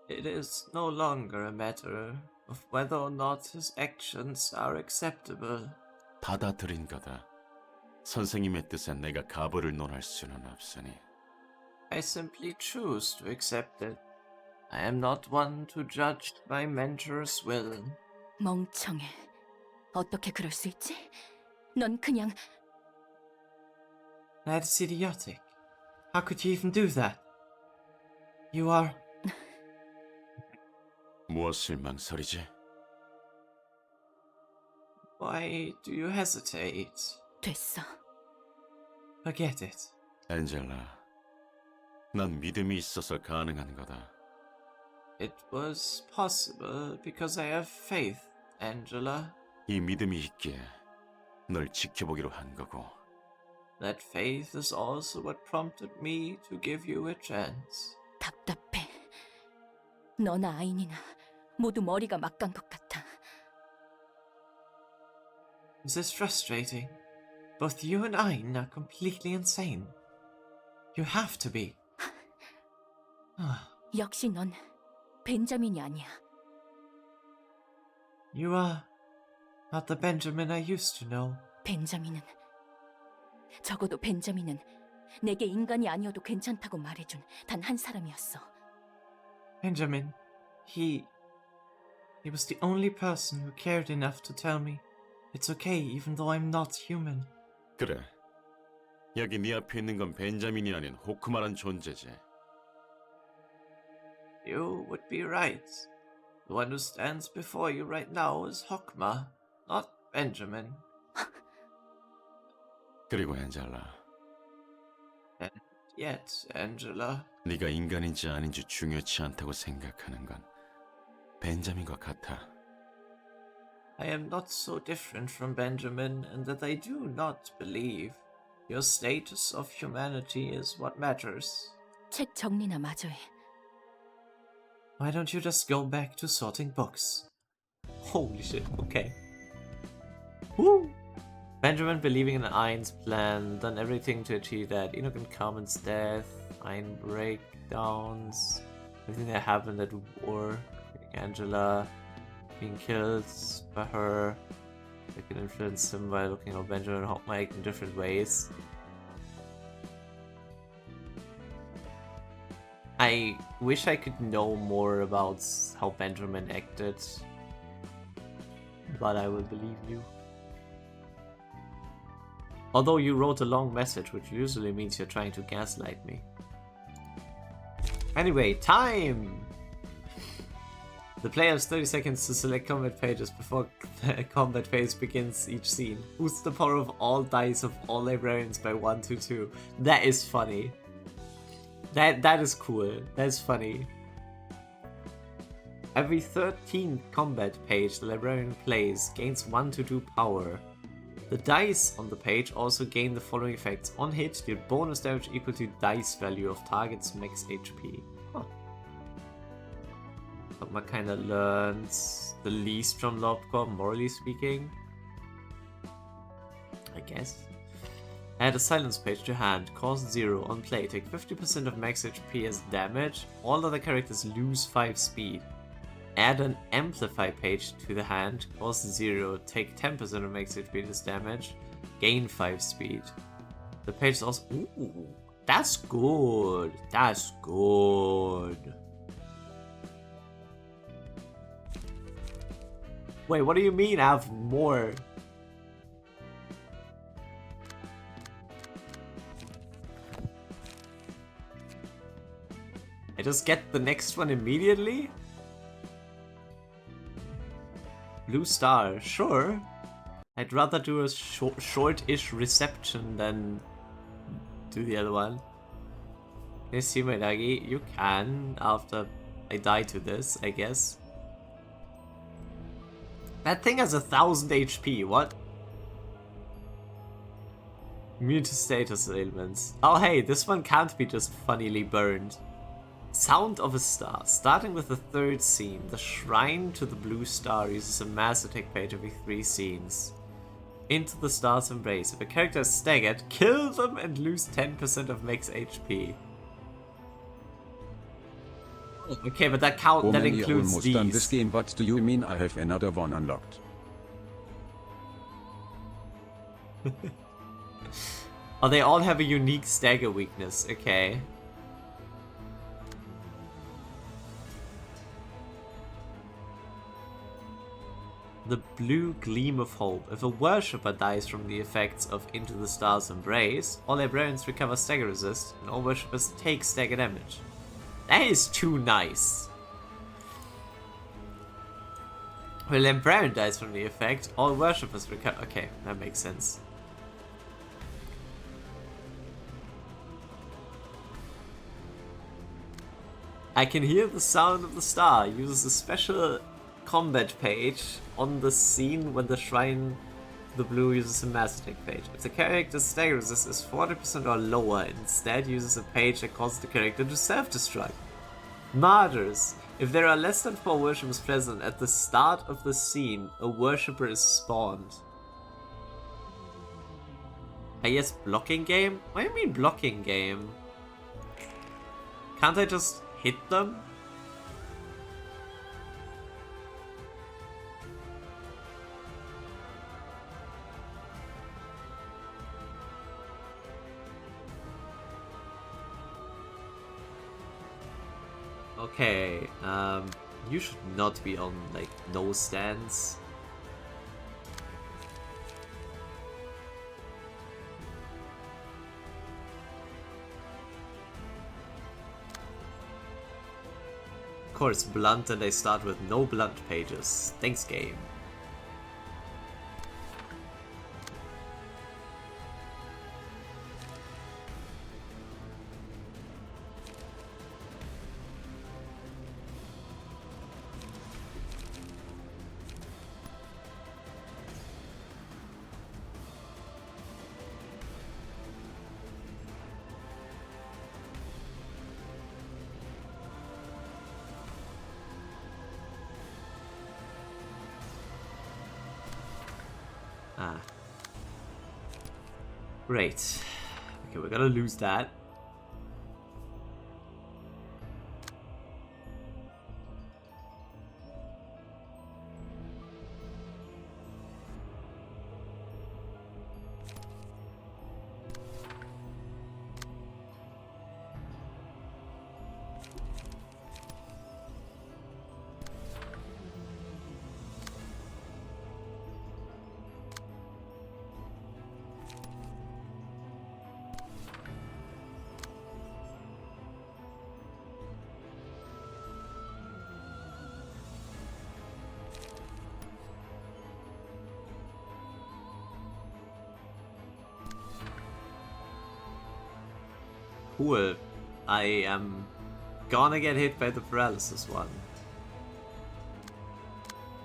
It is no longer a matter of whether or not his actions are acceptable. 받아들인 거다. 선생님의 뜻에 내가 가부를 논할 수는 없으니. I simply choose to accept it. I am not one to judge my mentor's will. 멍청해. 어떻게 그럴 수 있지? 넌 그냥 That is idiotic. How could you even do that? You are... 무엇을 망설이지? Why do you hesitate? 됐어. Forget it. 엔젤라, 난 믿음이 있어서 가능한 거다. It was possible because I have faith, Angela. 이 믿음이 있기에 널 지켜보기로 한 거고. That faith is also what prompted me to give you a chance. 답답해. 너나 아인이나 모두 머리가 막간 것 같아. This is frustrating. Both you and Ain are completely insane. You have to be. 역시 넌 벤자민이 아니야. You are not the Benjamin I used to know. 벤자민은 적어도 벤자민은 내게 인간이 아니어도 괜찮다고 말해준 단 한 사람이었어. Benjamin, he was the only person who cared enough to tell me it's okay even though I'm not human. 그래. 여기 네 앞에 있는 건 벤자민이 아닌 호크마란 존재지. You would be right. The one who stands before you right now is Hokma, not Benjamin. 그리고 엔젤라, And yet, Angela, 네가 인간인지 아닌지 중요치 않다고 생각하는 건 벤자민과 같아. I am not so different from Benjamin in that I do not believe your status of humanity is what matters. 책 정리나 마저 해. Why don't you just go back to sorting books? Holy shit, okay. Woo! Benjamin believing in Ain's plan, done everything to achieve that. Enoch and Carmen's death, Ain breakdowns, everything that happened at war, Angela being killed by her. They can influence him by looking at Benjamin and Hawkmike in different ways. I wish I could know more about how Benjamin acted, but I will believe you. Although you wrote a long message, which usually means you're trying to gaslight me. Anyway, time! The player has 30 seconds to select combat pages before the combat phase begins each scene. Boost the power of all dice of all librarians by 1 to 2. That is funny. That is cool. That's funny. Every 13th combat page the librarian plays gains 1 to 2 power. The dice on the page also gain the following effects. On hit, deal bonus damage equal to dice value of target's max HP. Huh. Dogma kinda learns the least from Lobcore, morally speaking. I guess. Add a silence page to hand, cost 0 on play, take 50% of max HP as damage, all other characters lose 5 speed. Add an amplify page to the hand, cost 0, take 10% of max HP as damage, gain 5 speed. The page is also... Ooh, that's good. That's good. Wait, what do you mean I have more? I just get the next one immediately? Blue star, sure. I'd rather do a short-ish reception than do the other one. Can you see my Nagi? You can, after I die to this, I guess. That thing has 1000 HP, what? Immune to status ailments. Oh hey, this one can't be just funnily burned. Sound of a Star. Starting with the third scene, the Shrine to the Blue Star uses a mass attack page every 3 scenes. Into the Star's Embrace. If a character is staggered, kill them and lose 10% of max HP. Okay, but that that includes almost these. done this game. What do you mean I have another one unlocked? Oh, they all have a unique stagger weakness. Okay. The Blue Gleam of Hope. If a worshipper dies from the effects of Into the Star's Embrace, all librarians recover stagger resist, and all worshippers take stagger damage. That is too nice. When a librarian dies from the effect, all worshippers recover. Okay, that makes sense. I can hear the sound of the star. Uses a special combat page on the scene when the Shrine to the Blue uses a mass attack page. If the character's stagger resist is 40% or lower, instead uses a page that causes the character to self-destruct. Martyrs. If there are less than 4 worshippers present at the start of the scene, a worshipper is spawned. I guess blocking game? What do you mean blocking game? Can't I just hit them? Okay, you should not be on, like, no stance. Of course, blunt, and I start with no blunt pages. Thanks, game. Ah. Great. Okay, we're gonna lose that. Cool. I am gonna get hit by the paralysis one.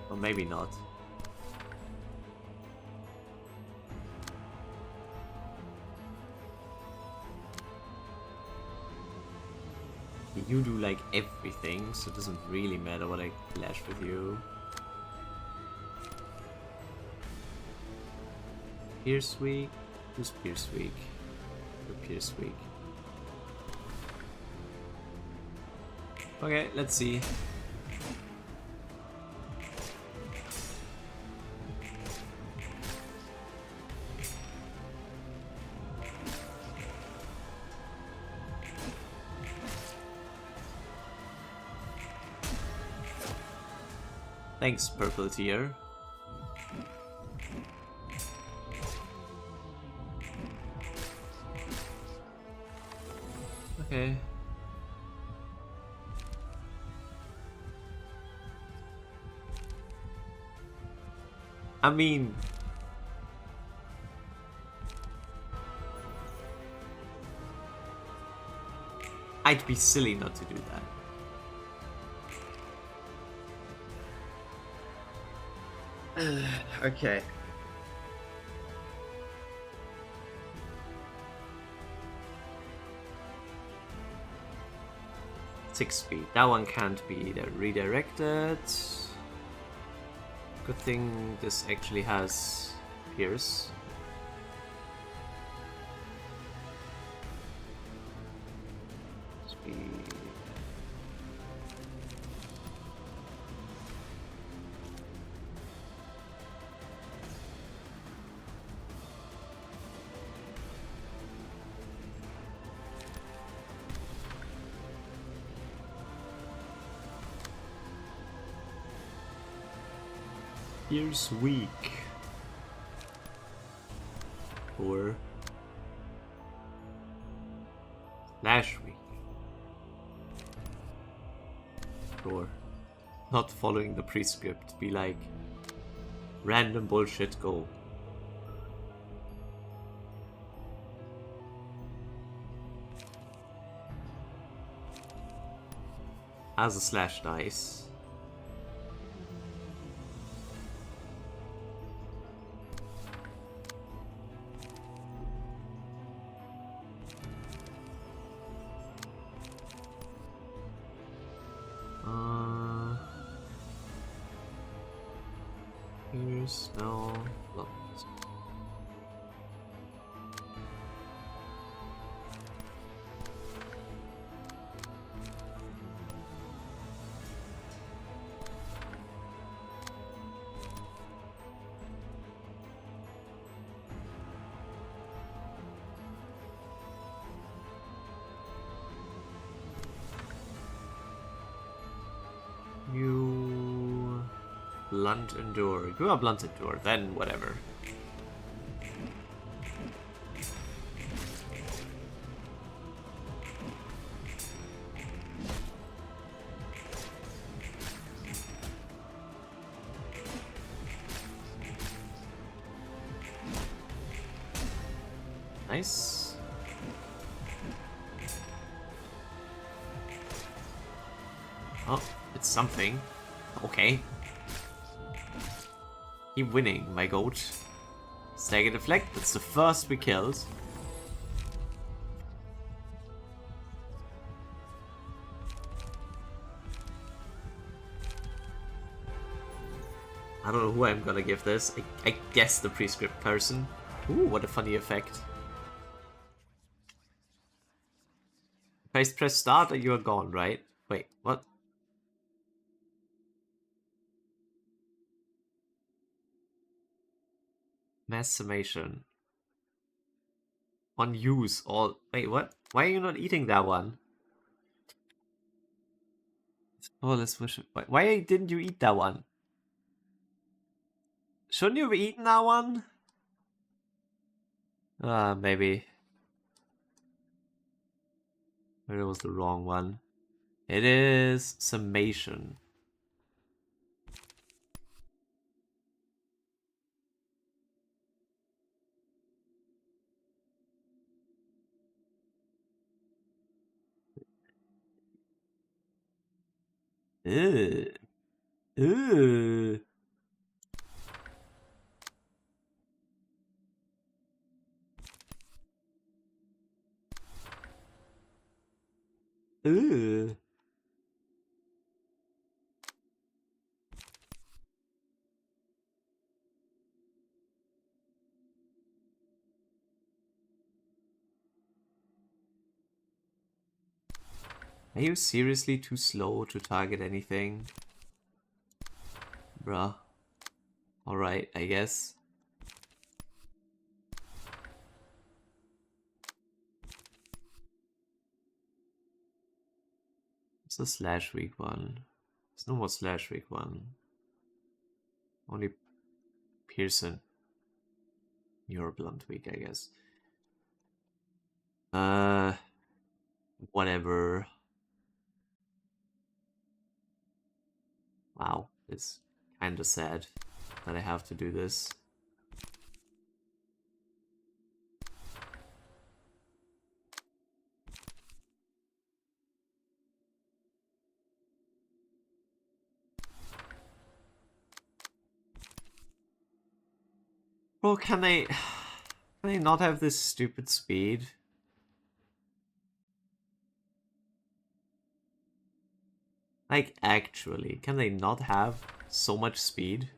Or maybe not. you do like everything, so it doesn't really matter what I clash with you. Pierce weak? Who's Pierce weak? You're Pierce weak. Okay, let's see. Thanks, purple tier. Okay. I mean, I'd be silly not to do that. Okay. Six speed. That one can't be redirected. Good thing this actually has Pierce. Speed. Pierce weak. Or Slash weak. Or not following the prescript, be like random bullshit, go. As a slash dice. Here's no. Look. You blunt endure. You are blunt endure, then whatever. Nice. Oh, it's something. Okay. Keep winning, my goat. Stagger deflect, that's the first we killed. I don't know who I'm gonna give this. I guess the prescript person. Ooh, what a funny effect. If I press start, you are gone, right? Wait, what? Mass summation. On use all. Wait, what? Why are you not eating that one? Oh, let's wish. Why didn't you eat that one? Shouldn't you have eaten that one? Maybe. Maybe it was the wrong one. It is summation. Ew. Ew. Ooh. Are you seriously too slow to target anything? Bruh. Alright, I guess. What's the slash weak one? There's no more slash weak one. Only Pearson. You're blunt weak, I guess. Whatever. Wow, it's kinda sad that I have to do this. Bro, can they not have this stupid speed? Like, actually, can they not have so much speed?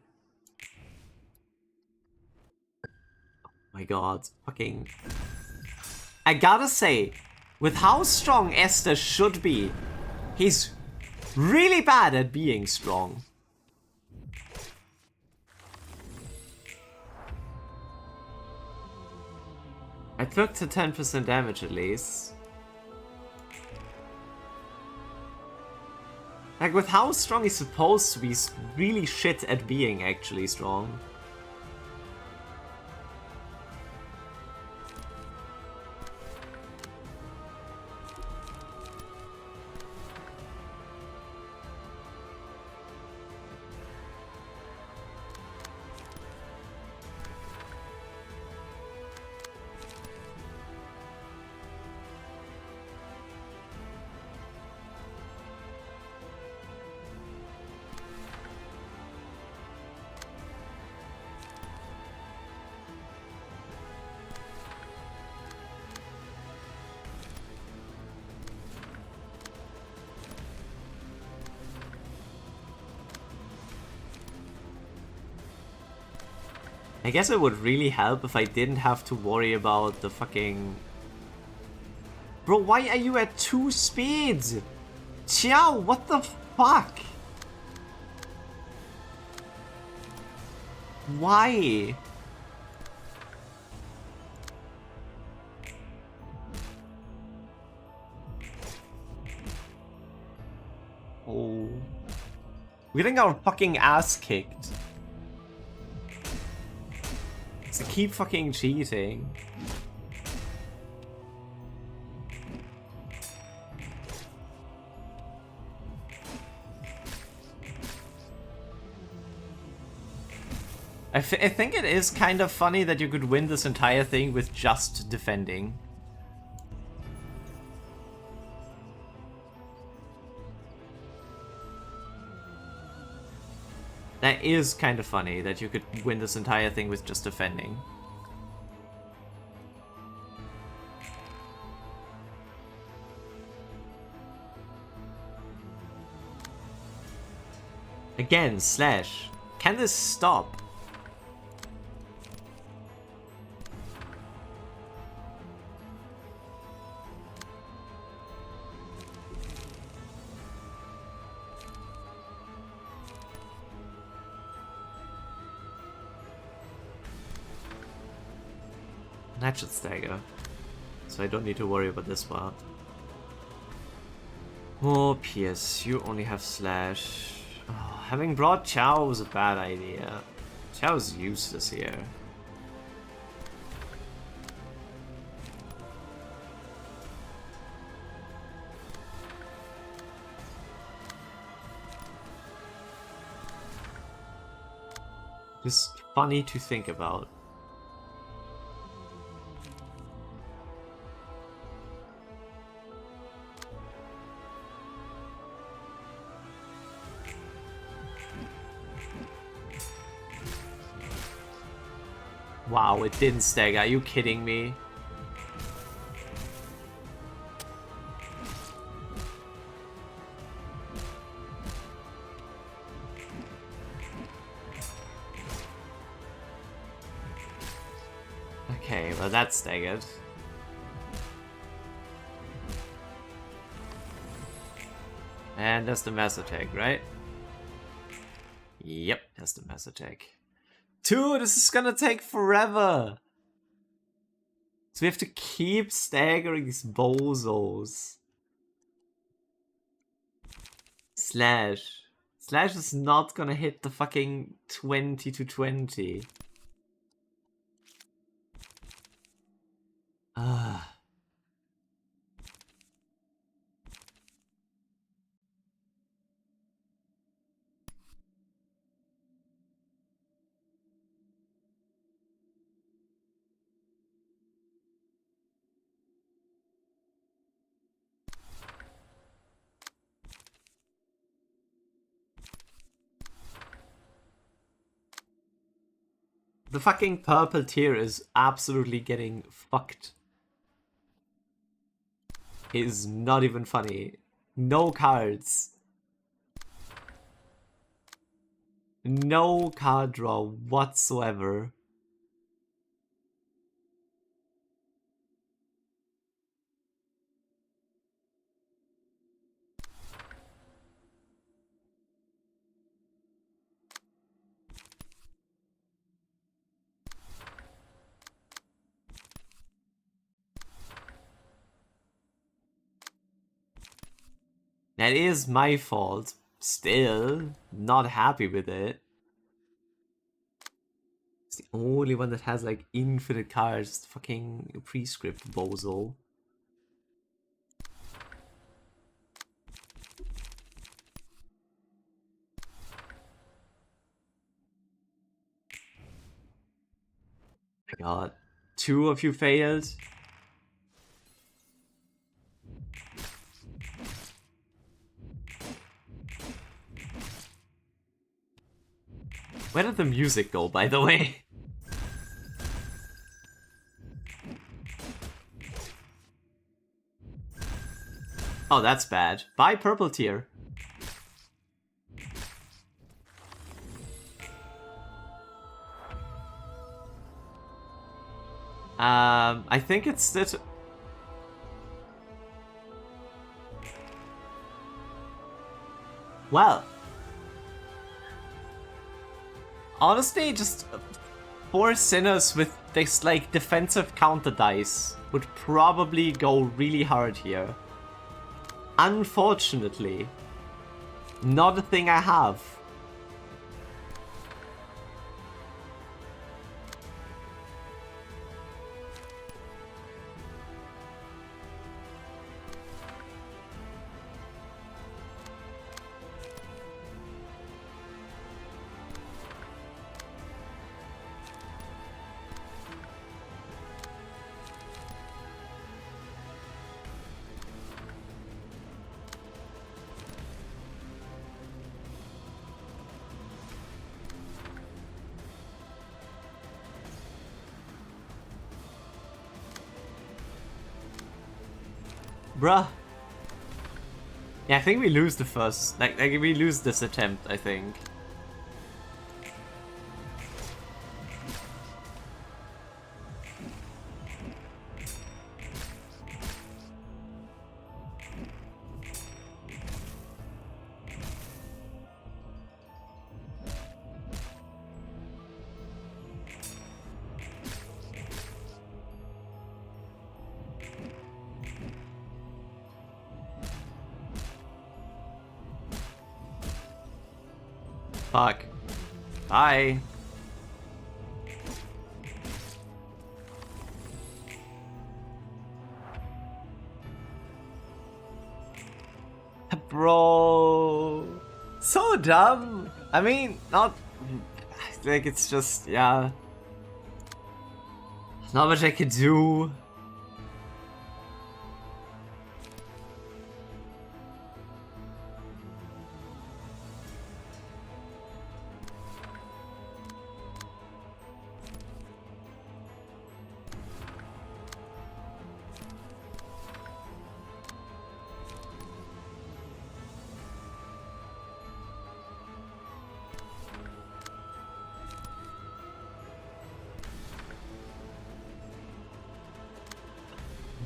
Oh my god, fucking... I gotta say, with how strong Esther should be, he's really bad at being strong. I took to 10% damage at least. Like, with how strong he's supposed to be, he's really shit at being actually strong. I guess it would really help if I didn't have to worry about the fucking... Bro, why are you at 2 speeds? Ciao, what the fuck? Why? Oh. We're getting our fucking ass kicked. To keep fucking cheating. I think it is kind of funny that you could win this entire thing with just defending. That is kind of funny that you could win this entire thing with just defending. Again, slash. Can this stop? That should stagger. So I don't need to worry about this part. Oh, PS, you only have slash. Oh, having brought Chao was a bad idea. Chao's useless here. Just funny to think about. Wow, it didn't stagger. Are you kidding me? Okay, well that's staggered. And that's the mass attack, right? Yep, that's the mass attack. Dude, this is gonna take forever! So we have to keep staggering these bozos. Slash. Slash is not gonna hit the fucking 20 to 20. Ah. The fucking purple tier is absolutely getting fucked. It is not even funny. No cards. No card draw whatsoever. That is my fault. Still, not happy with it. It's the only one that has like infinite cards. Fucking prescript bozo. My god. 2 of you failed. Where did the music go, by the way? Oh, that's bad. Bye, purple tier. I think it's that. Well, honestly, just 4 sinners with this like defensive counter dice would probably go really hard here. Unfortunately, not a thing I have. Bruh. Yeah, I think we lose the first. Like we lose this attempt, I think. Fuck. Bye. Bro. So dumb. I mean, not... Like, it's just, yeah. Not much I could do.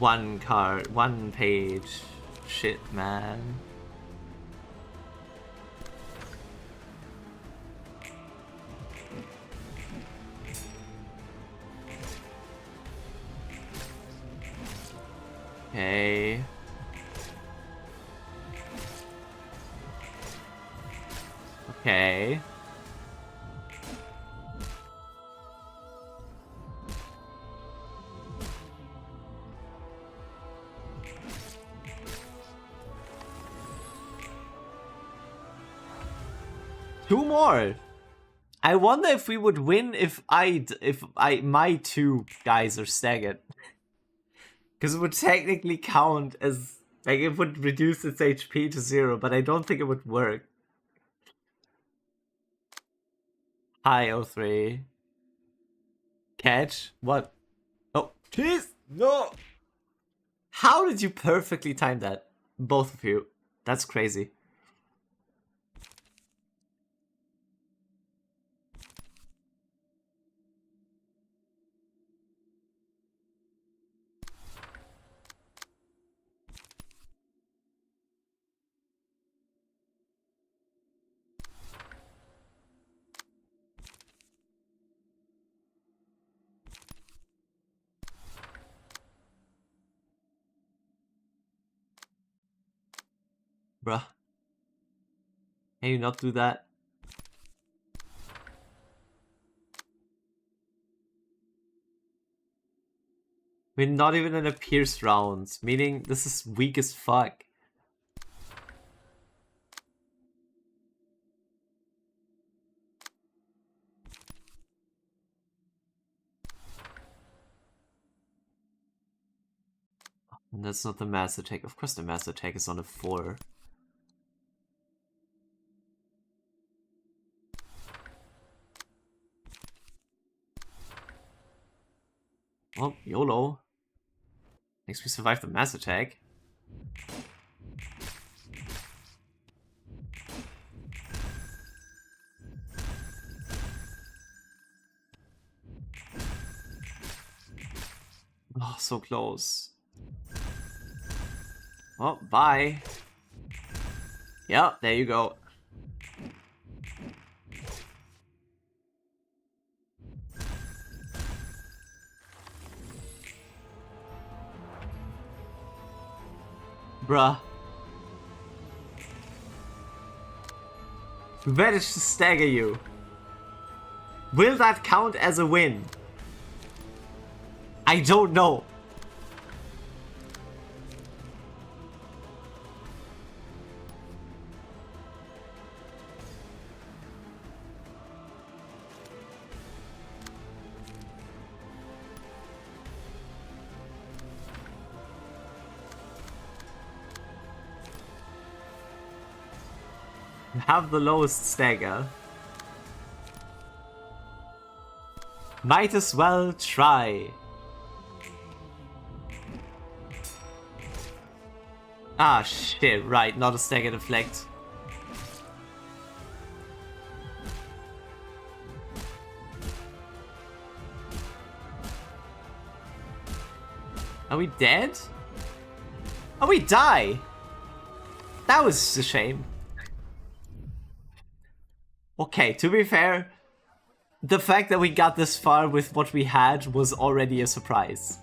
one card, one page. Shit, man. Okay. Okay. Two more. I wonder if we would win if my two guys are staggered. Because it would technically count as, like, it would reduce its HP to 0, but I don't think it would work. Hi, 03. Catch? What? Oh, jeez! No! How did you perfectly time that? Both of you. That's crazy. Bruh. Can you not do that? We're not even in a pierced round, meaning this is weak as fuck. And that's not the mass attack. Of course the mass attack is on a 4. Well, YOLO. Thanks we survived the mass attack. Oh, so close. Well, bye. Yeah, there you go. Bruh. We managed to stagger you. Will that count as a win? I don't know. Have the lowest stagger. Might as well try. Ah shit, right, not a stagger deflect. Are we dead? Oh, we die! That was a shame. Okay, to be fair, the fact that we got this far with what we had was already a surprise.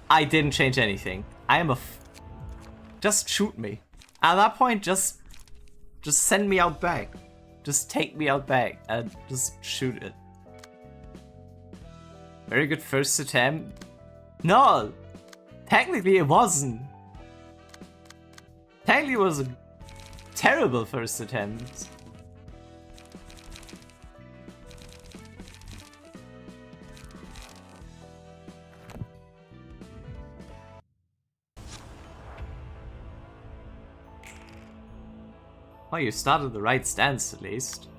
I didn't change anything. I am a just shoot me. At that point, just send me out back. Just take me out back and just shoot it. Very good first attempt. No! Technically it wasn't. Technically it was a terrible first attempt. Oh, you started the right stance at least.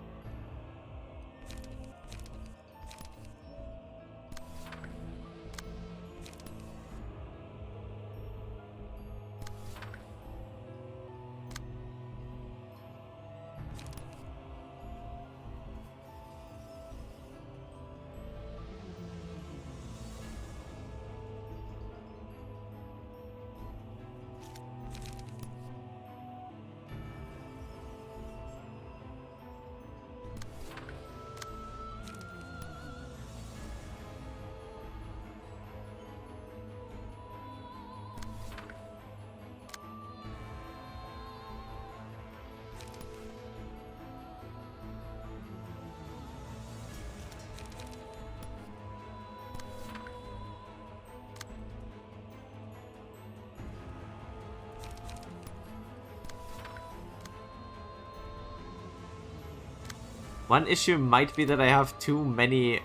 One issue might be that I have too many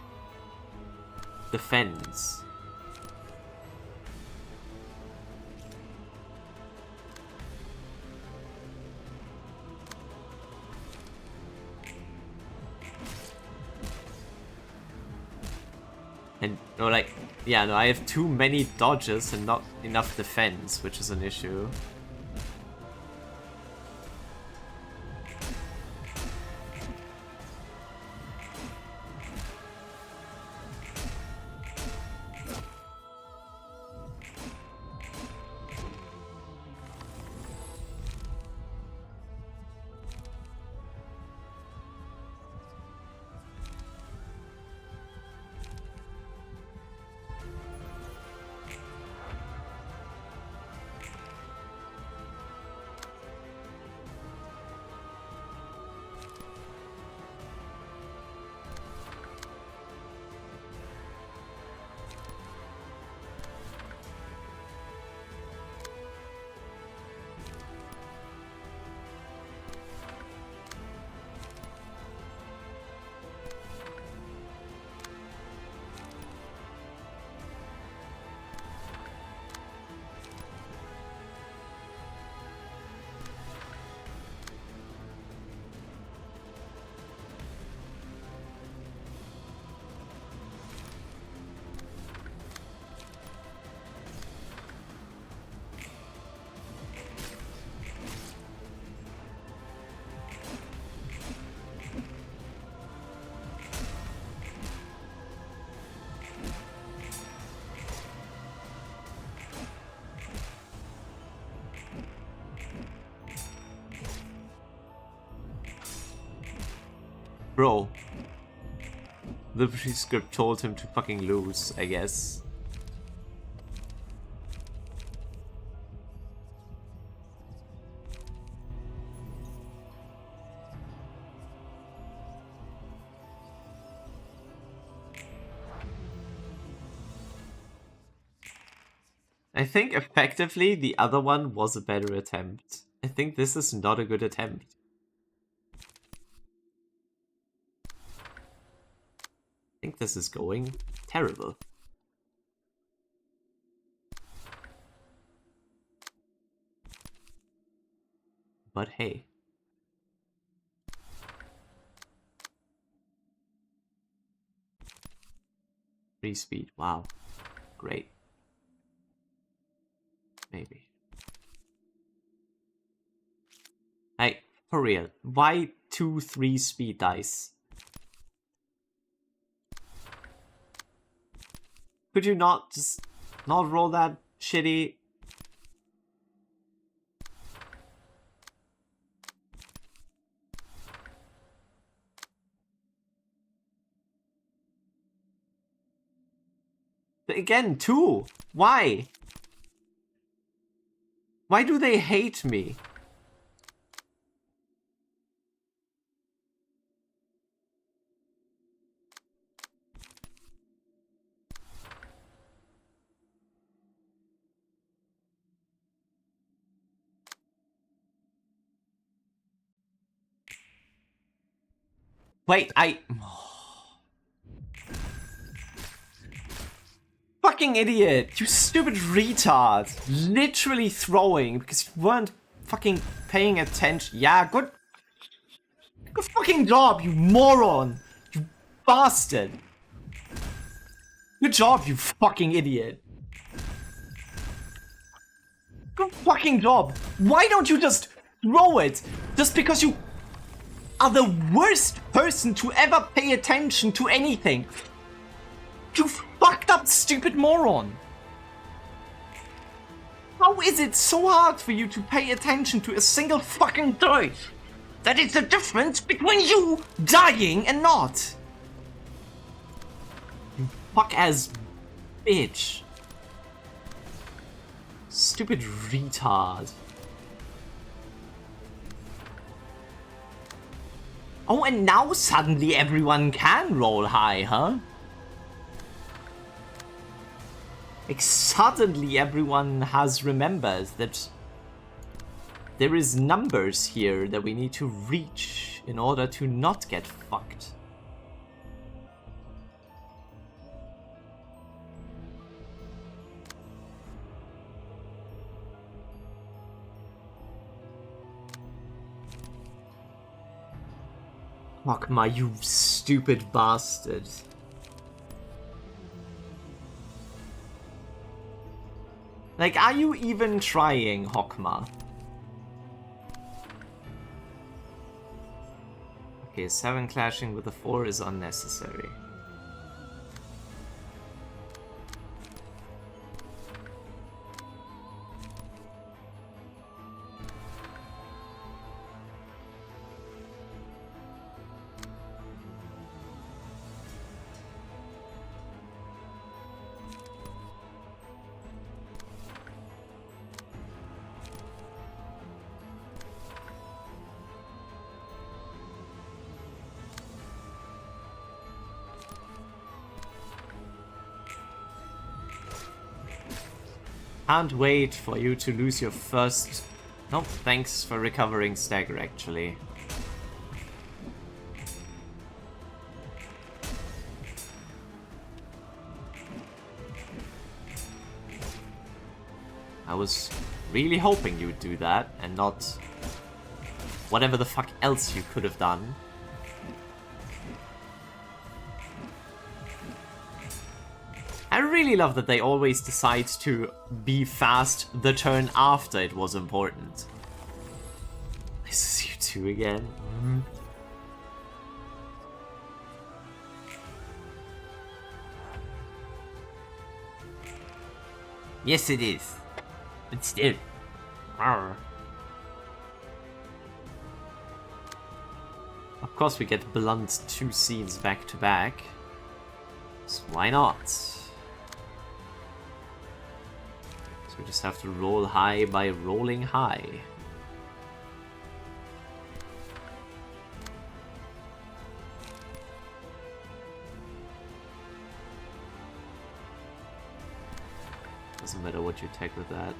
defense. And, no, like, yeah, no, I have too many dodges and not enough defense, which is an issue. Bro. The script told him to fucking lose, I guess. I think effectively the other one was a better attempt. I think this is not a good attempt. I think this is going terrible. But hey. Free speed, wow. Great. Maybe. Hey, for real, why 2-3 speed dice? Could you not just not roll that shitty? Again, 2. Why? Why do they hate me? Wait, fucking idiot! You stupid retard! Literally throwing because you weren't fucking paying attention. Yeah, good fucking job, you moron! You bastard! Good job, you fucking idiot! Good fucking job! Why don't you just throw it? Just because you are the worst person to ever pay attention to anything. You fucked up stupid moron. How is it so hard for you to pay attention to a single fucking dice? That is the difference between you dying and not. You fuck-ass bitch. Stupid retard. Oh, and now suddenly everyone can roll high, huh? Like, suddenly everyone has remembered that there is numbers here that we need to reach in order to not get fucked. Hokma, you stupid bastard. Like, are you even trying, Hokma? Okay, 7 clashing with a 4 is unnecessary. Can't wait for you to lose your first... Nope, thanks for recovering stagger, actually. I was really hoping you would do that, and not whatever the fuck else you could have done. I really love that they always decide to be fast the turn after it was important. This is you two again. Yes, it is. But still. Arr. Of course we get blunt 2 scenes back to back. So why not? We just have to roll high by rolling high. Doesn't matter what you take with that.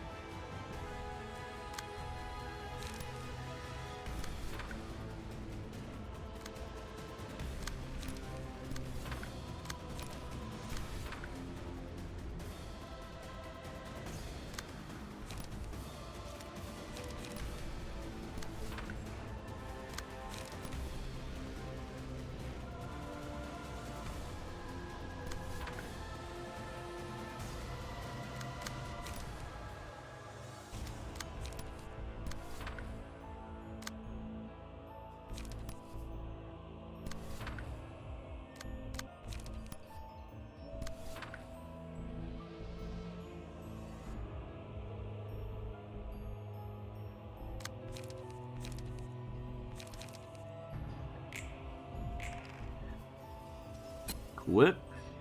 Cool.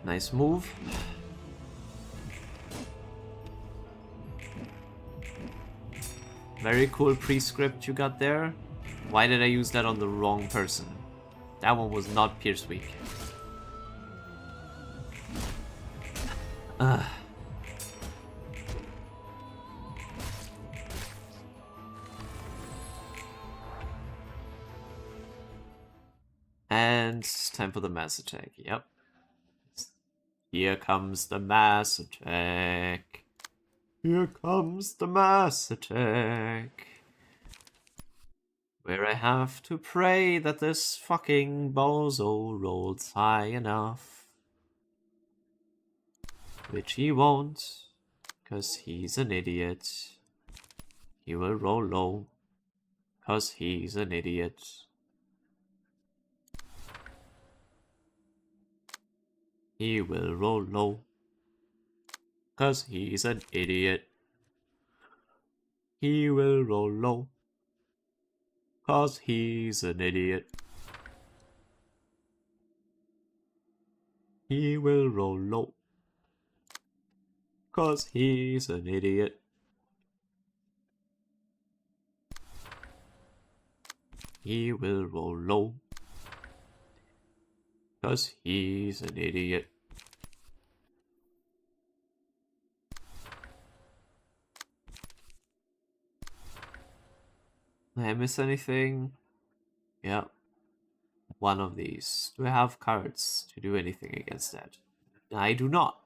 Nice move. Very cool pre-script you got there. Why did I use that on the wrong person? That one was not Pierce Weak. And time for the mass attack. Yep. Here comes the mass attack. Here comes the mass attack. Where I have to pray that this fucking bozo rolls high enough. Which he won't, cause he's an idiot. He will roll low, cause he's an idiot. He will roll low, cause he's an idiot. He will roll low, cause he's an idiot. He will roll low, cause he's an idiot. He will roll low, cause he's an idiot. Did I miss anything? Yeah. One of these. Do I have cards to do anything against that? I do not.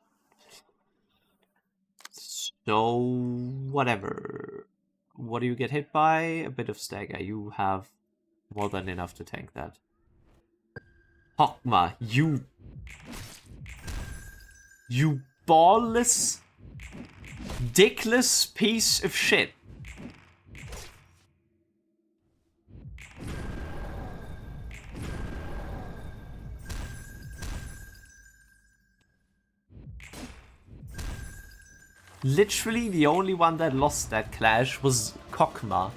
So, whatever. What do you get hit by? A bit of stagger. You have more than enough to tank that. Hokma, you ballless, dickless piece of shit. Literally the only one that lost that clash was Kokma.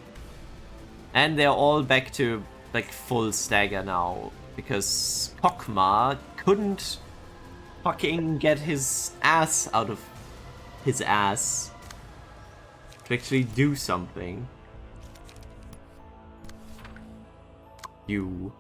And they're all back to like full stagger now. Because Kokma couldn't fucking get his ass out of his ass to actually do something. You.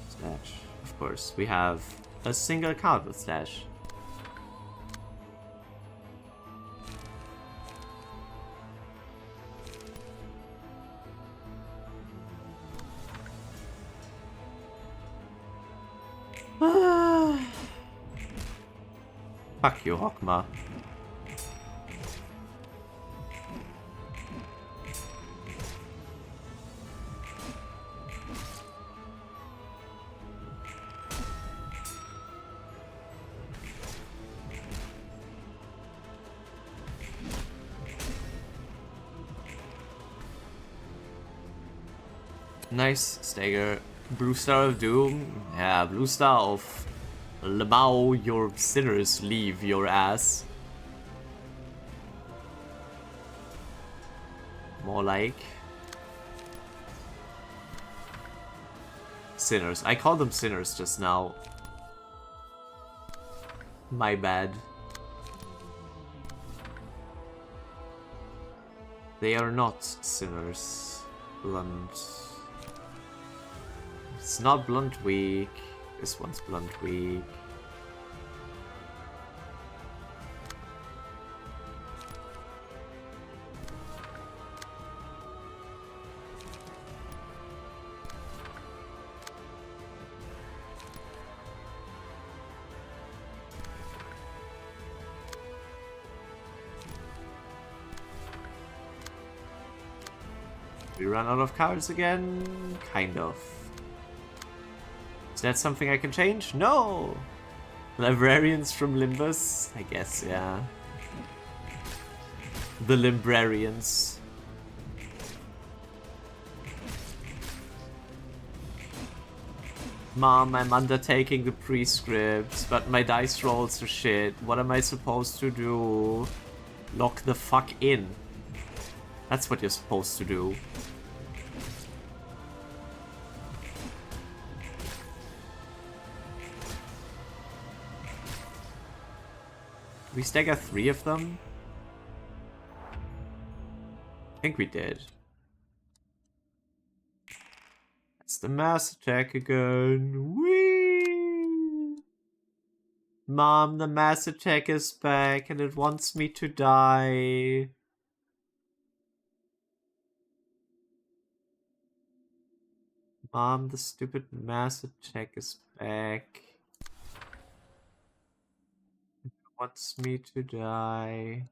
Slash. Of course, we have a single card with Slash. Fuck you, Hokma. Nice, stagger. Blue Star of Doom. Yeah, Blue Star of Lamau, your sinners leave your ass. More like sinners. I called them sinners just now. My bad. They are not sinners. Blunt. It's not Blunt Week. This one's Blunt Week. We run out of cards again? Kind of. Is that something I can change? No! Librarians from Limbus? I guess, yeah. The Librarians. Mom, I'm undertaking the prescript, but my dice rolls are shit. What am I supposed to do? Lock the fuck in. That's what you're supposed to do. We stagger 3 of them? I think we did. That's the mass attack again. Whee! Mom, the mass attack is back and it wants me to die. Mom, the stupid mass attack is back. It wants me to die.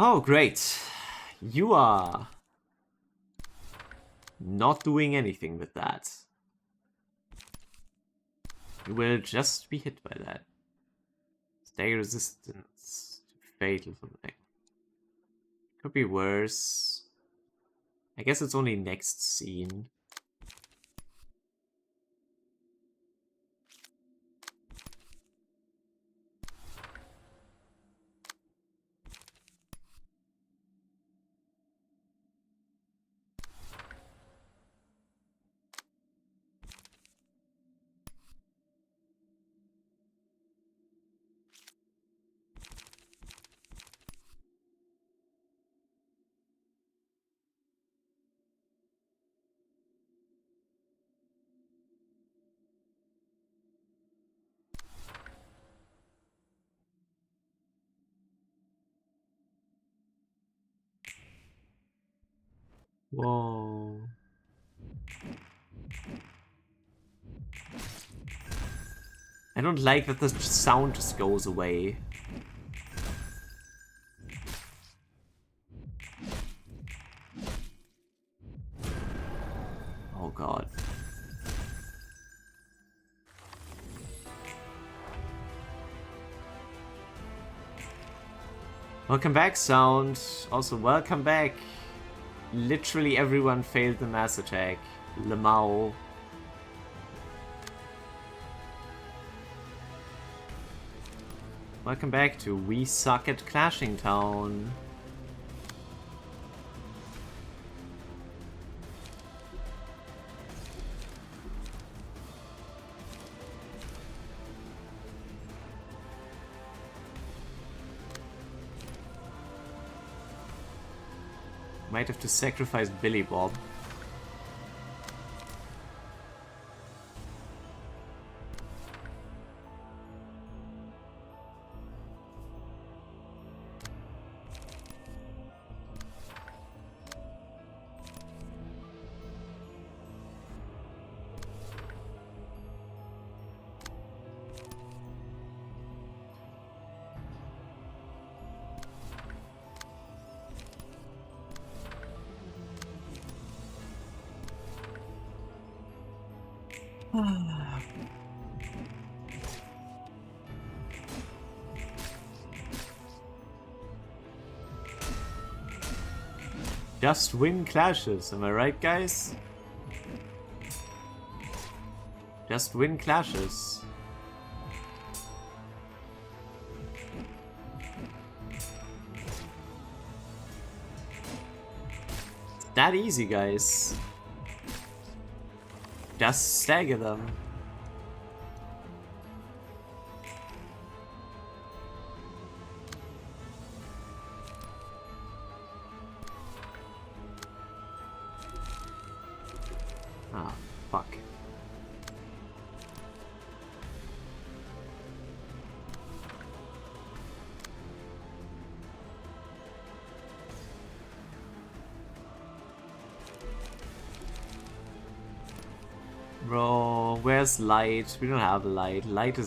Oh, great. You are not doing anything with that. You will just be hit by that. Stay resistance. Fatal for the next. Could be worse. I guess it's only next scene. Whoa. I don't like that the sound just goes away. Oh god. Welcome back, sound. Also, welcome back. Literally everyone failed the mass attack. Lemao. Welcome back to We Suck at Clashing Town. Might have to sacrifice Billy Bob. Just win clashes, am I right, guys? Just win clashes. It's that easy, guys. Just stagger them. Ah, fuck. Bro, where's light? We don't have light. Light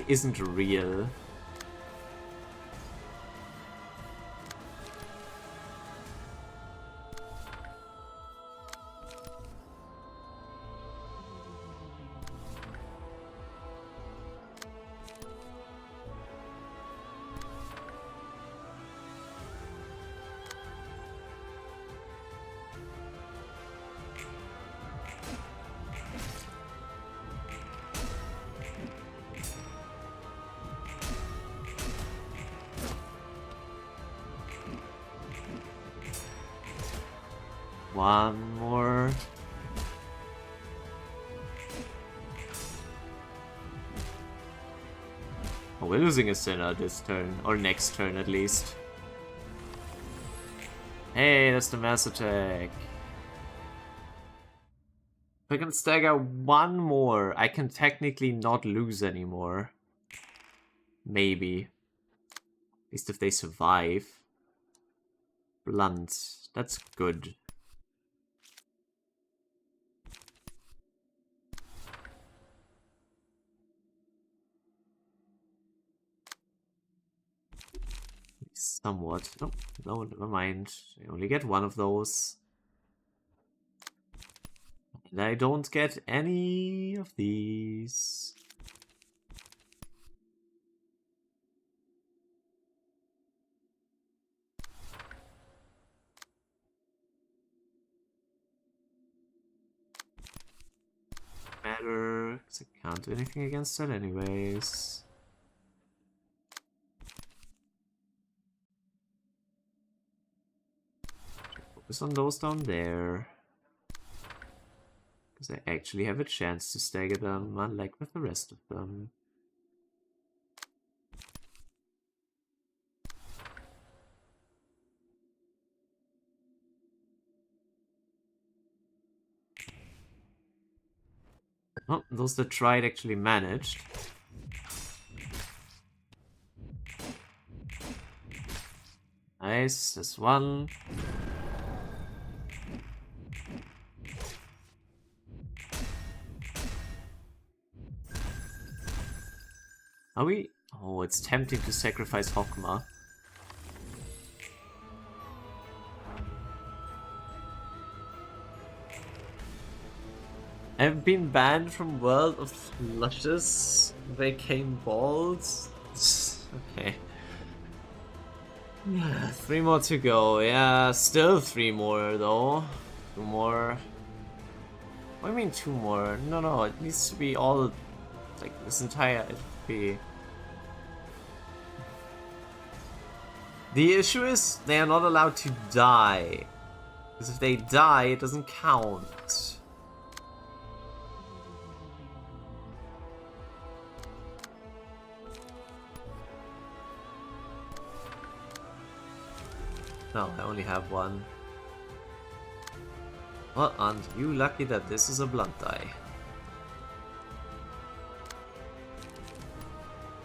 isn't real. One more. Oh, we're losing a sinner this turn, or next turn at least. Hey, that's the mass attack. If I can stagger one more, I can technically not lose anymore. Maybe. At least if they survive. Blunt. That's good. Somewhat. Oh, no, never mind. I only get one of those. And I don't get any of these. Matter, because I can't do anything against that anyways. Focus on those down there. Because I actually have a chance to stagger them, unlike with the rest of them. Oh, those that tried actually managed. Nice, this one. Are we? Oh, it's tempting to sacrifice Hokma. I've been banned from World of Luscious. They came bald. Okay. 3 more to go. Yeah, still 3 more though. 2 more. What do you mean 2 more? No, it needs to be all, like this entire FP. The issue is they are not allowed to die. Because if they die, it doesn't count. No, I only have one. Well, aren't you lucky that this is a blunt die?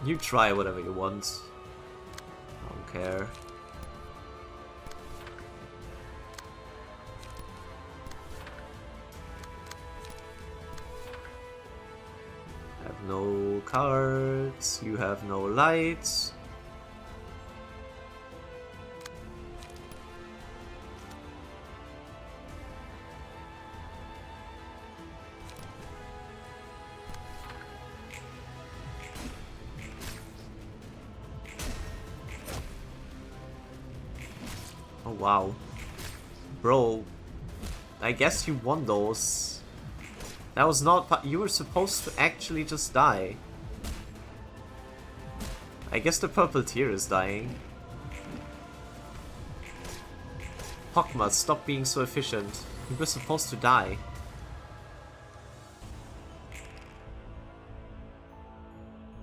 You try whatever you want. I don't care. I have no cards, you have no lights. Oh wow. Bro, I guess you won those. That was not... You were supposed to actually just die. I guess the purple tier is dying. Hokma, stop being so efficient. You were supposed to die.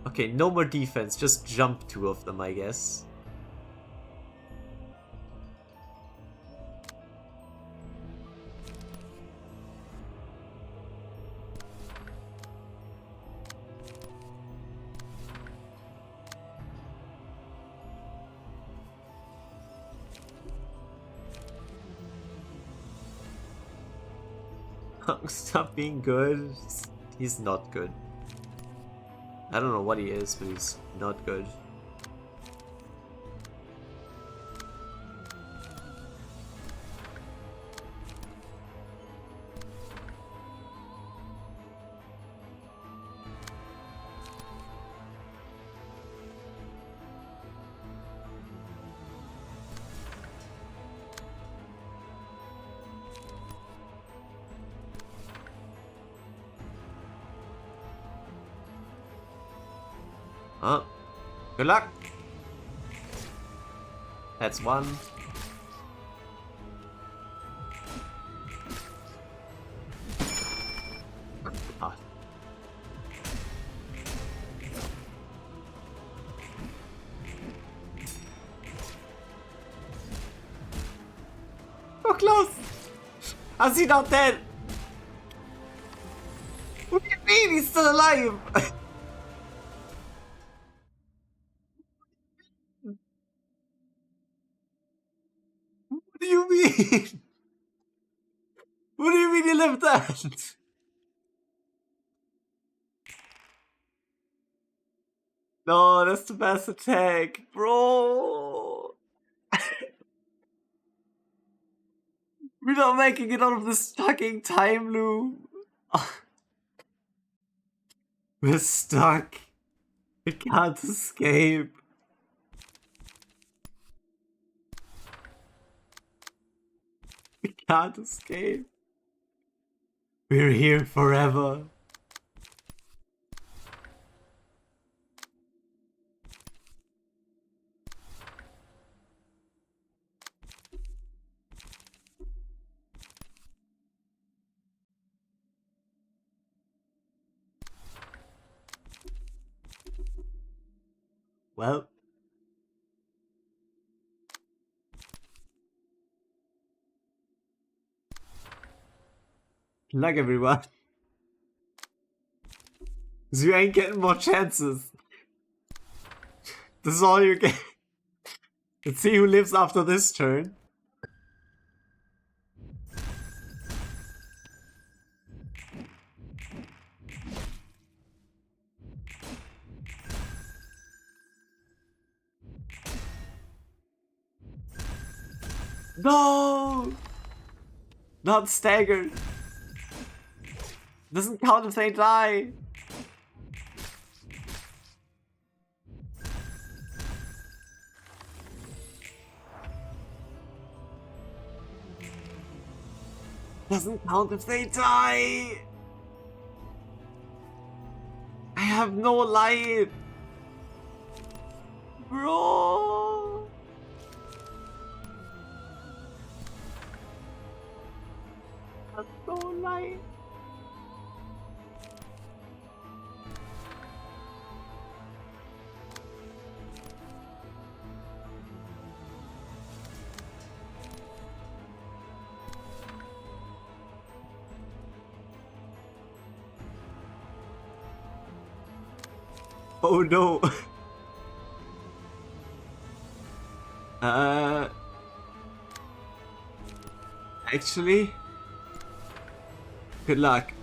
Okay, no more defense, just jump 2 of them, I guess. Stop being good. He's not good. I don't know what he is, but he's not good. Oh, good luck. That's one. Ah. So close. How's he not dead? What do you mean he's still alive? What do you mean? What do you mean you lived that? No, that's the best attack, bro. We're not making it out of this fucking time loop. We're stuck. We can't escape. We can't escape. We're here forever. Well. Good luck, everyone. 'Cause you ain't getting more chances. This is all you get. Let's see who lives after this turn. No! Not staggered. Doesn't count if they die. Doesn't count if they die. I have no life. Bro. That's no life. Oh no. Actually, good luck.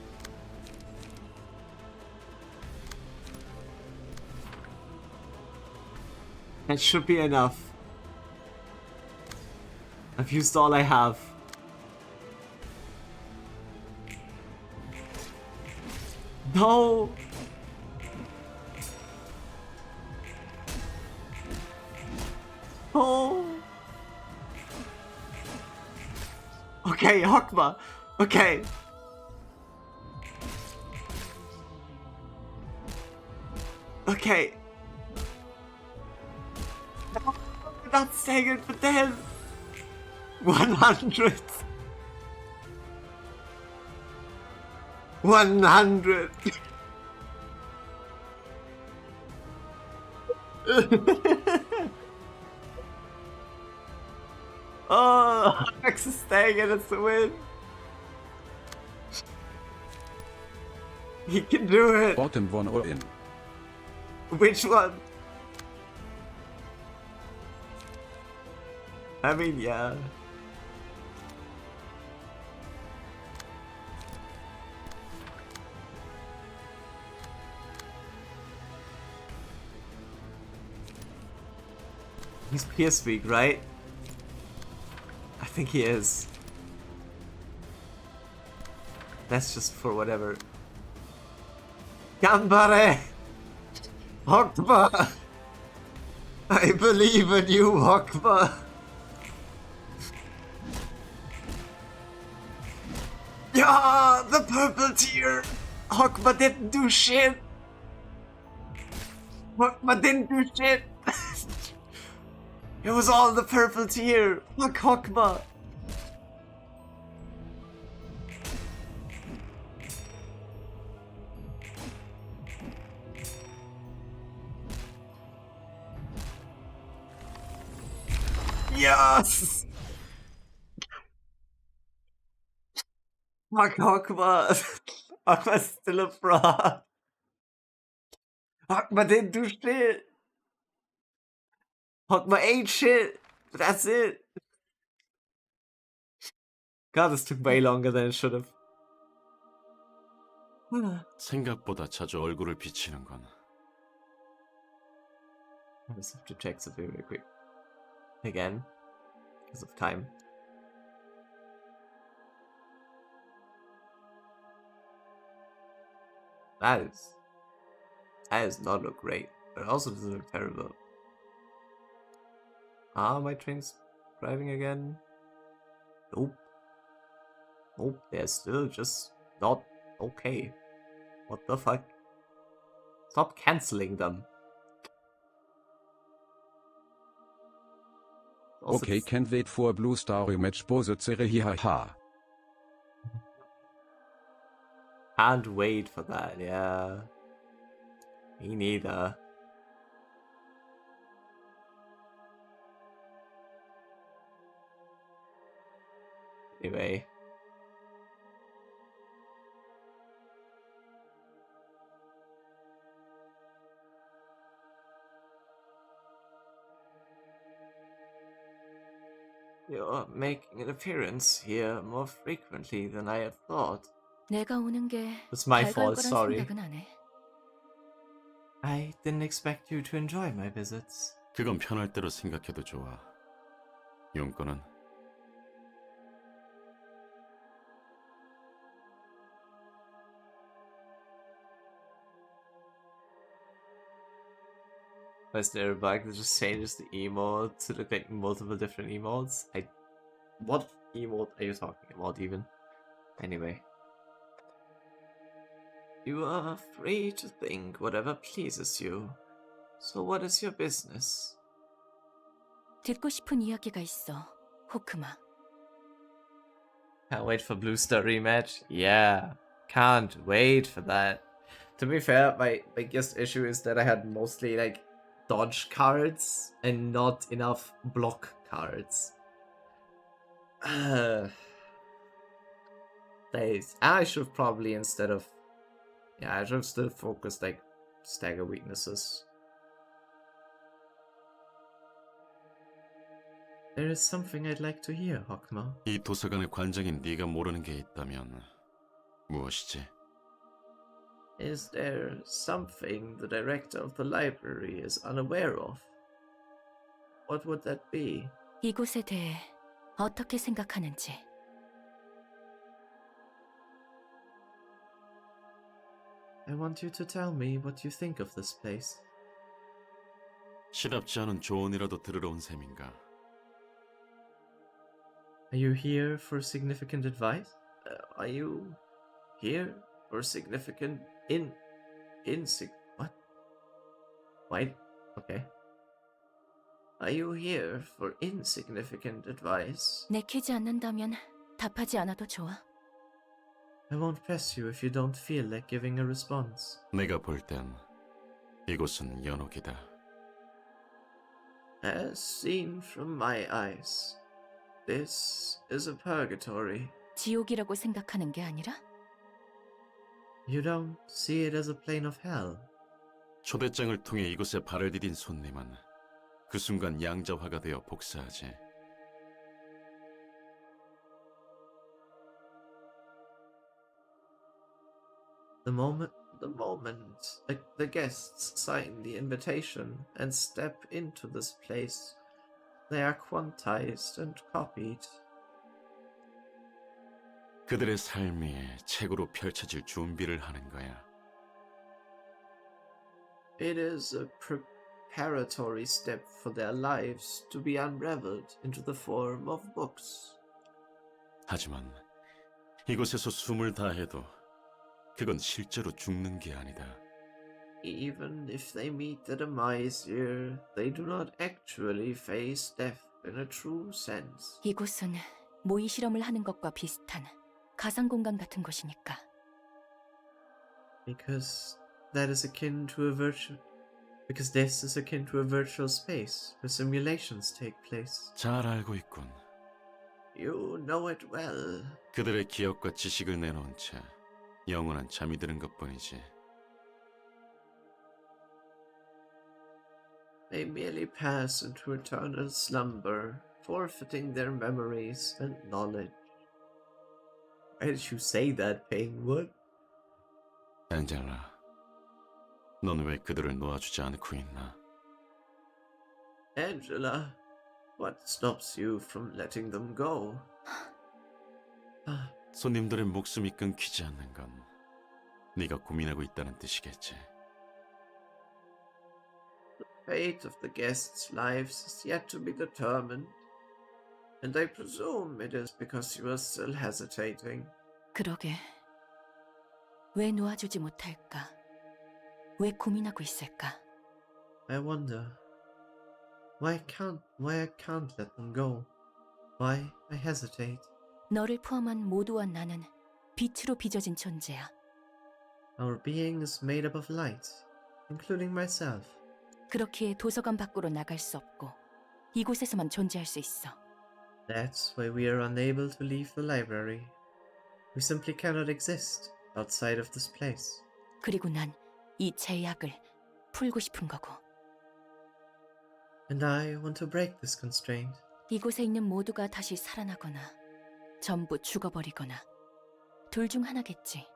That should be enough. I've used all I have. No! Oh! Okay, Hokma! Okay! Okay! No, not staggered, but then 100! 100! Oh, Max is staggered, it's a win! He can do it! Bottom one all in. Which one? I mean, yeah. He's PS weak, right? I think he is. That's just for whatever. Gambare! Hokma! I believe in you, Hokma! Yeah, the purple tier! Hokma didn't do shit! Hokma didn't do shit! It was all the purple tier! Fuck Hokma! Yes! Fuck Hokma! Hokma's still a fraud! Hokma didn't do shit! Hokma ate shit! But that's it! God, this took way longer than it should have. 생각보다 자주 얼굴을 비치는 건 I just have to check something really quick. Again. Because of time. That does not look great, but it also doesn't look terrible. Are my trains driving again? Nope. Nope, they're still just not okay. What the fuck? Stop canceling them. Also, Okay, can't wait for a Blue Star rematch Bose haha. can't wait for that, yeah. Me neither. Anyway. You're making an appearance here more frequently than I had thought. 내가 오는 게 It's my 잘 갈 fault, 거란 sorry. 생각은 안 해. I didn't expect you to enjoy my visits. 그건 편할 대로 생각해도 좋아. 용건은 Was there a bug that just changes the emote to look like multiple different emotes? What emote are you talking about even? Anyway. You are free to think whatever pleases you. So what is your business? 듣고 싶은 이야기가 있어, 호크마. Can't wait for Blue Star rematch. Yeah, can't wait for that. To be fair, my biggest issue is that I had mostly like dodge cards and not enough block cards. Days. I should probably instead of I should have still focused like stagger weaknesses. There is something I'd like to hear, Hokma. 이 도서관의 관장인 네가 모르는 게 있다면 무엇이지? Is there something the director of the library is unaware of? What would that be? 이곳에 대해 어떻게 생각하는지. I want you to tell me what you think of this place. 시답지 않은 조언이라도 들으러 온 셈인가? Are you here for significant advice? Are you here for significant what? Wait, okay. Are you here for insignificant advice? 내키지 않는다면 답하지 않아도 좋아. I won't press you if you don't feel like giving a response. 내가 볼 땐 이곳은 연옥이다. As seen from my eyes, this is a purgatory. 지옥이라고 생각하는 게 아니라? You don't see it as a plane of hell. 초대장을 통해 이곳에 발을 디딘 손님은 그 순간 양자화가 되어 복사하지. The moment the guests sign the invitation and step into this place, they are quantized and copied. 그들의 삶이 책으로 펼쳐질 준비를 하는 거야. It is a preparatory step for their lives to be unraveled into the form of books. 하지만 이곳에서 숨을 다해도 그건 실제로 죽는 게 아니다. Even if they meet the demise here, they do not actually face death in a true sense. 이곳은 모의 실험을 하는 것과 비슷한 가상 공간 같은 곳이니까. Because this is akin to a virtual space where simulations take place. 잘 알고 있군. You know it well. 그들의 기억과 지식을 내놓은 채 영원한 잠이 드는 것뿐이지. They merely pass into eternal slumber, forfeiting their memories and knowledge. Why did you say that, Penguin? 엔젤라, 넌 왜 그들을 놓아주지 않고 있나? Angela, what stops you from letting them go? 손님들의 목숨이 끊기지 않는 건 네가 고민하고 있다는 뜻이겠지. Fate of the guests' lives is yet to be determined, and I presume it is because you are still hesitating. 그러게. 왜 놓아주지 못할까? 왜 고민하고 있을까? I wonder why I can't let them go. Why I hesitate. 너를 포함한 모두와 나는 빛으로 빚어진 존재야. Our being is made up of light, including myself. 그렇기에 도서관 밖으로 나갈 수 없고 이곳에서만 존재할 수 있어. That's why we are unable to leave the library. We simply cannot exist outside of this place. 그리고 난 이 제약을 풀고 싶은 거고. And I want to break this constraint. 이곳에 있는 모두가 다시 살아나거나 전부 죽어버리거나 둘 중 하나겠지.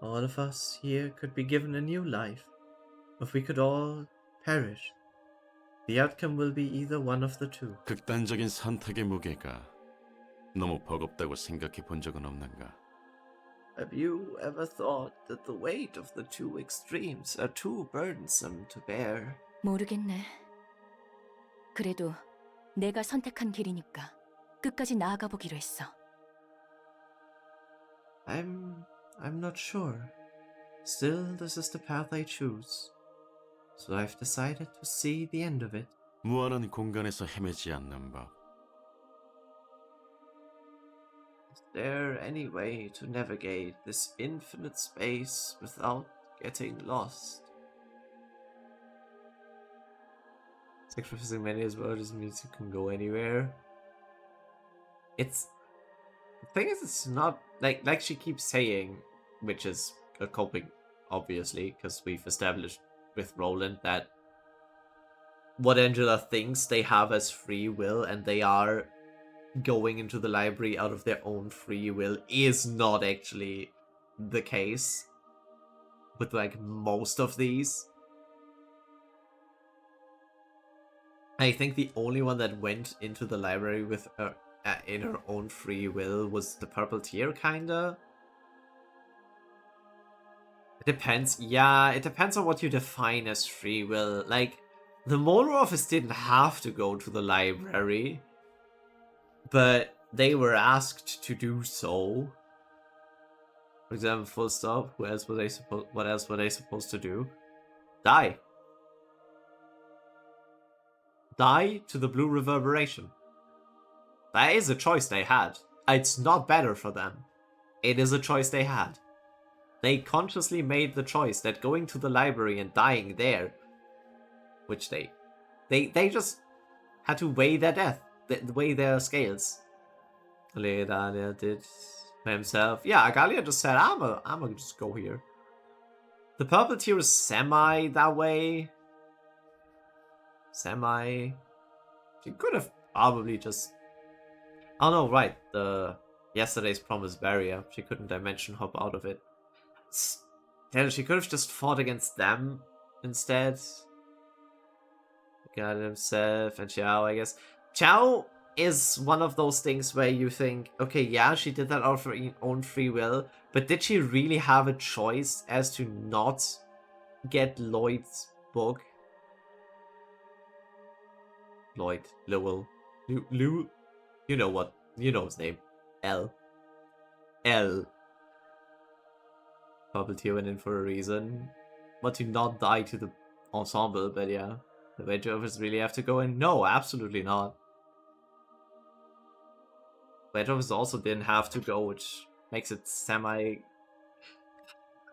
All of us here could be given a new life, or we could all perish. The outcome will be either one of the two. 극단적인 선택의 무게가 너무 버겁다고 생각해 본 적은 없는가? Have you ever thought that the weight of the two extremes are too burdensome to bear? 모르겠네. 그래도 내가 선택한 길이니까 끝까지 나아가 보기로 했어. I'm not sure. Still, this is the path I choose. So I've decided to see the end of it. 무한한 공간에서 헤매지 않는 법. Is there any way to navigate this infinite space without getting lost? Sacrificing many as well just means you can go anywhere. The thing is, it's not like she keeps saying, which is a coping, obviously, because we've established with Roland that what Angela thinks they have as free will and they are going into the library out of their own free will is not actually the case with like most of these. I think the only one that went into the library with in her own free will was the purple tear, kinda. It depends. Yeah, it depends on what you define as free will. Like, the Molar office didn't have to go to the library, but they were asked to do so. For example, full stop. What else were they supposed to do? Die. Die to the blue reverberation. That is a choice they had. It's not better for them. It is a choice they had. They consciously made the choice that going to the library and dying there, which they just had to weigh their death, weigh their scales. Aledalia did by himself. Yeah, Agalia just said, I'm gonna just go here. The purple tear is semi that way. Semi. She could have probably just. Oh no, right. The yesterday's promised barrier. She couldn't dimension hop out of it. Still, she could have just fought against them instead. Got himself and Xiao, I guess. Xiao is one of those things where you think, okay, yeah, she did that out of her own free will, but did she really have a choice as to not get Lloyd's book? Lloyd, Lowell, Lou, you know his name. L. Purple tear went in for a reason. But to not die to the ensemble, but yeah. The Wedge Rovers really have to go in? No, absolutely not. Wedge Rovers also didn't have to go, which makes it semi...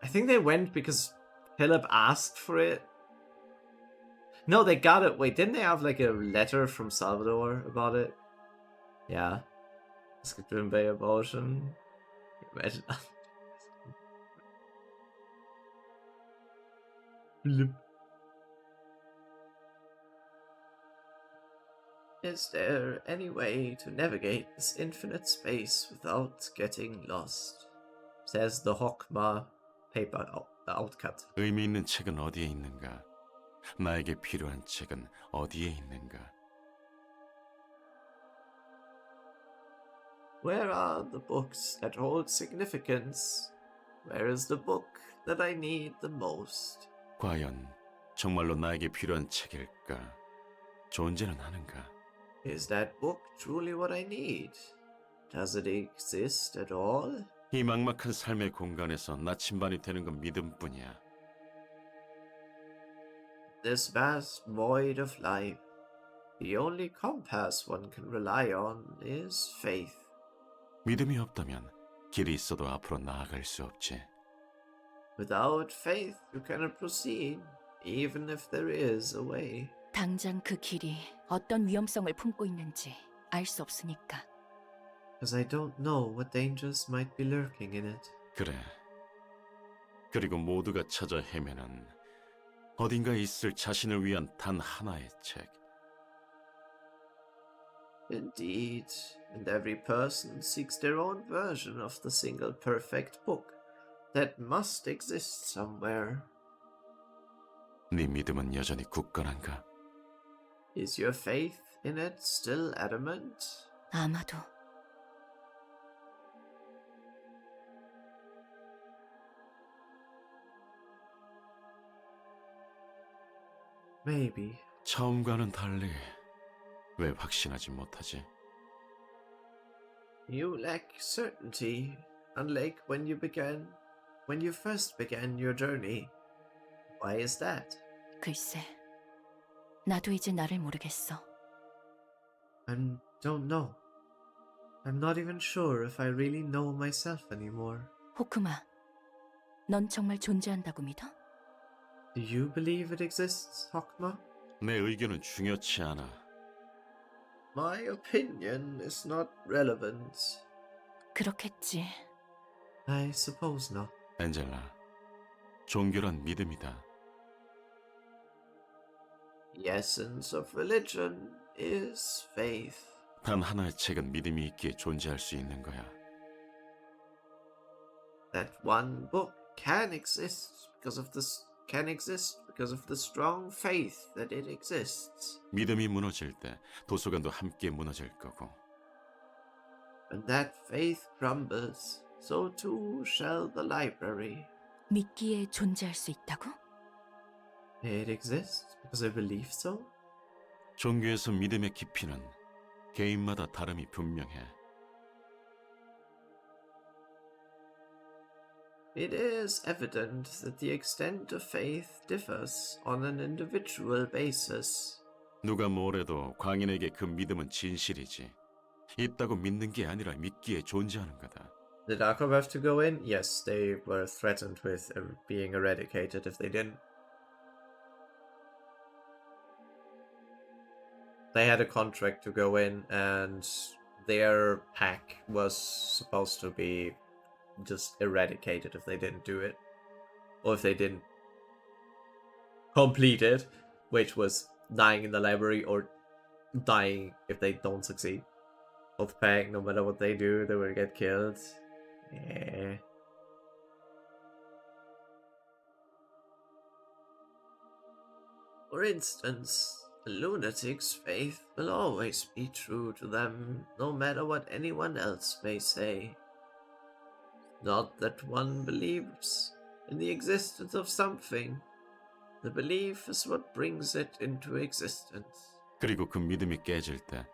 I think they went because Philip asked for it. No, they got it. Wait, didn't they have like a letter from Salvador about it? Yeah. Let's get driven by emotion. Imagine. Philip. Is there any way to navigate this infinite space without getting lost? Says the Hokma paper outcut. 의미 있는 책은 어디에 있는가? 나에게 필요한 책은 어디에 있는가? Where are the books that hold significance? Where is the book that I need the most? 과연 정말로 나에게 필요한 책일까? 존재는 하는가? Is that book truly what I need? Does it exist at all? 이 막막한 삶의 공간에서 나침반이 되는 건 믿음뿐이야. This vast void of life, the only compass one can rely on is faith. 믿음이 없다면 길이 있어도 앞으로 나아갈 수 없지. Without faith, you cannot proceed, even if there is a way. 당장 그 길이 어떤 위험성을 품고 있는지 알 수 없으니까. Because I don't know what dangers might be lurking in it. 그래. 그리고 모두가 찾아 헤매는 어딘가에 있을 자신을 위한 단 하나의 책. Indeed, and every person seeks their own version of the single perfect book that must exist somewhere. 네 믿음은 여전히 굳건한가? Is your faith in it still adamant? 아마도. Maybe. 처음과는 달리 왜 확신하지 못하지? You lack certainty, unlike when you first began your journey. Why is that? 글쎄, 나도 이제 나를 모르겠어. I don't know. I'm not even sure if I really know myself anymore. 호크마, 넌 정말 존재한다고 믿어? Do you believe it exists, Hokma? 내 의견은 중요치 않아. My opinion is not relevant. 그렇겠지. I suppose not. 엔젤라, 종교란 믿음이다. The essence of religion is faith. 단 하나의 책은 믿음이 있기에 존재할 수 있는 거야. That one book can exist because of the strong faith that it exists. 믿음이 무너질 때 도서관도 함께 무너질 거고. When that faith crumbles, so too shall the library. 믿기에 존재할 수 있다고? It exists because I believe so. 종교에서 믿음의 깊이는 개인마다 다름이 분명해. It is evident that the extent of faith differs on an individual basis. 누가 뭐래도 광인에게 그 믿음은 진실이지. 있다고 믿는 게 아니라 믿기에 존재하는 거다. Did Akab have to go in? Yes, they were threatened with being eradicated if they didn't. They had a contract to go in, and their pack was supposed to be just eradicated if they didn't do it. Or if they didn't complete it, which was dying in the library or dying if they don't succeed. Both pack, no matter what they do, they will get killed. Yeah. For instance, a lunatic's faith will always be true to them, no matter what anyone else may say. Not that one believes in the existence of something. The belief is what brings it into existence. 그리고 그 믿음이 깨질 때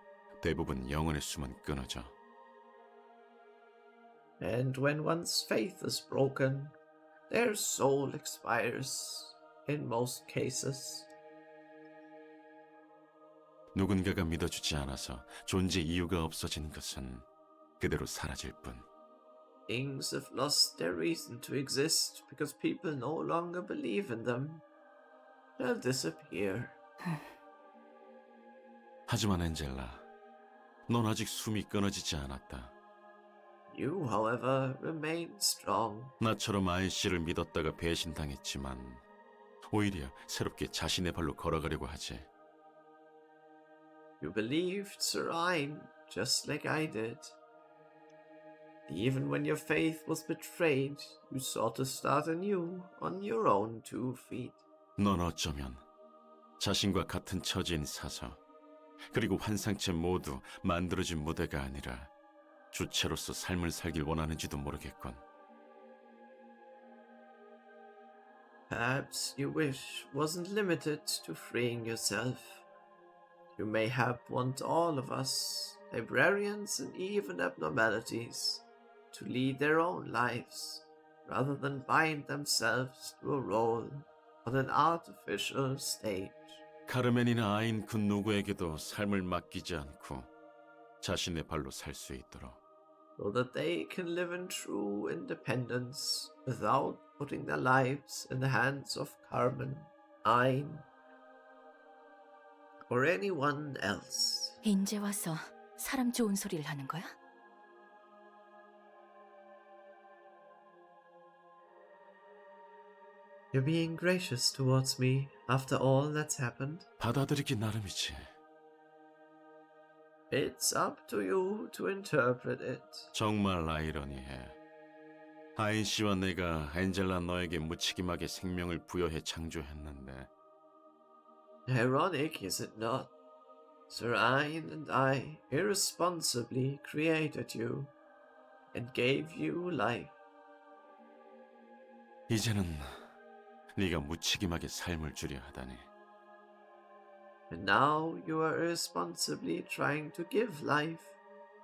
대부분 영혼의 숨은 끊어져. And when one's faith is broken, their soul expires in most cases. 누군가가 믿어주지 않아서 존재 이유가 없어진 것은 그대로 사라질 뿐. Things have lost their reason to exist because people no longer believe in them. They'll disappear. 하지만 엔젤라, 넌 아직 숨이 끊어지지 않았다. You, however, remain strong. 나처럼 아이씨를 믿었다가 배신당했지만 오히려 새롭게 자신의 발로 걸어가려고 하지. You believed Sir Ain, just like I did. Even when your faith was betrayed, you sought to start anew on your own 2 feet. 넌 어쩌면 자신과 같은 처지인 사서 그리고 환상체 모두 만들어진 무대가 아니라 주체로서 삶을 살길 원하는지도 모르겠군. Perhaps your wish wasn't limited to freeing yourself. You mayhap want all of us, librarians and even abnormalities, to lead their own lives, rather than bind themselves to a role on an artificial stage. 카르멘이나 아인 그 누구에게도 삶을 맡기지 않고 자신의 발로 살 수 있도록. So that they can live in true independence without putting their lives in the hands of Carmen, Ain, or anyone else. 인제 와서 사람 좋은 소리를 하는 거야? You're being gracious towards me after all that's happened. 받아들이기 나름이지. It's up to you to interpret it. 정말 아이러니해. 아인 씨와 내가 엔젤라 너에게 무책임하게 생명을 부여해 창조했는데 Ironic, is it not? Sir Ain and I irresponsibly created you and gave you life. 이제는 네가 무책임하게 삶을 주려 하다니. And now you are irresponsibly trying to give life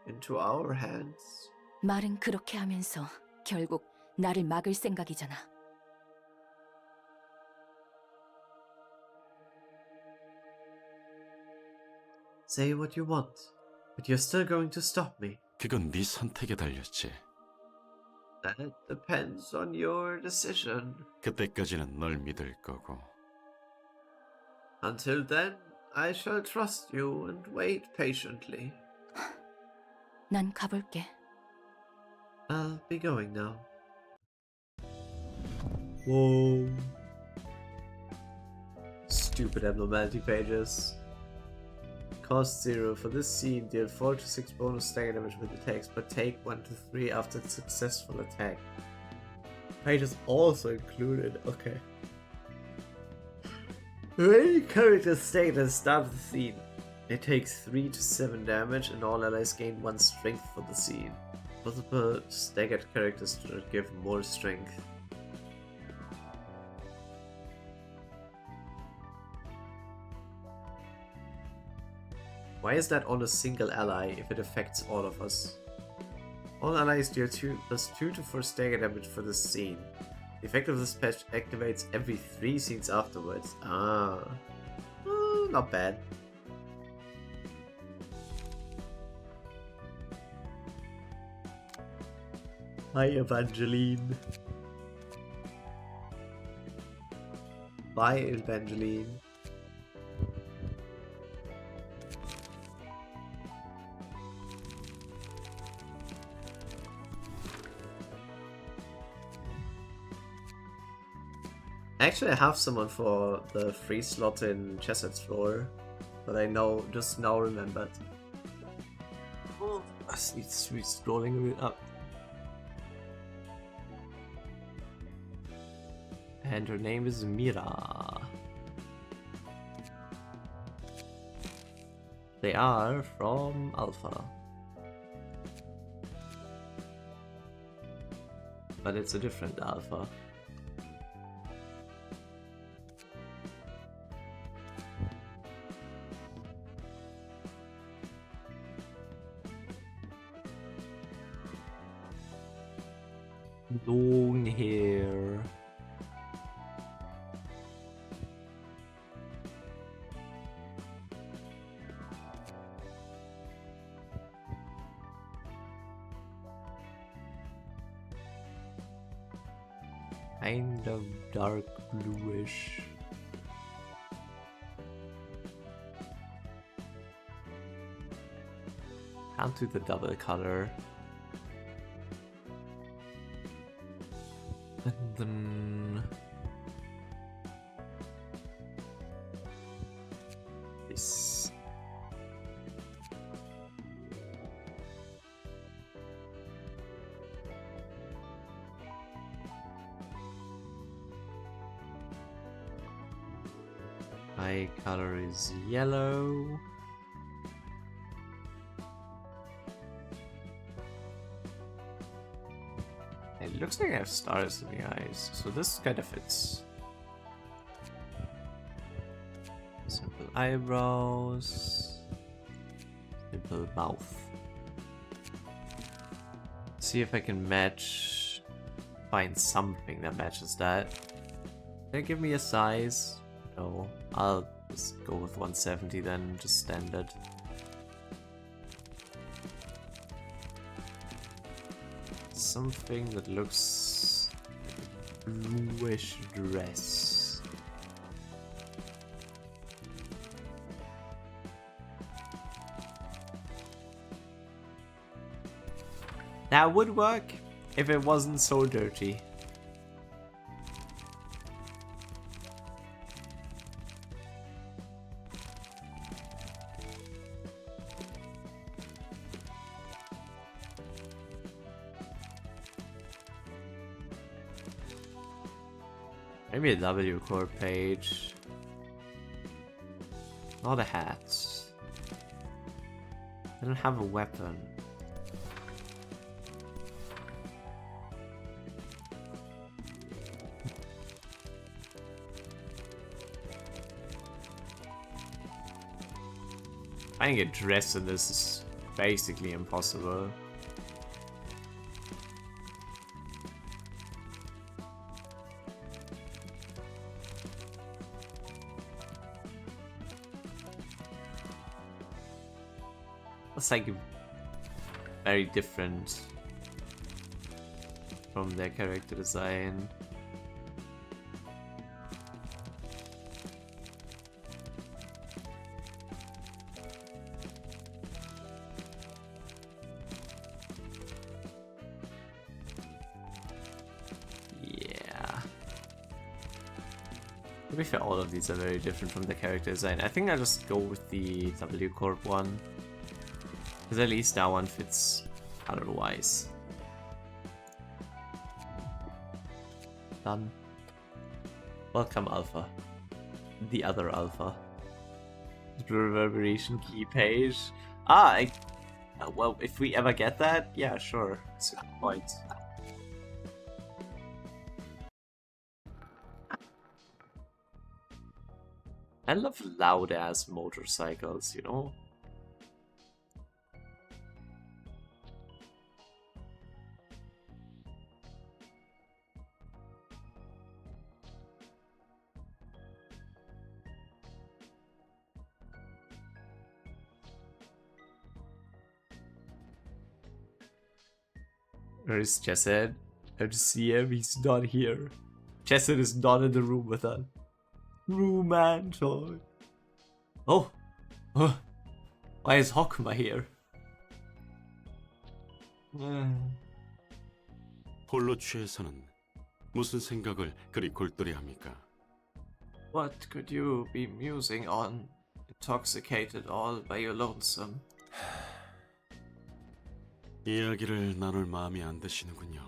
into our hands. 말은 그렇게 하면서 결국 나를 막을 생각이잖아. Say what you want, but you're still going to stop me. 그건 네 선택에 달렸지. That depends on your decision. 그때까지는 널 믿을 거고. Until then, I shall trust you and wait patiently. 난 가볼게. I'll be going now. Whoa. Stupid abnormality pages. Cost 0 for this scene, deal 4 to 6 bonus stagger damage with attacks, but take 1 to 3 after successful attack. Pages also included, okay. When any character staggered at the start of the scene, it takes 3 to 7 damage and all allies gain 1 strength for the scene. Multiple staggered characters do not give more strength. Why is that on a single ally if it affects all of us? All allies deal plus 2 to 4 stagger damage for this scene. The effect of this patch activates every 3 scenes afterwards. Ah. Not bad. Hi Evangeline. Bye Evangeline. Actually, I have someone for the free slot in Chessett's floor, but I just now remembered. Oh, I see scrolling it up. And her name is Mira. They are from Alpha. But it's a different Alpha. Long hair. Kind of dark bluish. Can't do the double color. And then this. My color is yellow. It looks like I have stars in the eyes, so this kind of fits. Simple eyebrows. Simple mouth. See if I can find something that matches that. They give me a size? No, I'll just go with 170 then, just standard. Something that looks bluish dress. That would work if it wasn't so dirty. Maybe a W core page. Not a hat. I don't have a weapon. Finding a dress in this is basically impossible. It's like very different from their character design. Yeah. To be fair, all of these are very different from the character design. I think I'll just go with the W Corp one. Because at least that one fits color-wise. Done. Welcome, Alpha. The other Alpha. The reverberation key page. Ah, well, if we ever get that, yeah, sure. That's a good point. I love loud-ass motorcycles, you know? Where is Chesed? I have to see him. He's not here. Chesed is not in the room with us. Romantoid. Oh. Why is Hokuma here? 홀로 취해서는 무슨 생각을 그리 골똘히합니까? What could you be musing on? Intoxicated all by your lonesome. 이야기를 나눌 마음이 안 드시는군요.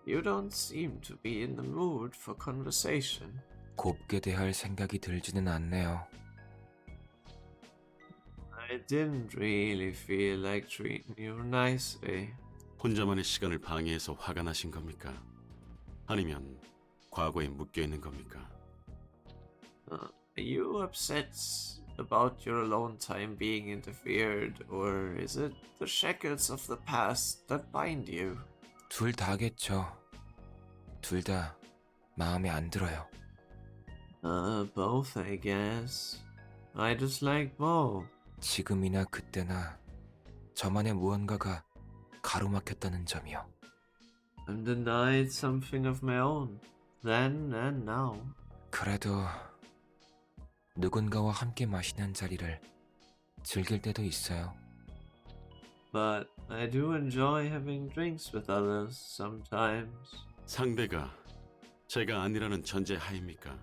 You don't seem to be in the mood for conversation. 곱게 대할 생각이 들지는 않네요. I didn't really feel like treating you nicely. 혼자만의 시간을 방해해서 화가 나신 겁니까? 아니면 과거에 묶여 있는 겁니까? Are you upset about your alone time being interfered, or is it the shackles of the past that bind you? 둘 다겠죠. 둘 다 마음에 안 들어요. Both, I guess. I just like both. 지금이나 그때나 저만의 무언가가 가로막혔다는 점이요. I'm denied something of my own, then and now. 그래도 누군가와 함께 마시는 자리를 즐길 때도 있어요. But I do enjoy having drinks with others sometimes. 상대가 제가 아니라는 전제 하입니까?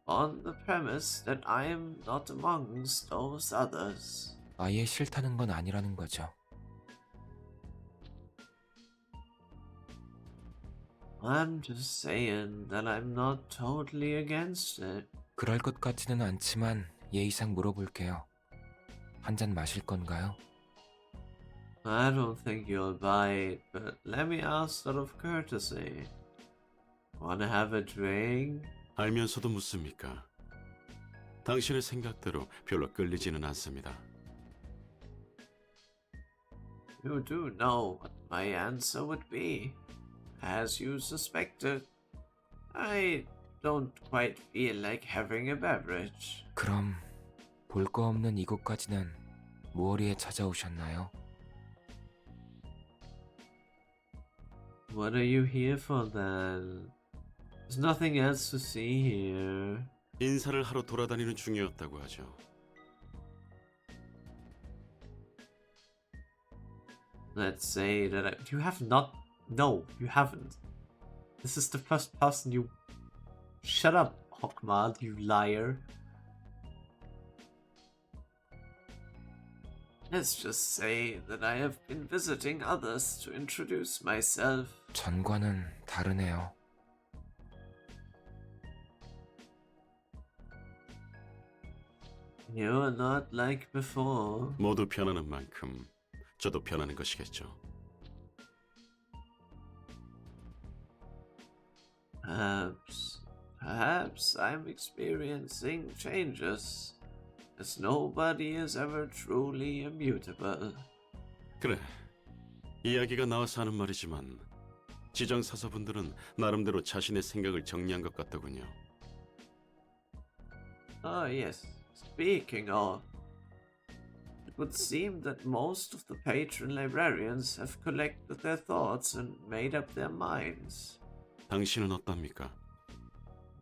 On the premise that I am not amongst those others. 아예 싫다는 건 아니라는 거죠. I'm just saying that I'm not totally against it. 그럴 것 같지는 않지만 예의상 물어볼게요. 한 잔 마실 건가요? I don't think you'll buy it, but let me ask out of courtesy. Wanna have a drink? 알면서도 묻습니까? 당신의 생각대로 별로 끌리지는 않습니다. You do know what my answer would be. As you suspected, I don't quite feel like having a beverage. 그럼 볼 거 없는 이곳까지는 무얼이에 찾아오셨나요? What are you here for then? There's nothing else to see here. 인사를 하러 돌아다니는 중이었다고 하죠. Let's say that you have not. No, you haven't. This is the first person you. Shut up, Hawkmard, you liar. Let's just say that I have been visiting others to introduce myself. 전과는 다르네요. You're not like before. 모두 변하는 만큼 저도 변하는 것이겠죠. Perhaps I'm experiencing changes, as nobody is ever truly immutable. 그래, 이야기가 나와서 하는 말이지만 지정사서분들은 나름대로 자신의 생각을 정리한 것 같더군요. Oh yes, speaking of, it would seem that most of the patron librarians have collected their thoughts and made up their minds. 당신은 어떻습니까?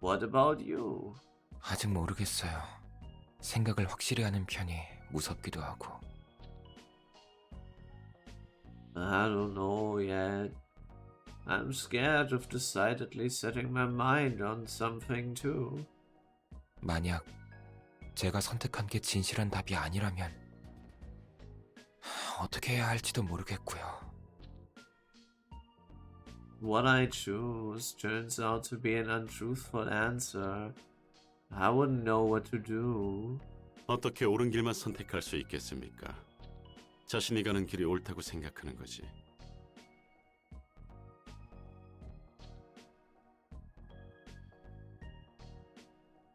What about you? 아직 모르겠어요. 생각을 확실히 하는 편이 무섭기도 하고. I don't know yet. I'm scared of decidedly setting my mind on something too. 만약 제가 선택한 게 진실한 답이 아니라면 어떻게 해야 할지도 모르겠고요. What I choose turns out to be an untruthful answer. I wouldn't know what to do. 어떻게 옳은 길만 선택할 수 있겠습니까? 자신이 가는 길이 옳다고 생각하는 거지.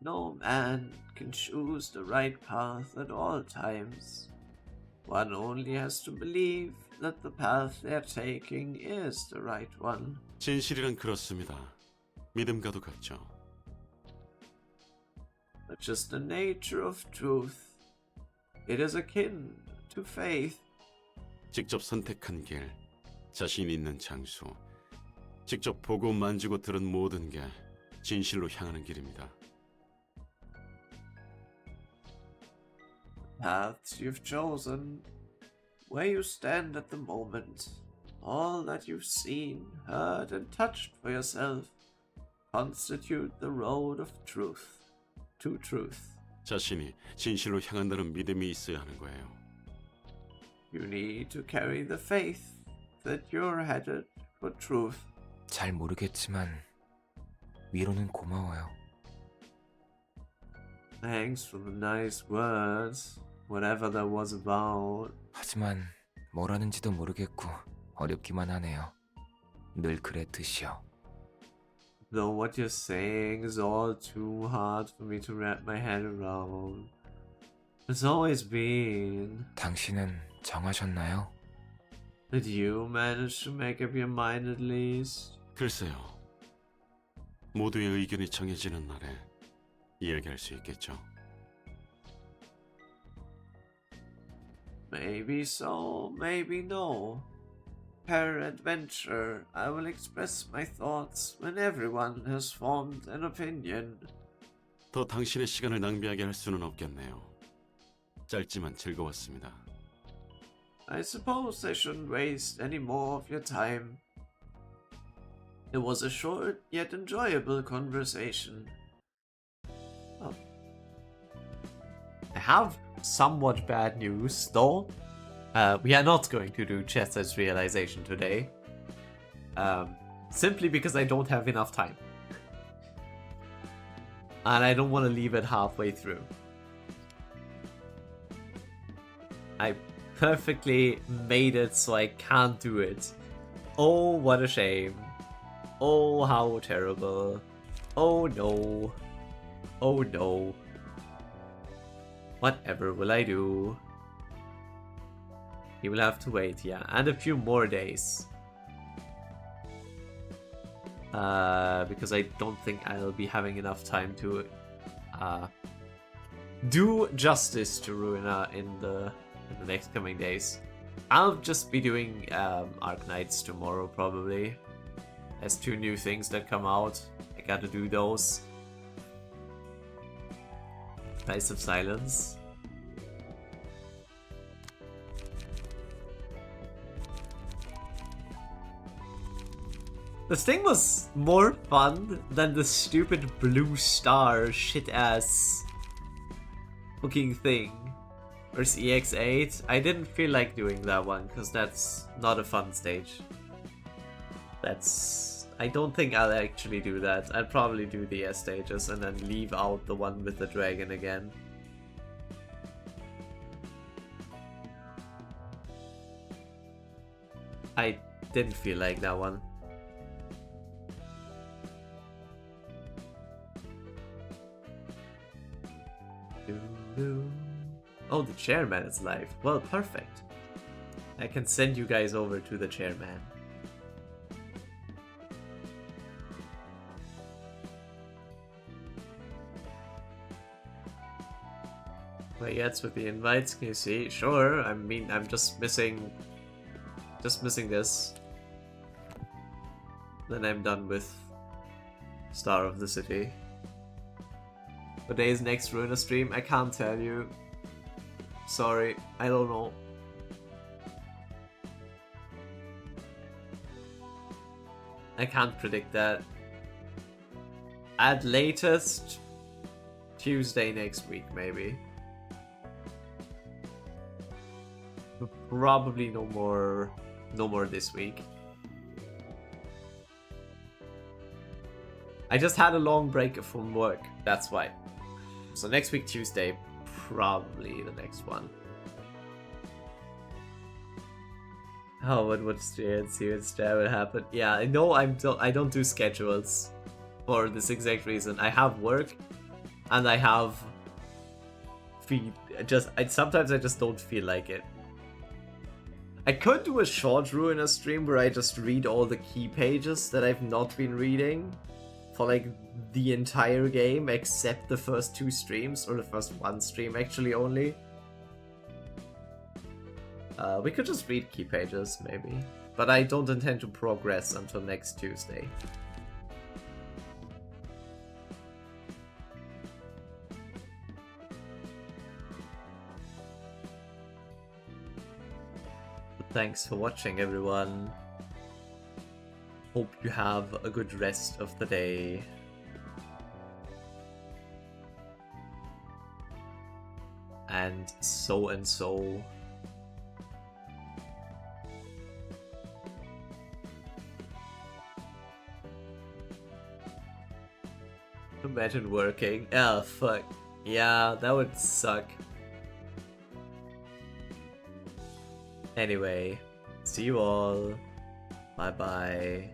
No man can choose the right path at all times. One only has to believe that the path they're taking is the right one. 진실이란 그렇습니다. 믿음과도 같죠. But just the nature of truth. It is akin to faith. 직접 선택한 길, 자신 있는 장소, 직접 보고 만지고 들은 모든 게 진실로 향하는 길입니다. Paths you've chosen, where you stand at the moment, all that you've seen, heard, and touched for yourself, constitute the road of truth, to truth. 자신이 진실로 향한다는 믿음이 있어야 하는 거예요. You need to carry the faith that you're headed for truth. 잘 모르겠지만 위로는 고마워요. Thanks for the nice words, whatever that was about. 하지만 뭐라는지도 모르겠고 어렵기만 하네요. 늘 그랬듯이요. Though what you're saying is all too hard for me to wrap my head around. It's always been. 당신은 정하셨나요? Did you manage to make up your mind at least? 글쎄요. 모두의 의견이 정해지는 날에 이야기할 수 있겠죠. Maybe so, maybe no. Peradventure, I will express my thoughts when everyone has formed an opinion. 더 당신의 시간을 낭비하게 할 수는 없겠네요. 짧지만 즐거웠습니다. I suppose I shouldn't waste any more of your time. It was a short yet enjoyable conversation. Oh. I have somewhat bad news, though. We are not going to do Chester's realization today. Simply because I don't have enough time. And I don't want to leave it halfway through. I perfectly made it so I can't do it. Oh, what a shame. Oh, how terrible. Oh no. Oh no. Whatever will I do? He will have to wait, yeah. And a few more days. Because I don't think I'll be having enough time to do justice to Ruina in the next coming days. I'll just be doing Arknights tomorrow probably. There's 2 new things that come out. I gotta do those. Price of Silence. This thing was more fun than the stupid blue star shit ass fucking thing. Where's EX8? I didn't feel like doing that one because that's not a fun stage. I don't think I'll actually do that. I'll probably do the S stages and then leave out the one with the dragon again. I didn't feel like that one. Oh, the chairman is live. Well, perfect. I can send you guys over to the chairman. Wait, yeah, it's with the invites. Can you see? Sure. I mean, I'm just missing this. Then I'm done with Star of the City. What day is next Ruina stream? I can't tell you. Sorry, I don't know. I can't predict that. At latest, Tuesday next week, maybe. Probably no more this week. I just had a long break from work, that's why. So next week, Tuesday, probably the next one. Oh, what would Steven's will happen? Yeah, I know I don't do schedules for this exact reason. I have work, and I have feed. Sometimes I just don't feel like it. I could do a short Ruina stream where I just read all the key pages that I've not been reading for like the entire game except the first 2 streams, or the first 1 stream actually only. We could just read key pages maybe, but I don't intend to progress until next Tuesday. Thanks for watching, everyone. Hope you have a good rest of the day. And so. Imagine working. Oh, fuck. Yeah, that would suck. Anyway, see you all. Bye bye.